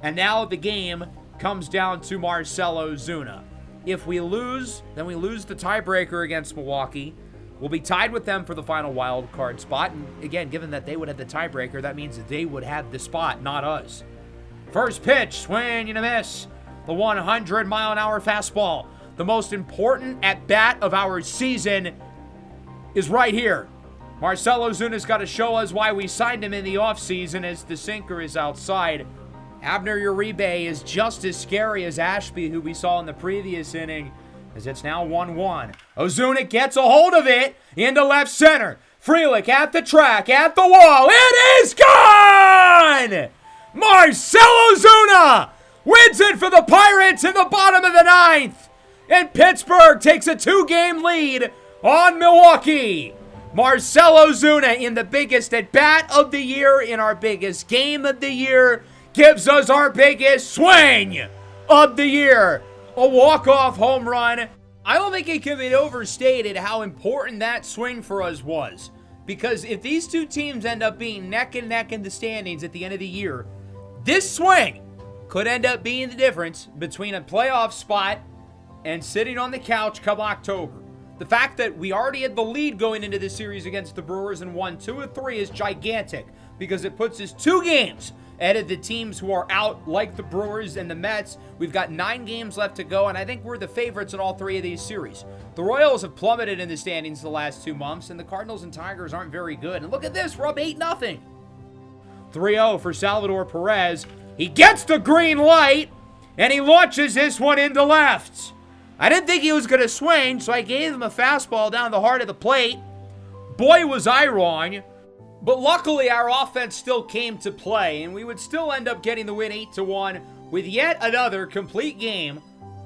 And now the game comes down to Marcell Ozuna. If we lose, then we lose the tiebreaker against Milwaukee. We'll be tied with them for the final wild card spot. And again, given that they would have the tiebreaker, that means that they would have the spot, not us. First pitch, swing and a miss. The 100-mile-an-hour fastball. The most important at-bat of our season is right here. Marcell Ozuna's got to show us why we signed him in the offseason, as the sinker is outside. Abner Uribe is just as scary as Ashby, who we saw in the previous inning, as it's now 1-1. Ozuna gets a hold of it into left center. Frelick at the track, at the wall. It is gone! Marcell Ozuna wins it for the Pirates in the bottom of the ninth. And Pittsburgh takes a 2-game lead on Milwaukee. Marcell Ozuna in the biggest at-bat of the year, in our biggest game of the year, gives us our biggest swing of the year. A walk-off home run. I don't think it can be overstated how important that swing for us was. Because if these two teams end up being neck and neck in the standings at the end of the year, this swing could end up being the difference between a playoff spot and sitting on the couch come October. The fact that we already had the lead going into this series against the Brewers and won 2 of 3 is gigantic, because it puts us 2 games ahead of the teams who are out, like the Brewers and the Mets. We've got 9 games left to go, and I think we're the favorites in all 3 of these series. The Royals have plummeted in the standings the last 2 months, and the Cardinals and Tigers aren't very good. And look at this, we're up 8-0. 3-0 for Salvador Perez. He gets the green light, and he launches this one into left. I didn't think he was going to swing, so I gave him a fastball down the heart of the plate. Boy, was I wrong. But luckily, our offense still came to play, and we would still end up getting the win 8-1 with yet another complete game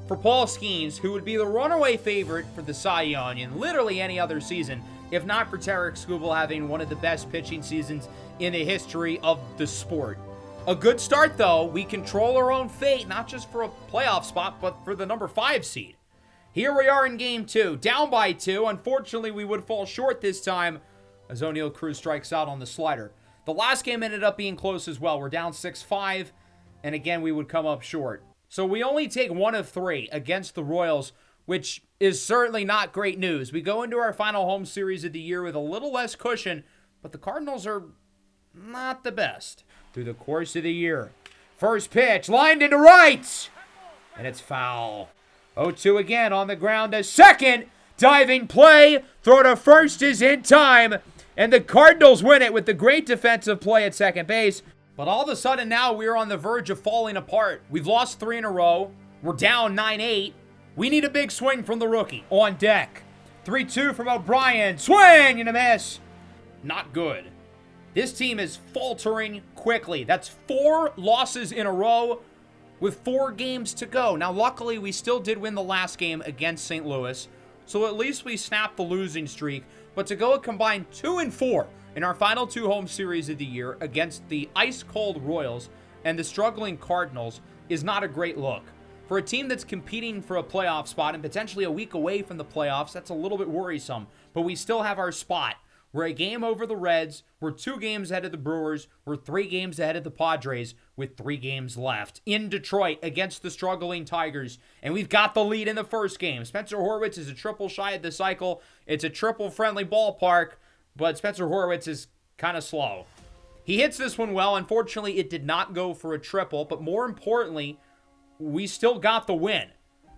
for Paul Skeens, who would be the runaway favorite for the Cy Young in literally any other season, if not for Tarek Skubal having one of the best pitching seasons in the history of the sport. A good start, though. We control our own fate, not just for a playoff spot, but for the number 5 seed. Here we are in Game 2, down by 2. Unfortunately, we would fall short this time as O'Neal Cruz strikes out on the slider. The last game ended up being close as well. We're down 6-5, and again, we would come up short. So we only take 1 of 3 against the Royals, which is certainly not great news. We go into our final home series of the year with a little less cushion, but the Cardinals are not the best through the course of the year. First pitch, lined into right, and it's foul. 0-2 again on the ground to second. Diving play. Throw to first is in time. And the Cardinals win it with the great defensive play at second base. But all of a sudden now we're on the verge of falling apart. We've lost 3 in a row. We're down 9-8. We need a big swing from the rookie. On deck. 3-2 from O'Brien. Swing and a miss. Not good. This team is faltering quickly. That's 4 losses in a row with 4 games to go. Now, luckily, we still did win the last game against St. Louis, so at least we snapped the losing streak. But to go a combined 2-4 in our final 2 home series of the year against the ice-cold Royals and the struggling Cardinals is not a great look. For a team that's competing for a playoff spot and potentially a week away from the playoffs, that's a little bit worrisome. But we still have our spot. We're a game over the Reds. We're 2 games ahead of the Brewers. We're 3 games ahead of the Padres with 3 games left in Detroit against the struggling Tigers. And we've got the lead in the first game. Spencer Horwitz is a triple shy of the cycle. It's a triple-friendly ballpark, but Spencer Horwitz is kind of slow. He hits this one well. Unfortunately, it did not go for a triple, but more importantly, we still got the win.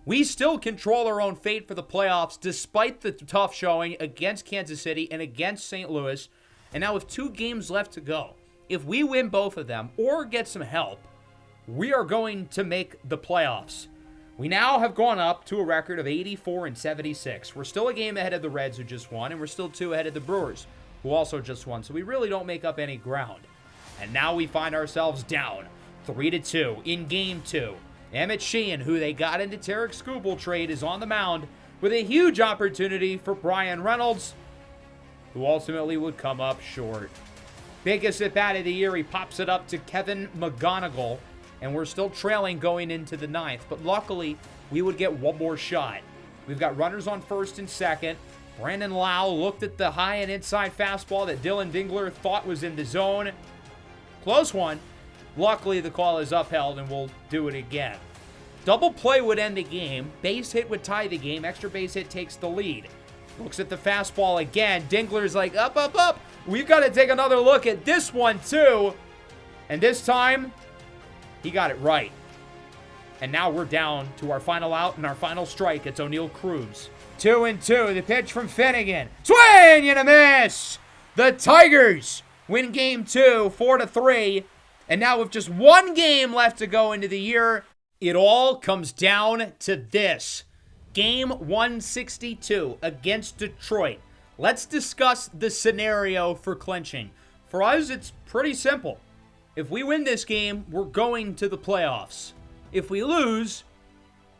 We still control our own fate for the playoffs despite the tough showing against Kansas City and against St. Louis. And now with 2 games left to go, if we win both of them or get some help, we are going to make the playoffs. We now have gone up to a record of 84-76. We're still a game ahead of the Reds, who just won, and we're still 2 ahead of the Brewers, who also just won. So we really don't make up any ground. And now we find ourselves down 3-2 in Game 2. Emmett Sheehan, who they got into Tarek Skubal trade, is on the mound with a huge opportunity for Brian Reynolds, who ultimately would come up short. Biggest at-bat of the year, he pops it up to Kevin McGonigal, and we're still trailing going into the 9th. But luckily, we would get one more shot. We've got runners on first and second. Brandon Lau looked at the high and inside fastball that Dylan Dingler thought was in the zone. Close one. Luckily, the call is upheld, and we'll do it again. Double play would end the game. Base hit would tie the game. Extra base hit takes the lead. Looks at the fastball again. Dingler's like, up, up, up. We've got to take another look at this one, too. And this time, he got it right. And now we're down to our final out and our final strike. It's O'Neal Cruz. 2-2. The pitch from Finnegan. Swing and a miss. The Tigers win Game 2, 4-3. And now with just 1 game left to go into the year, it all comes down to this. Game 162 against Detroit. Let's discuss the scenario for clinching. For us, it's pretty simple. If we win this game, we're going to the playoffs. If we lose,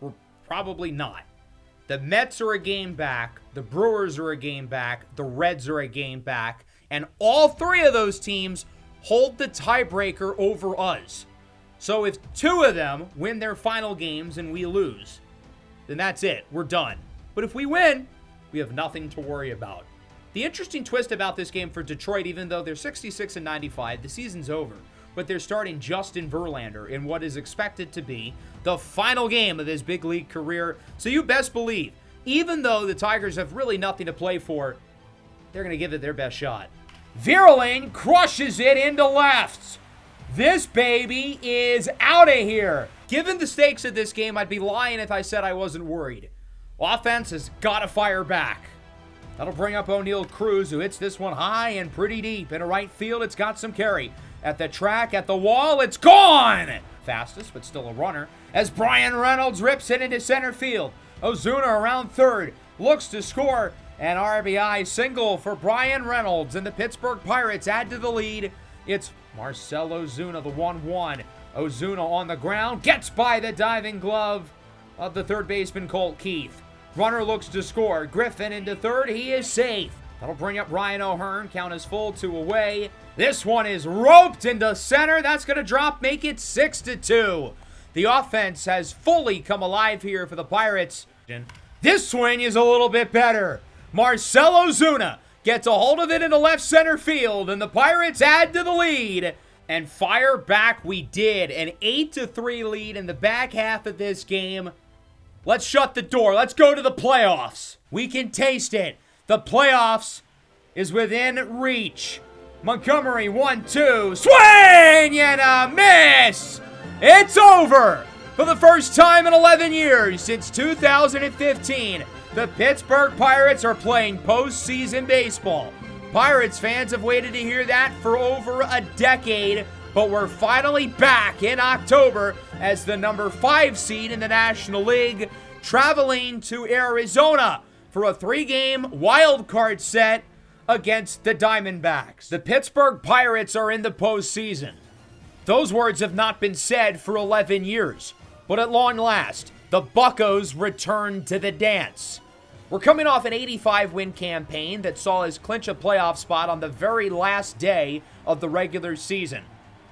we're probably not. The Mets are a game back, the Brewers are a game back, the Reds are a game back, and all three of those teams hold the tiebreaker over us. So if two of them win their final games and we lose, then that's it. We're done. But if we win, we have nothing to worry about. The interesting twist about this game for Detroit, even though they're 66-95, the season's over, but they're starting Justin Verlander in what is expected to be the final game of his big league career. So you best believe, even though the Tigers have really nothing to play for, they're going to give it their best shot. Verlander crushes it into left. This baby is out of here. Given the stakes of this game, I'd be lying if I said I wasn't worried. Offense has got to fire back. That'll bring up O'Neal Cruz, who hits this one high and pretty deep. In a right field, it's got some carry. At the track, at the wall, it's gone! Fastest, but still a runner, as Brian Reynolds rips it into center field. Ozuna around third, looks to score. An RBI single for Brian Reynolds, and the Pittsburgh Pirates add to the lead. It's Marcell Ozuna, the 1-1. Ozuna on the ground, gets by the diving glove of the third baseman Colt Keith. Runner looks to score. Griffin into third, he is safe. That'll bring up Ryan O'Hearn, count is full, 2 away. This one is roped into center, that's going to drop, make it 6-2. The offense has fully come alive here for the Pirates. This swing is a little bit better. Marcell Ozuna gets a hold of it into left center field, and the Pirates add to the lead. And fire back we did. An 8-3 lead in the back half of this game. Let's shut the door. Let's go to the playoffs. We can taste it. The playoffs is within reach. Montgomery, 1-2. Swing and a miss. It's over. For the first time in 11 years, since 2015, the Pittsburgh Pirates are playing postseason baseball. Pirates fans have waited to hear that for over a decade, but we're finally back in October as the number 5 seed in the National League, traveling to Arizona for a 3-game wildcard set against the Diamondbacks. The Pittsburgh Pirates are in the postseason. Those words have not been said for 11 years, but at long last, the Buccos return to the dance. We're coming off an 85-win campaign that saw us clinch a playoff spot on the very last day of the regular season.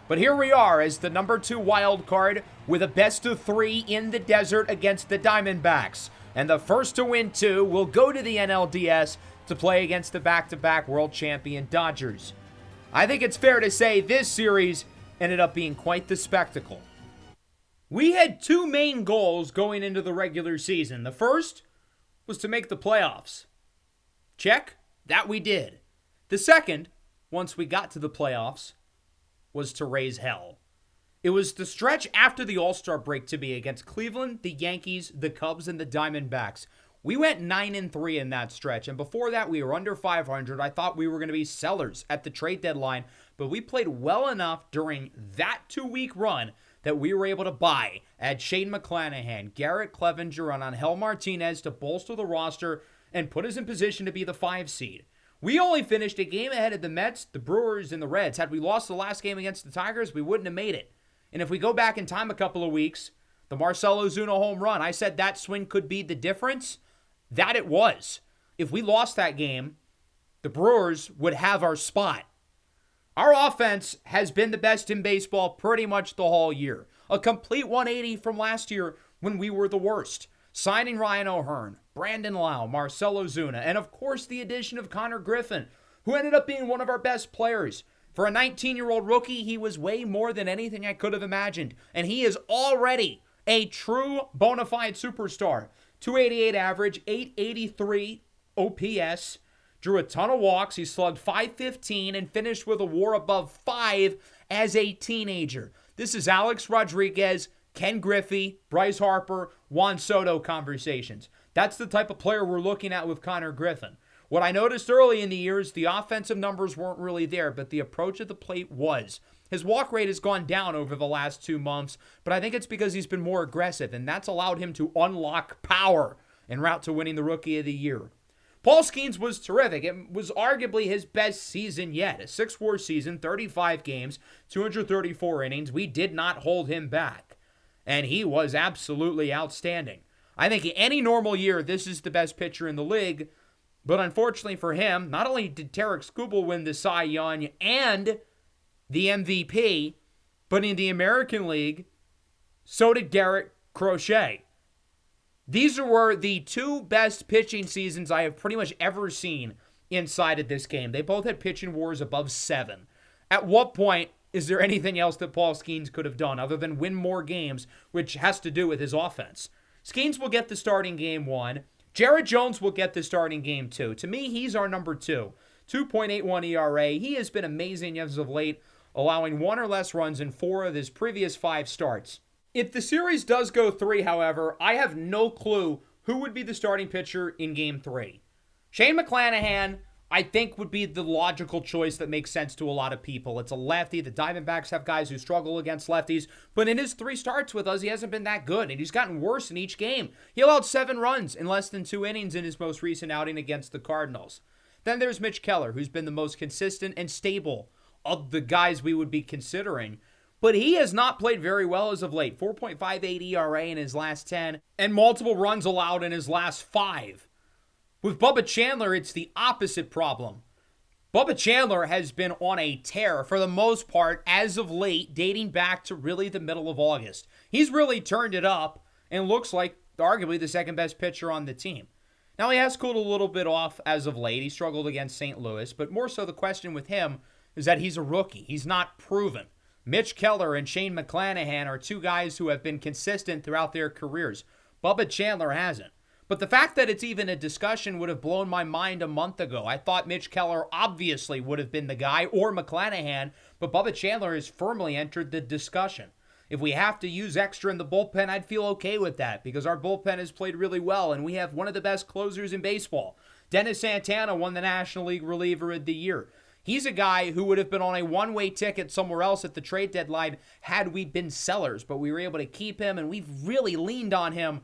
But here we are as the number 2 wild card with a best-of-3 in the desert against the Diamondbacks. And the first to win 2 will go to the NLDS to play against the back-to-back world champion Dodgers. I think it's fair to say this series ended up being quite the spectacle. We had 2 main goals going into the regular season. The first was to make the playoffs. Check, that we did. The second, once we got to the playoffs, was to raise hell. It was the stretch after the All-Star break to be against Cleveland, the Yankees, the Cubs, and the Diamondbacks. We went 9-3 in that stretch, and before that we were under 500. I thought we were going to be sellers at the trade deadline, but we played well enough during that 2-week run that we were able to buy, add Shane McClanahan, Garrett Clevenger, and Angel Martinez to bolster the roster and put us in position to be the 5 seed. We only finished a game ahead of the Mets, the Brewers, and the Reds. Had we lost the last game against the Tigers, we wouldn't have made it. And if we go back in time a couple of weeks, the Marcell Ozuna home run, I said that swing could be the difference. That it was. If we lost that game, the Brewers would have our spot. Our offense has been the best in baseball pretty much the whole year. A complete 180 from last year when we were the worst. Signing Ryan O'Hearn, Brandon Lau, Marcell Ozuna, and of course the addition of Connor Griffin, who ended up being one of our best players. For a 19-year-old rookie, he was way more than anything I could have imagined. And he is already a true bona fide superstar. 288 average, 883 OPS. Drew a ton of walks. He slugged .515 and finished with a WAR above 5 as a teenager. This is Alex Rodriguez, Ken Griffey, Bryce Harper, Juan Soto conversations. That's the type of player we're looking at with Connor Griffin. What I noticed early in the year is the offensive numbers weren't really there, but the approach at the plate was. His walk rate has gone down over the last 2 months, but I think it's because he's been more aggressive, and that's allowed him to unlock power en route to winning the Rookie of the Year. Paul Skeens was terrific. It was arguably his best season yet. A 6-4 season, 35 games, 234 innings. We did not hold him back. And he was absolutely outstanding. I think in any normal year, this is the best pitcher in the league. But unfortunately for him, not only did Tarek Skubal win the Cy Young and the MVP, but in the American League, so did Garrett Crochet. These were the two best pitching seasons I have pretty much ever seen inside of this game. They both had pitching wars above 7. At what point is there anything else that Paul Skeens could have done other than win more games, which has to do with his offense? Skeens will get the starting game 1. Jared Jones will get the starting game 2. To me, he's our number 2. 2.81 ERA. He has been amazing as of late, allowing 1 or less runs in 4 of his previous 5 starts. If the series does go 3, however, I have no clue who would be the starting pitcher in Game 3. Shane McClanahan, I think, would be the logical choice that makes sense to a lot of people. It's a lefty. The Diamondbacks have guys who struggle against lefties, but in his 3 starts with us, he hasn't been that good, and he's gotten worse in each game. He allowed 7 runs in less than 2 innings in his most recent outing against the Cardinals. Then there's Mitch Keller, who's been the most consistent and stable of the guys we would be considering. But he has not played very well as of late. 4.58 ERA in his last 10 and multiple runs allowed in his last 5. With Bubba Chandler, it's the opposite problem. Bubba Chandler has been on a tear for the most part as of late, dating back to really the middle of August. He's really turned it up and looks like arguably the second best pitcher on the team. Now, he has cooled a little bit off as of late. He struggled against St. Louis, but more so the question with him is that he's a rookie. He's not proven. Mitch Keller and Shane McClanahan are 2 guys who have been consistent throughout their careers. Bubba Chandler hasn't. But the fact that it's even a discussion would have blown my mind a month ago. I thought Mitch Keller obviously would have been the guy, or McClanahan, but Bubba Chandler has firmly entered the discussion. If we have to use extra in the bullpen, I'd feel okay with that because our bullpen has played really well and we have one of the best closers in baseball. Dennis Santana won the National League Reliever of the Year. He's a guy who would have been on a one-way ticket somewhere else at the trade deadline had we been sellers, but we were able to keep him, and we've really leaned on him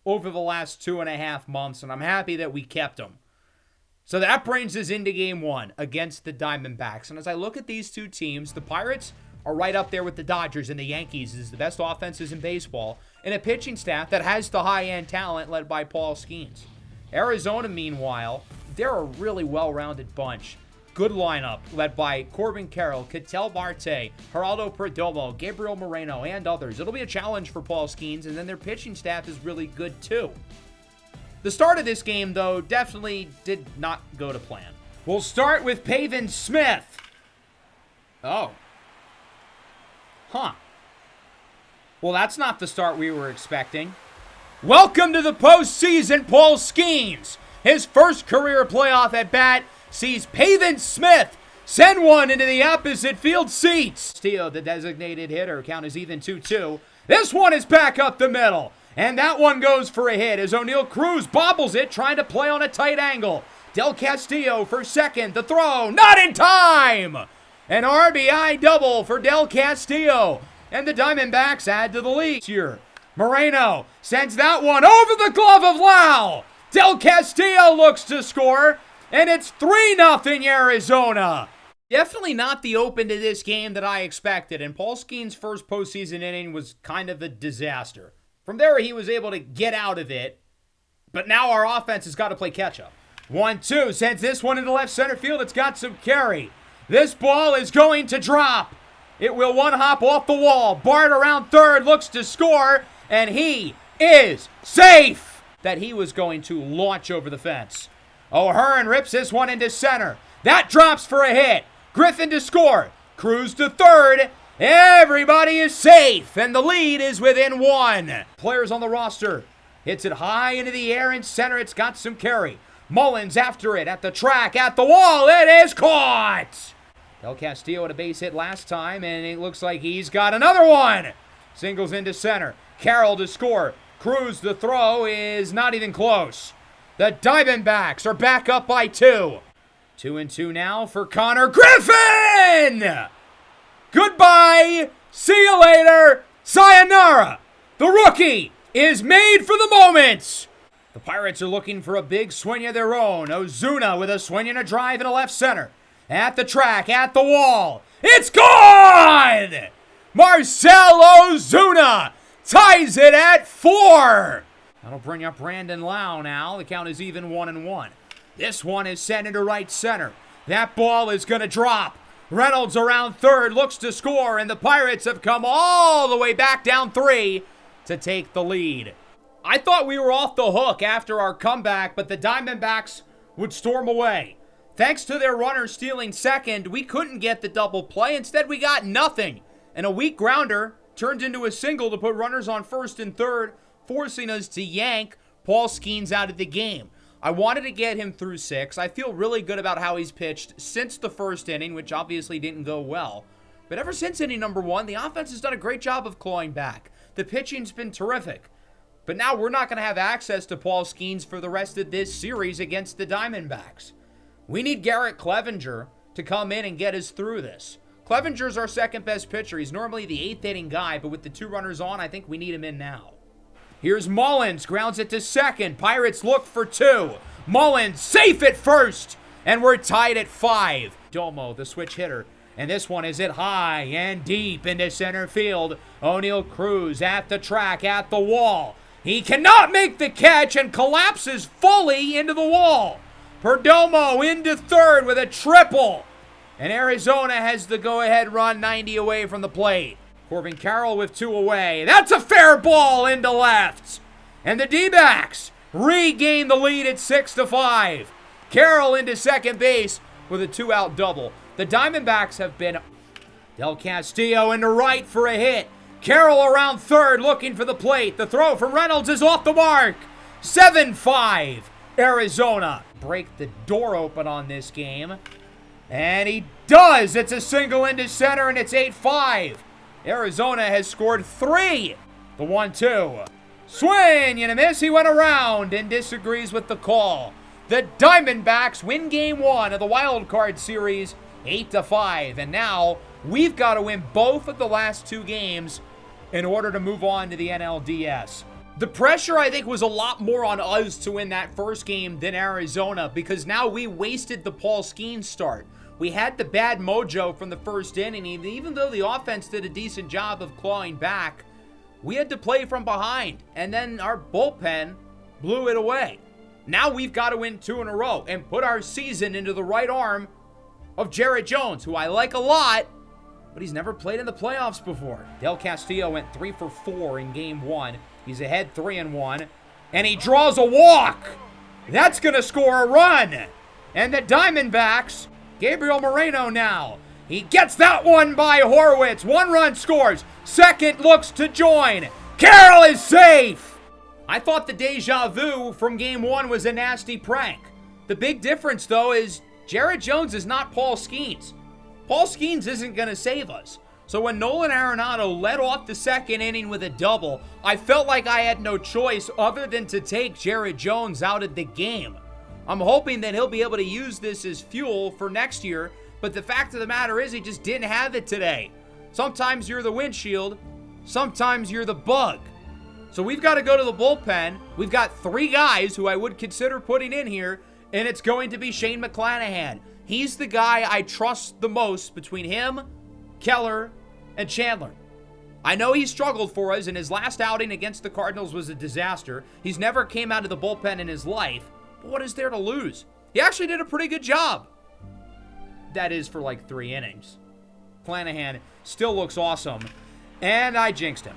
over the last 2.5 months, and I'm happy that we kept him. So that brings us into Game 1 against the Diamondbacks. And as I look at these 2 teams, the Pirates are right up there with the Dodgers and the Yankees as the best offenses in baseball, and a pitching staff that has the high-end talent led by Paul Skeens. Arizona, meanwhile, they're a really well-rounded bunch. Good lineup led by Corbin Carroll, Ketel Marte, Geraldo Perdomo, Gabriel Moreno, and others. It'll be a challenge for Paul Skeens, and then their pitching staff is really good too. The start of this game, though, definitely did not go to plan. We'll start with Pavin Smith. Oh. Huh. Well, that's not the start we were expecting. Welcome to the postseason, Paul Skeens. His first career playoff at bat sees Pavin Smith send one into the opposite field seats. Castillo, the designated hitter, count is even 2-2. This one is back up the middle, and that one goes for a hit as O'Neal Cruz bobbles it, trying to play on a tight angle. Del Castillo for second, the throw, not in time! An RBI double for Del Castillo, and the Diamondbacks add to the lead here. Moreno sends that one over the glove of Lau. Del Castillo looks to score, and it's 3-0 Arizona. Definitely not the open to this game that I expected, and Paul Skeens' first postseason inning was kind of a disaster. From there, he was able to get out of it, but now our offense has got to play catch-up. 1-2, sends this one into left center field. It's got some carry. This ball is going to drop. It will one-hop off the wall. Bart around third looks to score, and he is safe. That he was going to launch over the fence. O'Hearn rips this one into center. That drops for a hit. Griffin to score. Cruz to third. Everybody is safe, and the lead is within 1. Players on the roster. Hits it high into the air in center. It's got some carry. Mullins after it at the track, at the wall. It is caught. Del Castillo had a base hit last time, and it looks like he's got another one. Singles into center. Carroll to score. Cruz, the throw is not even close. The Diamondbacks are back up by 2. 2-2 now for Connor Griffin! Goodbye! See you later! Sayonara! The rookie is made for the moment! The Pirates are looking for a big swing of their own. Ozuna with a swing and a drive in a left center. At the track, at the wall. It's gone! Marcell Ozuna ties it at 4. That'll bring up Brandon Lau now. The count is even 1-1. This one is sent into right center. That ball is going to drop. Reynolds around third, looks to score, and the Pirates have come all the way back down 3 to take the lead. I thought we were off the hook after our comeback, but the Diamondbacks would storm away. Thanks to their runner stealing second, we couldn't get the double play. Instead, we got nothing. And a weak grounder turned into a single to put runners on first and third, forcing us to yank Paul Skeens out of the game. I wanted to get him through 6. I feel really good about how he's pitched since the first inning, which obviously didn't go well. But ever since inning number 1, the offense has done a great job of clawing back. The pitching's been terrific. But now we're not going to have access to Paul Skeens for the rest of this series against the Diamondbacks. We need Garrett Clevenger to come in and get us through this. Clevenger's our second best pitcher. He's normally the 8th inning guy, but with the 2 runners on, I think we need him in now. Here's Mullins, grounds it to second. Pirates look for 2. Mullins safe at first, and we're tied at 5. Domo, the switch hitter, and this one is hit high and deep into center field. O'Neal Cruz at the track, at the wall. He cannot make the catch and collapses fully into the wall. Perdomo into third with a triple. And Arizona has the go-ahead run 90 away from the plate. Corbin Carroll with 2 away. That's a fair ball into left. And the D-backs regain the lead at 6-5. Carroll into second base with a 2-out double. The Diamondbacks have been Del Castillo into right for a hit. Carroll around third looking for the plate. The throw from Reynolds is off the mark. 7-5. Arizona break the door open on this game. And he does. It's a single into center, and it's 8-5. Arizona has scored 3. The 1-2. Swing and a miss. He went around and disagrees with the call. The Diamondbacks win game 1 of the Wildcard series 8-5. And now we've got to win both of the last 2 games in order to move on to the NLDS. The pressure, I think, was a lot more on us to win that first game than Arizona, because now we wasted the Paul Skeens start. We had the bad mojo from the first inning. Even though the offense did a decent job of clawing back, we had to play from behind, and then our bullpen blew it away. Now we've got to win 2 in a row and put our season into the right arm of Jarrett Jones, who I like a lot, but he's never played in the playoffs before. Del Castillo went 3 for 4 in game 1. He's ahead 3-1, and he draws a walk. That's going to score a run. And the Diamondbacks, Gabriel Moreno now. He gets that one by Horwitz. 1 run scores. Second looks to join. Carroll is safe. I thought the deja vu from game 1 was a nasty prank. The big difference, though, is Jarrett Jones is not Paul Skeens. Paul Skeens isn't going to save us. So when Nolan Arenado led off the second inning with a double, I felt like I had no choice other than to take Jarrett Jones out of the game. I'm hoping that he'll be able to use this as fuel for next year, but the fact of the matter is he just didn't have it today. Sometimes you're the windshield, sometimes you're the bug. So we've got to go to the bullpen. We've got 3 guys who I would consider putting in here, and it's going to be Shane McClanahan. He's the guy I trust the most between him, Keller, and Chandler. I know he struggled for us, and his last outing against the Cardinals was a disaster. He's never came out of the bullpen in his life, but what is there to lose? He actually did a pretty good job. That is for like 3 innings. McClanahan still looks awesome, and I jinxed him.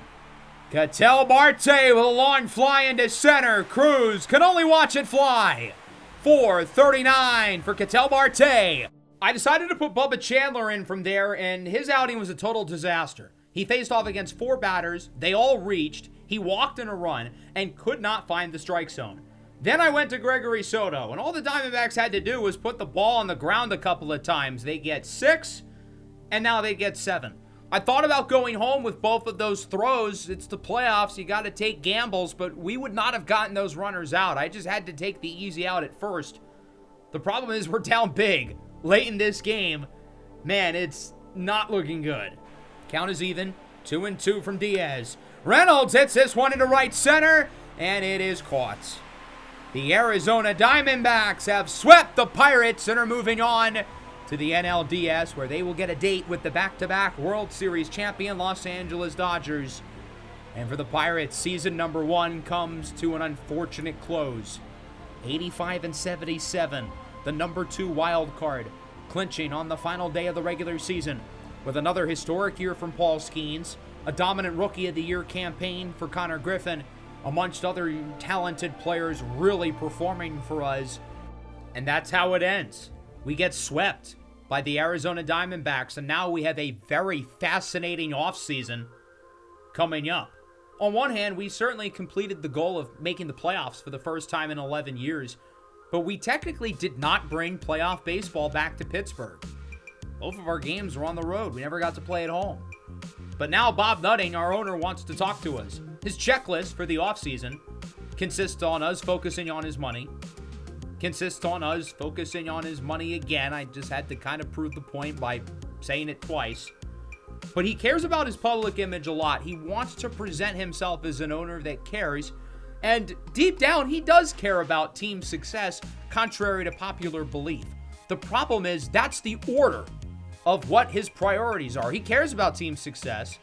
Ketel Marte with a long fly into center. Cruz can only watch it fly. 439 for Ketel Marte. I decided to put Bubba Chandler in from there, and his outing was a total disaster. He faced off against 4 batters. They all reached. He walked in a run and could not find the strike zone. Then I went to Gregory Soto, and all the Diamondbacks had to do was put the ball on the ground a couple of times. They get 6, and now they get 7. I thought about going home with both of those throws. It's the playoffs. You got to take gambles, but we would not have gotten those runners out. I just had to take the easy out at first. The problem is we're down big late in this game. Man, it's not looking good. Count is even. 2-2 from Diaz. Reynolds hits this one into right center, and it is caught. The Arizona Diamondbacks have swept the Pirates and are moving on to the NLDS, where they will get a date with the back-to-back World Series champion Los Angeles Dodgers. And for the Pirates, season number 1 comes to an unfortunate close. 85-77, the number 2 wild card, clinching on the final day of the regular season, with another historic year from Paul Skeens, a dominant Rookie of the Year campaign for Connor Griffin, amongst other talented players really performing for us. And that's how it ends. We get swept by the Arizona Diamondbacks, and now we have a very fascinating offseason coming up. On one hand, we certainly completed the goal of making the playoffs for the first time in 11 years, but we technically did not bring playoff baseball back to Pittsburgh. Both of our games were on the road. We never got to play at home. But now Bob Nutting, our owner, wants to talk to us. His checklist for the offseason consists on us focusing on his money. Consists on us focusing on his money again. I just had to kind of prove the point by saying it twice. But he cares about his public image a lot. He wants to present himself as an owner that cares. And deep down, he does care about team success, contrary to popular belief. The problem is that's the order of what his priorities are. He cares about team success,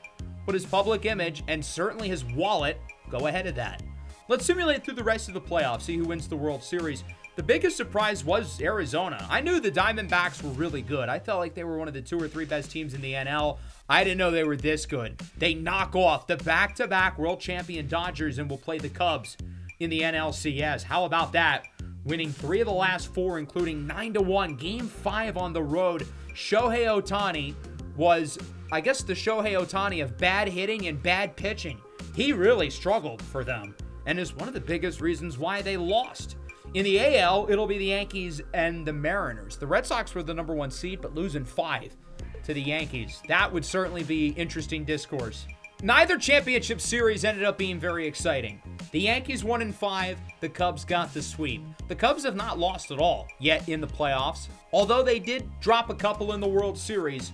but his public image and certainly his wallet go ahead of that. Let's simulate through the rest of the playoffs, see who wins the World Series. The biggest surprise was Arizona. I knew the Diamondbacks were really good. I felt like they were one of the 2 or 3 best teams in the NL. I didn't know they were this good. They knock off the back-to-back world champion Dodgers and will play the Cubs in the NLCS. How about that? Winning 3 of the last 4, including 9-1. Game 5 on the road. Shohei Ohtani was, I guess, the Shohei Ohtani of bad hitting and bad pitching. He really struggled for them and is one of the biggest reasons why they lost. In the AL, it'll be the Yankees and the Mariners. The Red Sox were the number 1 seed, but losing 5 to the Yankees. That would certainly be interesting discourse. Neither championship series ended up being very exciting. The Yankees won in 5, the Cubs got the sweep. The Cubs have not lost at all yet in the playoffs, although they did drop a couple in the World Series.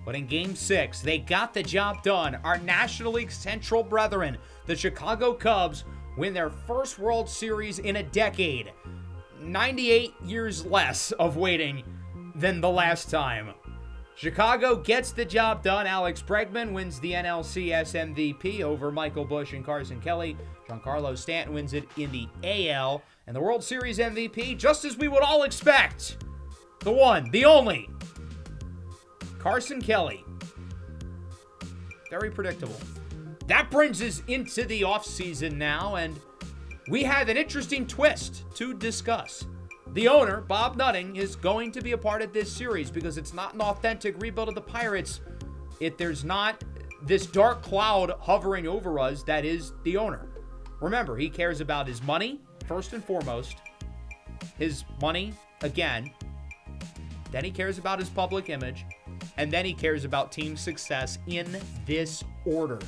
But in Game 6, they got the job done. Our National League Central brethren, the Chicago Cubs, win their first World Series in a decade. 98 years less of waiting than the last time. Chicago gets the job done. Alex Bregman wins the NLCS MVP over Michael Busch and Carson Kelly. Giancarlo Stanton wins it in the AL. And the World Series MVP, just as we would all expect, the one, the only, Carson Kelly. Very predictable. That brings us into the offseason now, and we have an interesting twist to discuss. The owner, Bob Nutting, is going to be a part of this series because it's not an authentic rebuild of the Pirates if there's not this dark cloud hovering over us that is the owner. Remember, he cares about his money, first and foremost. His money, again. Then he cares about his public image. And then he cares about team success in this order.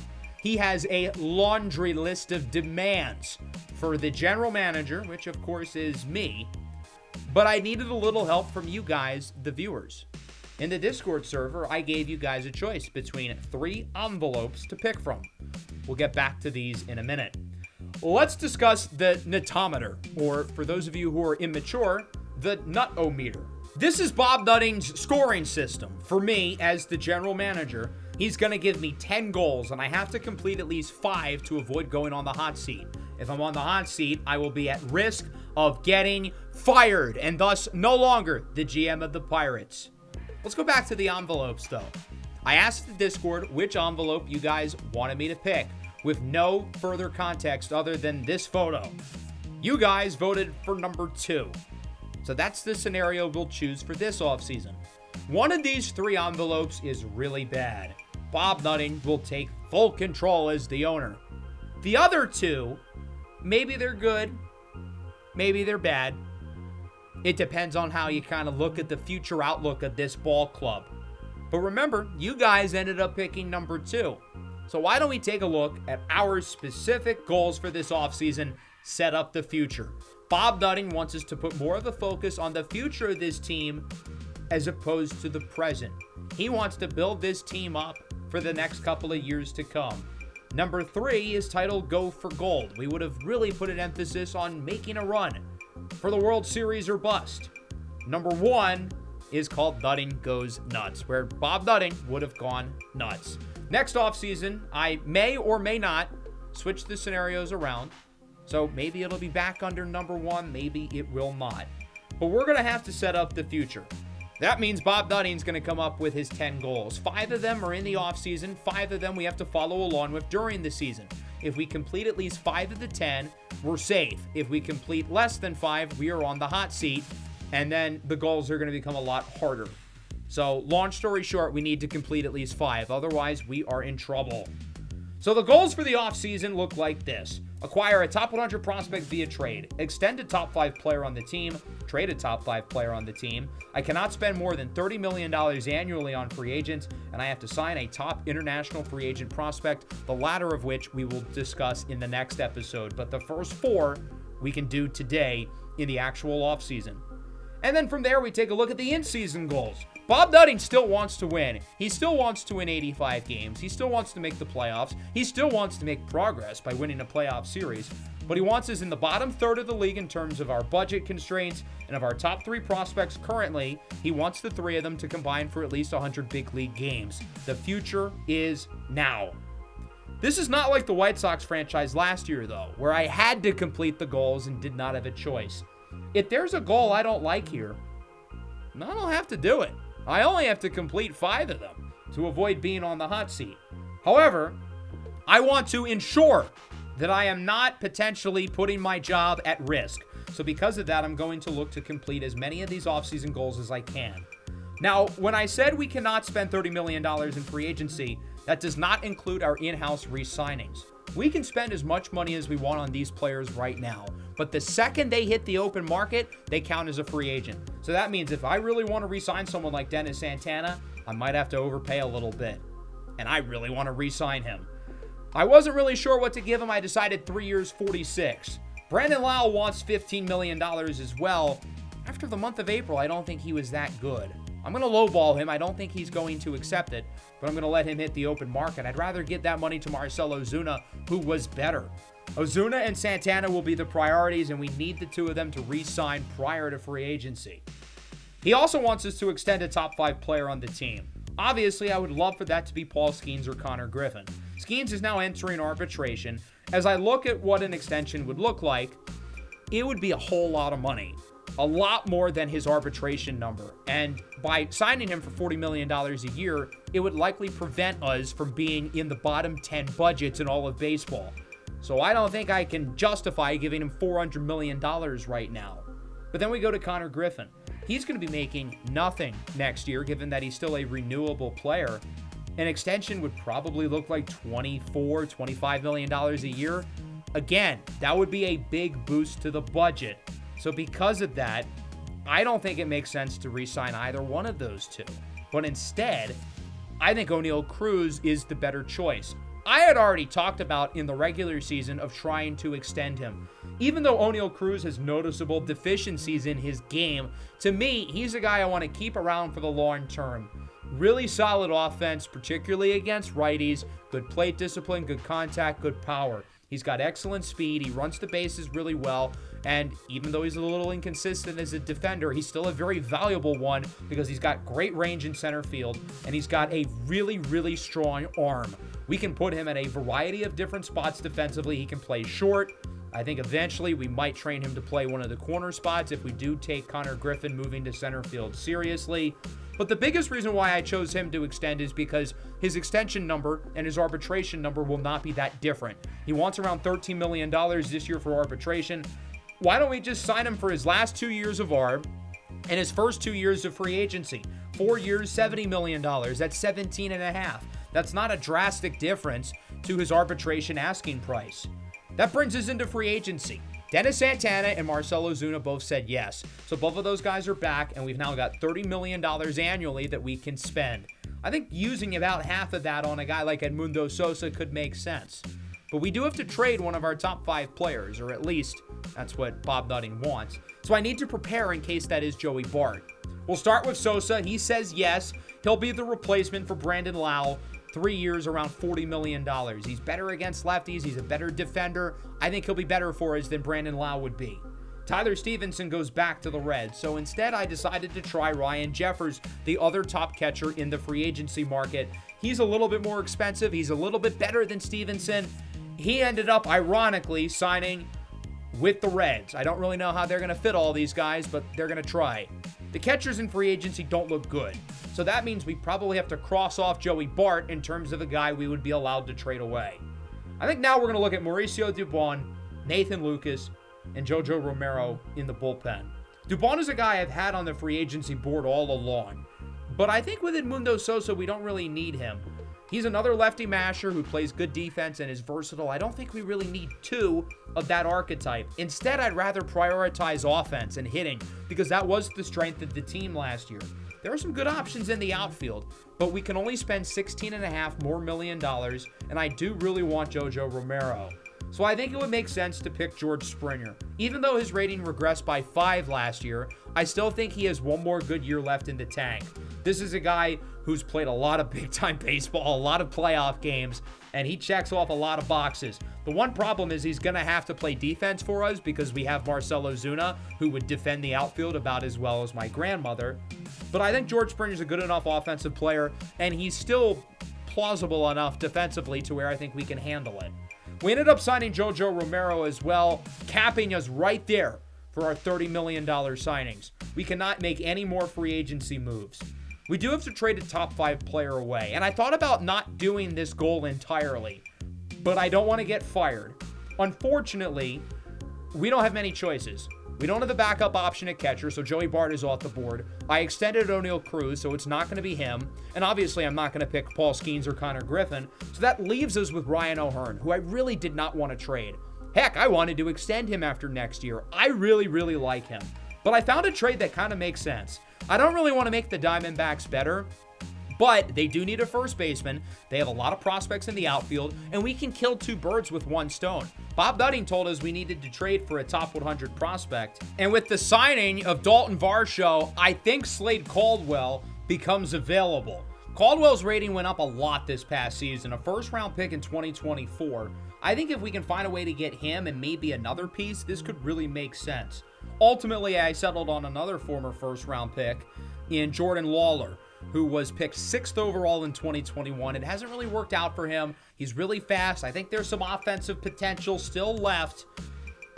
He has a laundry list of demands for the general manager, which of course is me. But I needed a little help from you guys, the viewers. In the Discord server, I gave you guys a choice between 3 envelopes to pick from. We'll get back to these in a minute. Let's discuss the nutometer, or for those of you who are immature, the nut-o-meter. This is Bob Nutting's scoring system. For me, as the general manager, he's going to give me 10 goals, and I have to complete at least 5 to avoid going on the hot seat. If I'm on the hot seat, I will be at risk of getting fired, and thus no longer the GM of the Pirates. Let's go back to the envelopes, though. I asked the Discord which envelope you guys wanted me to pick, with no further context other than this photo. You guys voted for number 2. So that's the scenario we'll choose for this offseason. One of these 3 envelopes is really bad. Bob Nutting will take full control as the owner. The other 2, maybe they're good, maybe they're bad. It depends on how you kind of look at the future outlook of this ball club. But remember, you guys ended up picking number 2. So why don't we take a look at our specific goals for this offseason, set up the future. Bob Nutting wants us to put more of a focus on the future of this team as opposed to the present. He wants to build this team up for the next couple of years to come. Number 3 is titled Go for Gold. We would have really put an emphasis on making a run for the World Series or bust. Number 1 is called Nutting Goes Nuts, where Bob Nutting would have gone nuts. Next offseason, I may or may not switch the scenarios around. So maybe it'll be back under number 1, maybe it will not. But we're going to have to set up the future. That means Bob Nutting's going to come up with his 10 goals. 5 of them are in the offseason. 5 of them we have to follow along with during the season. If we complete at least 5 of the 10, we're safe. If we complete less than 5, we are on the hot seat. And then the goals are going to become a lot harder. So long story short, we need to complete at least 5. Otherwise, we are in trouble. So the goals for the offseason look like this. Acquire a top 100 prospect via trade. Extend a top 5 player on the team. Trade a top 5 player on the team. I cannot spend more than $30 million annually on free agents, and I have to sign a top international free agent prospect, the latter of which we will discuss in the next episode. But the first 4 we can do today in the actual offseason. And then from there, we take a look at the in-season goals. Bob Nutting still wants to win. He still wants to win 85 games. He still wants to make the playoffs. He still wants to make progress by winning a playoff series. What he wants is in the bottom third of the league in terms of our budget constraints, and of our top 3 prospects currently, he wants the 3 of them to combine for at least 100 big league games. The future is now. This is not like the White Sox franchise last year, though, where I had to complete the goals and did not have a choice. If there's a goal I don't like here, I don't have to do it. I only have to complete 5 of them to avoid being on the hot seat. However, I want to ensure that I am not potentially putting my job at risk. So because of that, I'm going to look to complete as many of these offseason goals as I can. Now, when I said we cannot spend $30 million in free agency, that does not include our in-house re-signings. We can spend as much money as we want on these players right now, but the second they hit the open market, they count as a free agent. So that means if I really want to re-sign someone like Dennis Santana, I might have to overpay a little bit. And I really want to re-sign him. I wasn't really sure what to give him. I decided 3 years, 46. Brandon Lau wants $15 million as well. After the month of April, I don't think he was that good. I'm going to lowball him. I don't think he's going to accept it, but I'm going to let him hit the open market. I'd rather get that money to Marcell Ozuna, who was better. Ozuna and Santana will be the priorities, and we need the 2 of them to re-sign prior to free agency. He also wants us to extend a top 5 player on the team. Obviously, I would love for that to be Paul Skeens or Connor Griffin. Skeens is now entering arbitration. As I look at what an extension would look like, it would be a whole lot of money. A lot more than his arbitration number. And by signing him for $40 million a year, it would likely prevent us from being in the bottom 10 budgets in all of baseball. So I don't think I can justify giving him $400 million right now. But then we go to Connor Griffin. He's going to be making nothing next year, given that he's still a renewable player. An extension would probably look like $25 million a year. Again, that would be a big boost to the budget. So because of that, I don't think it makes sense to re-sign either one of those 2. But instead, I think Oneil Cruz is the better choice. I had already talked about in the regular season of trying to extend him. Even though Oneil Cruz has noticeable deficiencies in his game, to me, he's a guy I want to keep around for the long term. Really solid offense, particularly against righties. Good plate discipline, good contact, good power. He's got excellent speed. He runs the bases really well. And even though he's a little inconsistent as a defender, he's still a very valuable one because he's got great range in center field and he's got a really, really strong arm. We can put him at a variety of different spots defensively. He can play short. I think eventually we might train him to play one of the corner spots if we do take Connor Griffin moving to center field seriously. But the biggest reason why I chose him to extend is because his extension number and his arbitration number will not be that different. He wants around $13 million this year for arbitration. Why don't we just sign him for his last 2 years of ARB and his first 2 years of free agency? 4 years, $70 million. That's 17 and a half. That's not a drastic difference to his arbitration asking price. That brings us into free agency. Dennis Santana and Marcell Ozuna both said yes. So both of those guys are back, and we've now got $30 million annually that we can spend. I think using about half of that on a guy like Edmundo Sosa could make sense. But we do have to trade one of our top 5 players, or at least that's what Bob Nutting wants. So I need to prepare in case that is Joey Bart. We'll start with Sosa. He says yes. He'll be the replacement for Brandon Lau. 3 years, around $40 million. He's better against lefties. He's a better defender. I think he'll be better for us than Brandon Lau would be. Tyler Stevenson goes back to the Reds, so instead I decided to try Ryan Jeffers, the other top catcher in the free agency market. He's a little bit more expensive. He's a little bit better than Stevenson. He ended up, ironically, signing with the Reds. I don't really know how they're going to fit all these guys, but they're going to try. The catchers in free agency don't look good, so that means we probably have to cross off Joey Bart in terms of a guy we would be allowed to trade away. I think now we're going to look at Mauricio Dubon, Nathan Lucas, and JoJo Romero in the bullpen. Dubon is a guy I've had on the free agency board all along, but I think with Edmundo Sosa, we don't really need him. He's another lefty masher who plays good defense and is versatile. I don't think we really need two of that archetype. Instead, I'd rather prioritize offense and hitting because that was the strength of the team last year. There are some good options in the outfield, but we can only spend $16.5 more million, and I do really want JoJo Romero. So I think it would make sense to pick George Springer. Even though his rating regressed by 5 last year, I still think he has one more good year left in the tank. This is a guy who's played a lot of big-time baseball, a lot of playoff games, and he checks off a lot of boxes. The one problem is he's going to have to play defense for us because we have Marcell Ozuna, who would defend the outfield about as well as my grandmother. But I think George Springer's a good enough offensive player, and he's still plausible enough defensively to where I think we can handle it. We ended up signing JoJo Romero as well, capping us right there for our $30 million signings. We cannot make any more free agency moves. We do have to trade a top 5 player away, and I thought about not doing this goal entirely, but I don't want to get fired. Unfortunately, we don't have many choices. We don't have the backup option at catcher, so Joey Bart is off the board. I extended O'Neal Cruz, so it's not going to be him. And obviously, I'm not going to pick Paul Skeens or Connor Griffin. So that leaves us with Ryan O'Hearn, who I really did not want to trade. Heck, I wanted to extend him after next year. I really, really like him. But I found a trade that kind of makes sense. I don't really want to make the Diamondbacks better, but they do need a first baseman. They have a lot of prospects in the outfield, and we can kill 2 birds with 1 stone. Bob Nutting told us we needed to trade for a top 100 prospect. And with the signing of Dalton Varsho, I think Slade Caldwell becomes available. Caldwell's rating went up a lot this past season, a first-round pick in 2024. I think if we can find a way to get him and maybe another piece, this could really make sense. Ultimately, I settled on another former first-round pick in Jordan Lawler, who was picked 6th overall in 2021. It hasn't really worked out for him. He's really fast. I think there's some offensive potential still left.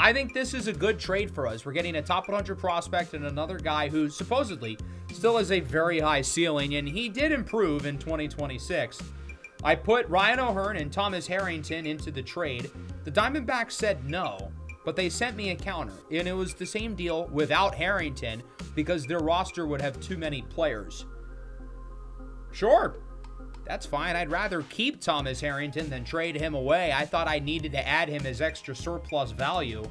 I think this is a good trade for us. We're getting a top 100 prospect and another guy who supposedly still has a very high ceiling, and he did improve in 2026. I put Ryan O'Hearn and Thomas Harrington into the trade. The Diamondbacks said no, but they sent me a counter, and it was the same deal without Harrington because their roster would have too many players. Sure, that's fine. I'd rather keep Thomas Harrington than trade him away. I thought I needed to add him as extra surplus value.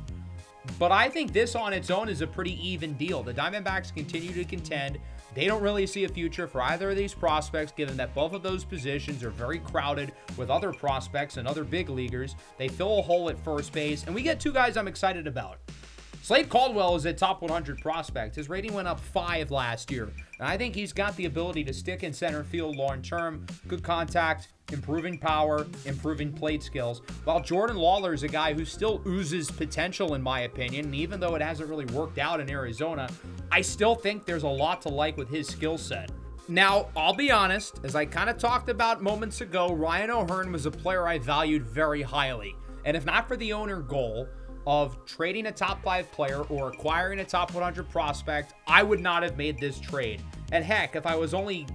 But I think this on its own is a pretty even deal. The Diamondbacks continue to contend. They don't really see a future for either of these prospects, given that both of those positions are very crowded with other prospects and other big leaguers. They fill a hole at first base, and we get 2 guys I'm excited about. Slade Caldwell is a top 100 prospect. His rating went up 5 last year, and I think he's got the ability to stick in center field long term, good contact, improving power, improving plate skills, while Jordan Lawler is a guy who still oozes potential in my opinion, and even though it hasn't really worked out in Arizona, I still think there's a lot to like with his skill set. Now, I'll be honest, as I kind of talked about moments ago, Ryan O'Hearn was a player I valued very highly, and if not for the owner goal of trading a top 5 player or acquiring a top 100 prospect, I would not have made this trade. And heck, if I was only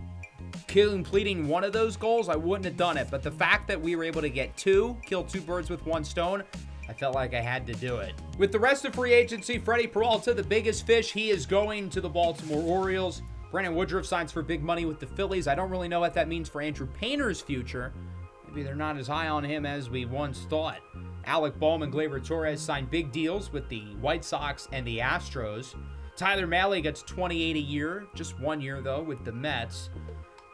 completing one of those goals, I wouldn't have done it. But the fact that we were able to get 2, kill 2 birds with 1 stone, I felt like I had to do it. With the rest of free agency, Freddie Peralta, the biggest fish, he is going to the Baltimore Orioles. Brandon Woodruff signs for big money with the Phillies. I don't really know what that means for Andrew Painter's future. Maybe they're not as high on him as we once thought. Alec Bohm and Gleyber Torres signed big deals with the White Sox and the Astros. Tyler Mahle gets $28 a year, just 1 year though, with the Mets.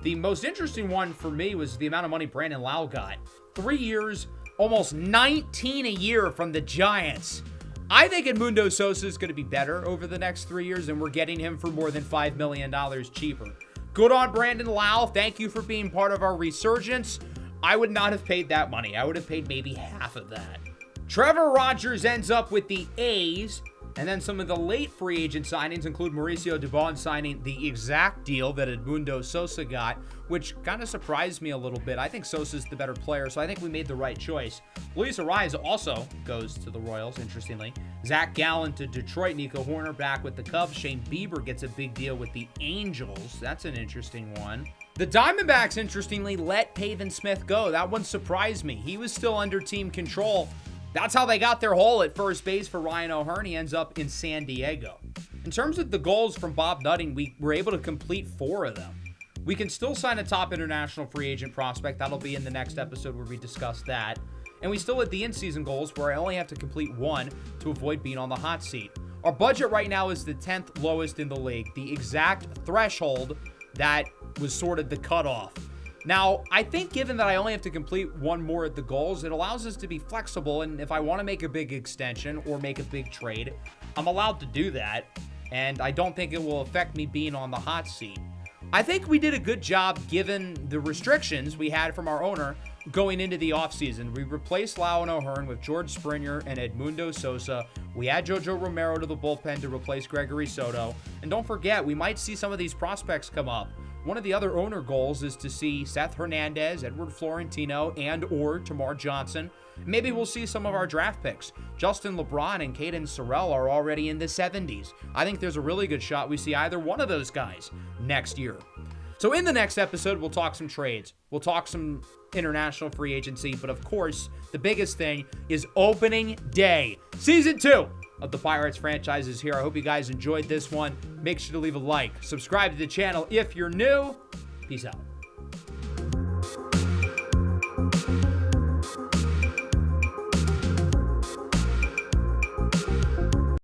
The most interesting one for me was the amount of money Brandon Lau got. 3 years, almost $19 a year from the Giants. I think Edmundo Sosa is going to be better over the next 3 years, and we're getting him for more than $5 million cheaper. Good on Brandon Lau. Thank you for being part of our resurgence. I would not have paid that money. I would have paid maybe half of that. Trevor Rogers ends up with the A's. And then some of the late free agent signings include Mauricio Dubon signing the exact deal that Edmundo Sosa got, which kind of surprised me a little bit. I think Sosa's the better player, so I think we made the right choice. Luis Ariz also goes to the Royals, interestingly. Zach Gallen to Detroit. Nico Horner back with the Cubs. Shane Bieber gets a big deal with the Angels. That's an interesting one. The Diamondbacks, interestingly, let Pavin Smith go. That one surprised me. He was still under team control. That's how they got their haul at first base for Ryan O'Hearn. He ends up in San Diego. In terms of the goals from Bob Nutting, we were able to complete 4 of them. We can still sign a top international free agent prospect. That'll be in the next episode where we discuss that. And we still had the in-season goals where I only have to complete 1 to avoid being on the hot seat. Our budget right now is the 10th lowest in the league, the exact threshold that was sort of the cutoff. Now, I think given that I only have to complete 1 more at the goals, it allows us to be flexible, and if I want to make a big extension or make a big trade, I'm allowed to do that, and I don't think it will affect me being on the hot seat. I think we did a good job given the restrictions we had from our owner going into the offseason. We replaced Lau and O'Hearn with George Springer and Edmundo Sosa. We had Jojo Romero to the bullpen to replace Gregory Soto. And don't forget, we might see some of these prospects come up. One of the other owner goals is to see Seth Hernandez, Edward Florentino, and or Tamar Johnson. Maybe we'll see some of our draft picks. Justin LeBron and Caden Sorrell are already in the 70s. I think there's a really good shot we see either one of those guys next year. So in the next episode, we'll talk some trades. We'll talk some international free agency. But of course, the biggest thing is opening day. Season 2 of the Pirates franchise is here. I hope you guys enjoyed this one. Make sure to leave a like. Subscribe to the channel if you're new. Peace out.